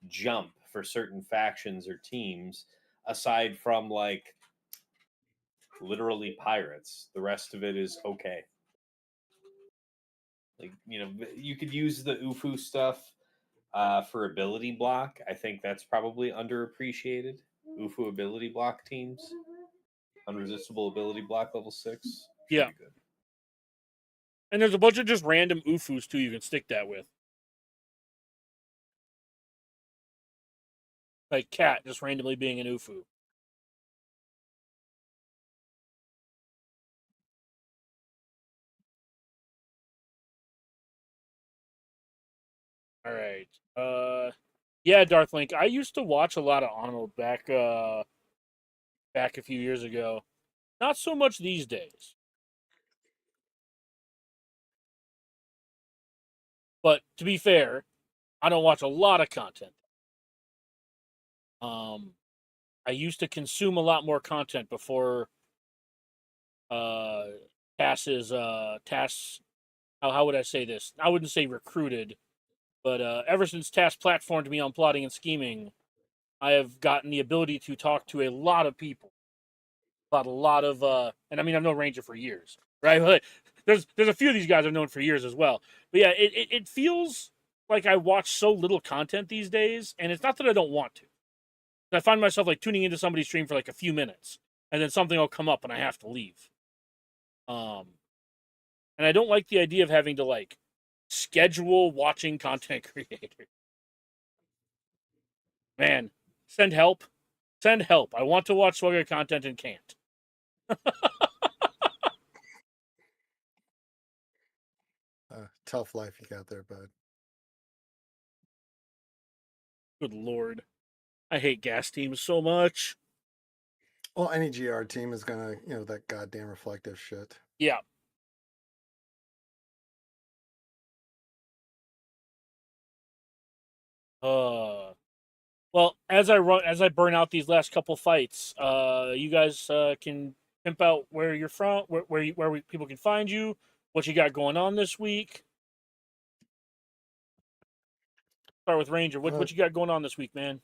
jump for certain factions or teams, aside from like literally pirates. The rest of it is okay. Like, you could use the UFU stuff for ability block. I think that's probably underappreciated. UFU ability block teams, unresistible ability block level 6 should Yeah. be good. And there's a bunch of just random UFUs too you can stick that with. Like Cat just randomly being an UFU. All right. Yeah, Darth Link. I used to watch a lot of Arnold back a few years ago. Not so much these days. But to be fair, I don't watch a lot of content. I used to consume a lot more content before uh TAS, how would I say this? I wouldn't say recruited, but ever since TAS platformed me on plotting and scheming, I have gotten the ability to talk to a lot of people about a lot of and I mean I've known Ranger for years, right? But there's a few of these guys I've known for years as well. But yeah, it feels like I watch so little content these days, and it's not that I don't want to. I find myself like tuning into somebody's stream for like a few minutes, and then something will come up and I have to leave. And I don't like the idea of having to like schedule watching content creators. Man, send help. Send help. I want to watch Swagger content and can't. Tough life you got there, bud. Good lord. I hate gas teams so much. Well, any GR team is gonna, that goddamn reflective shit. Yeah. Well, as I burn out these last couple fights, you guys can pimp out where you're from, where people can find you, what you got going on this week. Start with Ranger. What you got going on this week, man?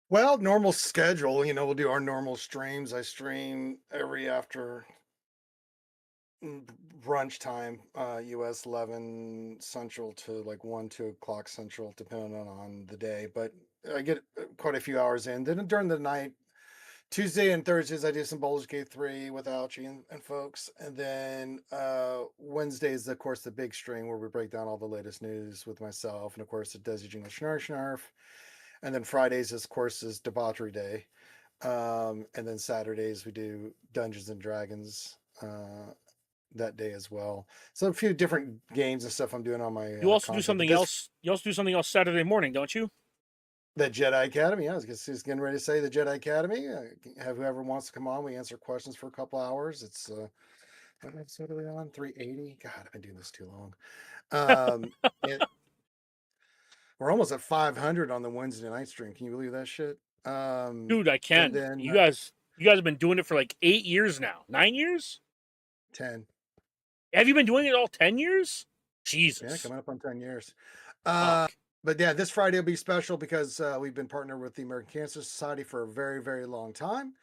Well, normal schedule. We'll do our normal streams. I stream every after brunch time, US 11 Central to like 1, 2 o'clock Central, depending on the day. But I get quite a few hours in. Then during the night, Tuesday and Thursdays, I do some Baldur's Gate 3 with Alchie and folks. And then Wednesdays, of course, the big stream where we break down all the latest news with myself. And of course, the Desi Jingle Schnarf Schnarf. And then Fridays, of course, is Debauchery Day. And then Saturdays, we do Dungeons and Dragons that day as well. So a few different games and stuff I'm doing on my You also do content. But something else. You also do something else Saturday morning, don't you? the Jedi Academy. I was just getting ready to say the Jedi Academy. Have whoever wants to come on. We answer questions for a couple hours. It's what episode are we on? 380. God, I've been doing this too long. And we're almost at 500 on the Wednesday night stream. Can you believe that shit? Dude, I And can. then You guys have been doing it for like 8 years now. 9 years? 10. Have you been doing it all 10 years? Jesus. Yeah, coming up on 10 years. Fuck. But yeah, this Friday will be special because we've been partnered with the American Cancer Society for a very, very long time.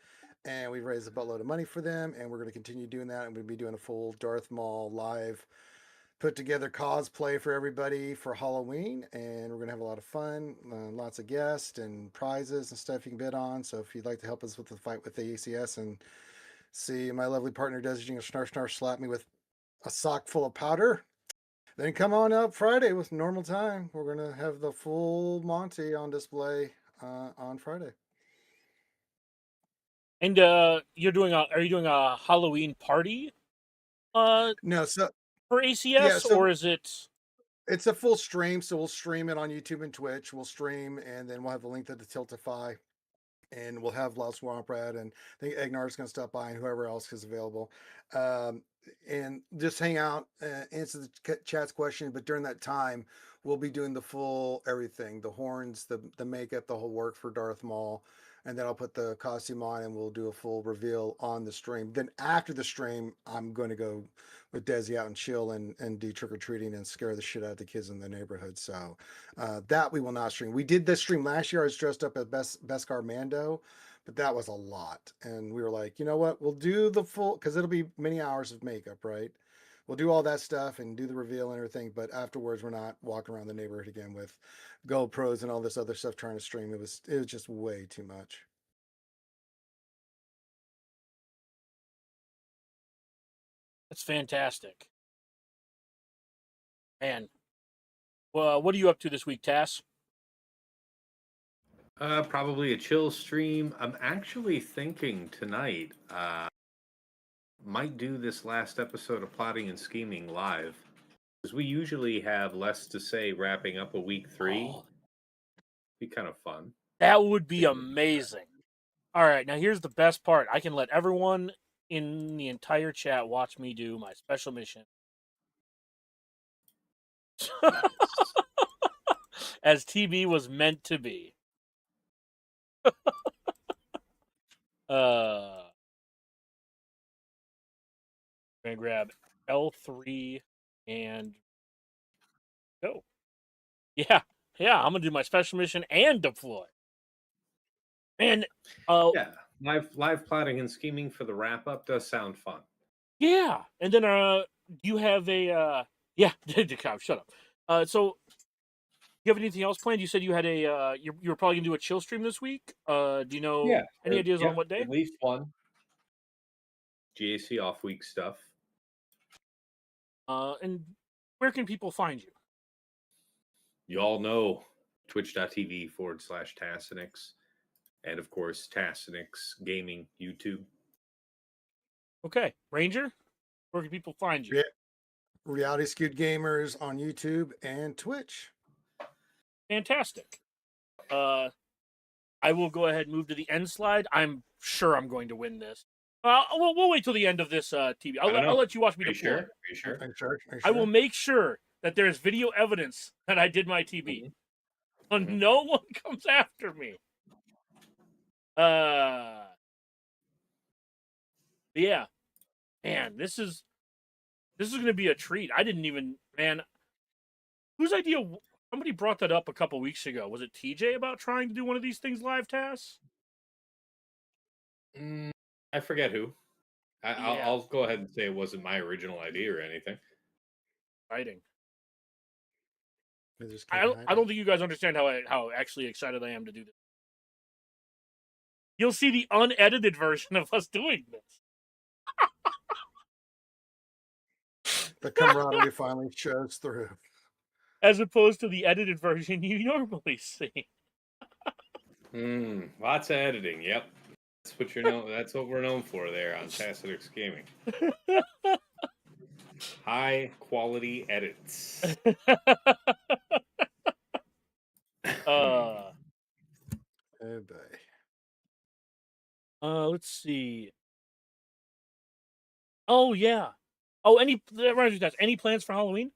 And we've raised a buttload of money for them. And we're going to continue doing that. And we'll be doing a full Darth Maul live put together cosplay for everybody for Halloween. And we're going to have a lot of fun, lots of guests and prizes and stuff you can bid on. So if you'd like to help us with the fight with the ACS and see my lovely partner, Desi Snarf Snarf, slap me with a sock full of powder, then come on up Friday with normal time. We're gonna have the full Monty on display on Friday. And are you doing a Halloween party No, so for yeah, ACS, so or is it it's a full stream. So we'll stream it on YouTube and Twitch. We'll stream, and then we'll have a link to the Tiltify, and we'll have Loud Swamp Rat, and I think Egnar's gonna stop by, and whoever else is available, and just hang out, answer the chat's question. But during that time, we'll be doing the full everything, the horns, the makeup, the whole work for Darth Maul. And then I'll put the costume on and we'll do a full reveal on the stream. Then after the stream, I'm going to go with Desi out and chill and do trick or treating and scare the shit out of the kids in the neighborhood. So that we will not stream. We did this stream last year. I was dressed up as Beskar Mando, but that was a lot. And we were like, you know what? We'll do the full, because it'll be many hours of makeup, right? We'll do all that stuff and do the reveal and everything, but afterwards we're not walking around the neighborhood again with GoPros and all this other stuff trying to stream. It was just way too much. That's fantastic. Man. Well, what are you up to this week, Tass? Probably a chill stream. I'm actually thinking tonight, might do this last episode of Plotting and Scheming live. Because we usually have less to say wrapping up a week 3. Oh, Be kind of fun. that would be amazing. All right, now here's the best part. I can let everyone in the entire chat watch me do my special mission. As TB was meant to be. I'm gonna grab L3 and go. Yeah, I'm gonna do my special mission and deploy. And Yeah, live plotting and scheming for the wrap up does sound fun. yeah, and then you have a yeah, shut up. So you have anything else planned? You said you had a you were probably gonna do a chill stream this week. Do you know any ideas on what day? At least one. GAC off week stuff. And where can people find you? You all know twitch.tv/Tassinix. And of course, Tassinix Gaming YouTube. Okay, Ranger, where can people find you? Reality Skewed Gamers on YouTube and Twitch. Fantastic. I will go ahead and move to the end slide. I'm sure I'm going to win this. We'll wait till the end of this TV. I'll let you watch me deploy. Are you sure? I will make sure that there is video evidence that I did my TV. So no one comes after me. Yeah. Man, this is going to be a treat. I didn't even, man. Whose idea? Somebody brought that up a couple weeks ago. Was it TJ about trying to do one of these things live, Tass? I forget who. I'll go ahead and say it wasn't my original idea or anything. Exciting. I don't think you guys understand how actually excited I am to do this. You'll see the unedited version of us doing this. The camaraderie finally shows through. As opposed to the edited version you normally see. Lots of editing. Yep, that's what we're known for there on Tassinix Gaming. High quality edits. Oh boy. Let's see. Oh yeah. Oh, any plans for Halloween?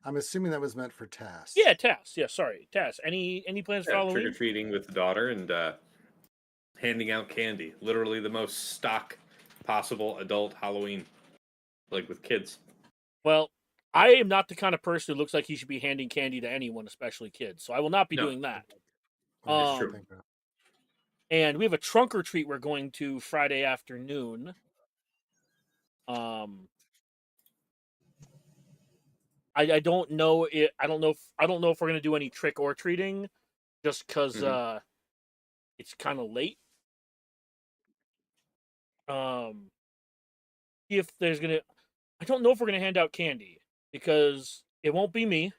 I'm assuming that was meant for Tass. Yeah, Tass. Yeah, sorry, Tass. Any plans for Halloween? Trick or treating with the daughter and handing out candy. Literally the most stock possible adult Halloween, like with kids. Well, I am not the kind of person who looks like he should be handing candy to anyone, especially kids. So I will not be doing that. It's true. And we have a trunk or treat we're going to Friday afternoon. I don't know if we're gonna do any trick or treating, just because it's kind of late. If there's gonna, I don't know if we're gonna hand out candy because it won't be me.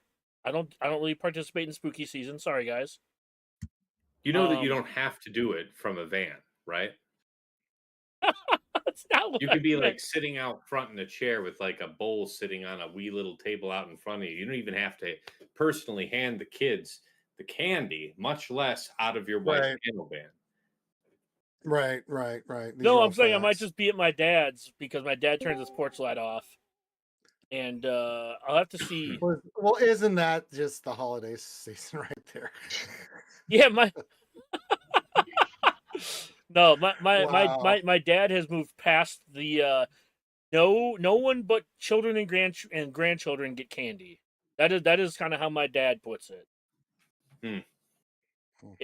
I don't really participate in spooky season. Sorry, guys. You know that you don't have to do it from a van, right? That's not what You could be I like meant. sitting out front in a chair with like a bowl sitting on a wee little table out in front of you. You don't even have to personally hand the kids the candy, much less out of your wife's piano band. Right. No, I'm saying I might just be at my dad's because my dad turns his porch light off. And I'll have to see. Well, isn't that just the holiday season right there? Yeah, my no, Wow. my dad has moved past the no one but children and grandchildren get candy. That is kind of how my dad puts it.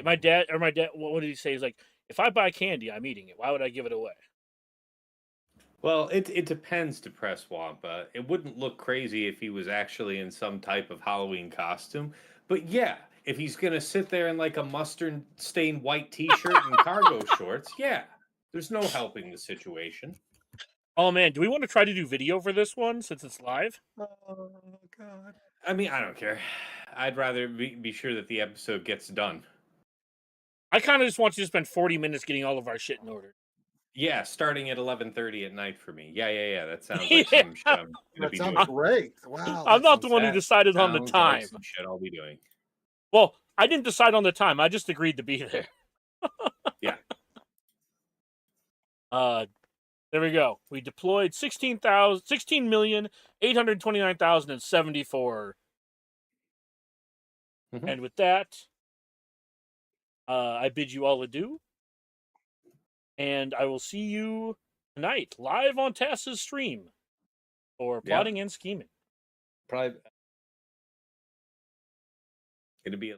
My dad, what did he say? He's like, if I buy candy, I'm eating it. Why would I give it away? Well, it depends, Depressed Wampa. It wouldn't look crazy if he was actually in some type of Halloween costume. But yeah, if he's going to sit there in like a mustard stained white t shirt and cargo shorts, yeah, there's no helping the situation. Oh man, do we want to try to do video for this one since it's live? Oh God. I mean, I don't care. I'd rather be sure that the episode gets done. I kind of just want you to spend 40 minutes getting all of our shit in order. Yeah, starting at 11:30 at night for me. Yeah. That sounds Yeah. like some shit I'm going to That be sounds doing. great. Wow. I'm that not the sounds one who That decided on the sounds like time. some shit I'll be doing. Well, I didn't decide on the time. I just agreed to be there. Yeah. There we go. We deployed 16,829,074. Mhm. And with that, I bid you all adieu. And I will see you tonight, live on Tass's stream for Plotting and Scheming. Probably going to be a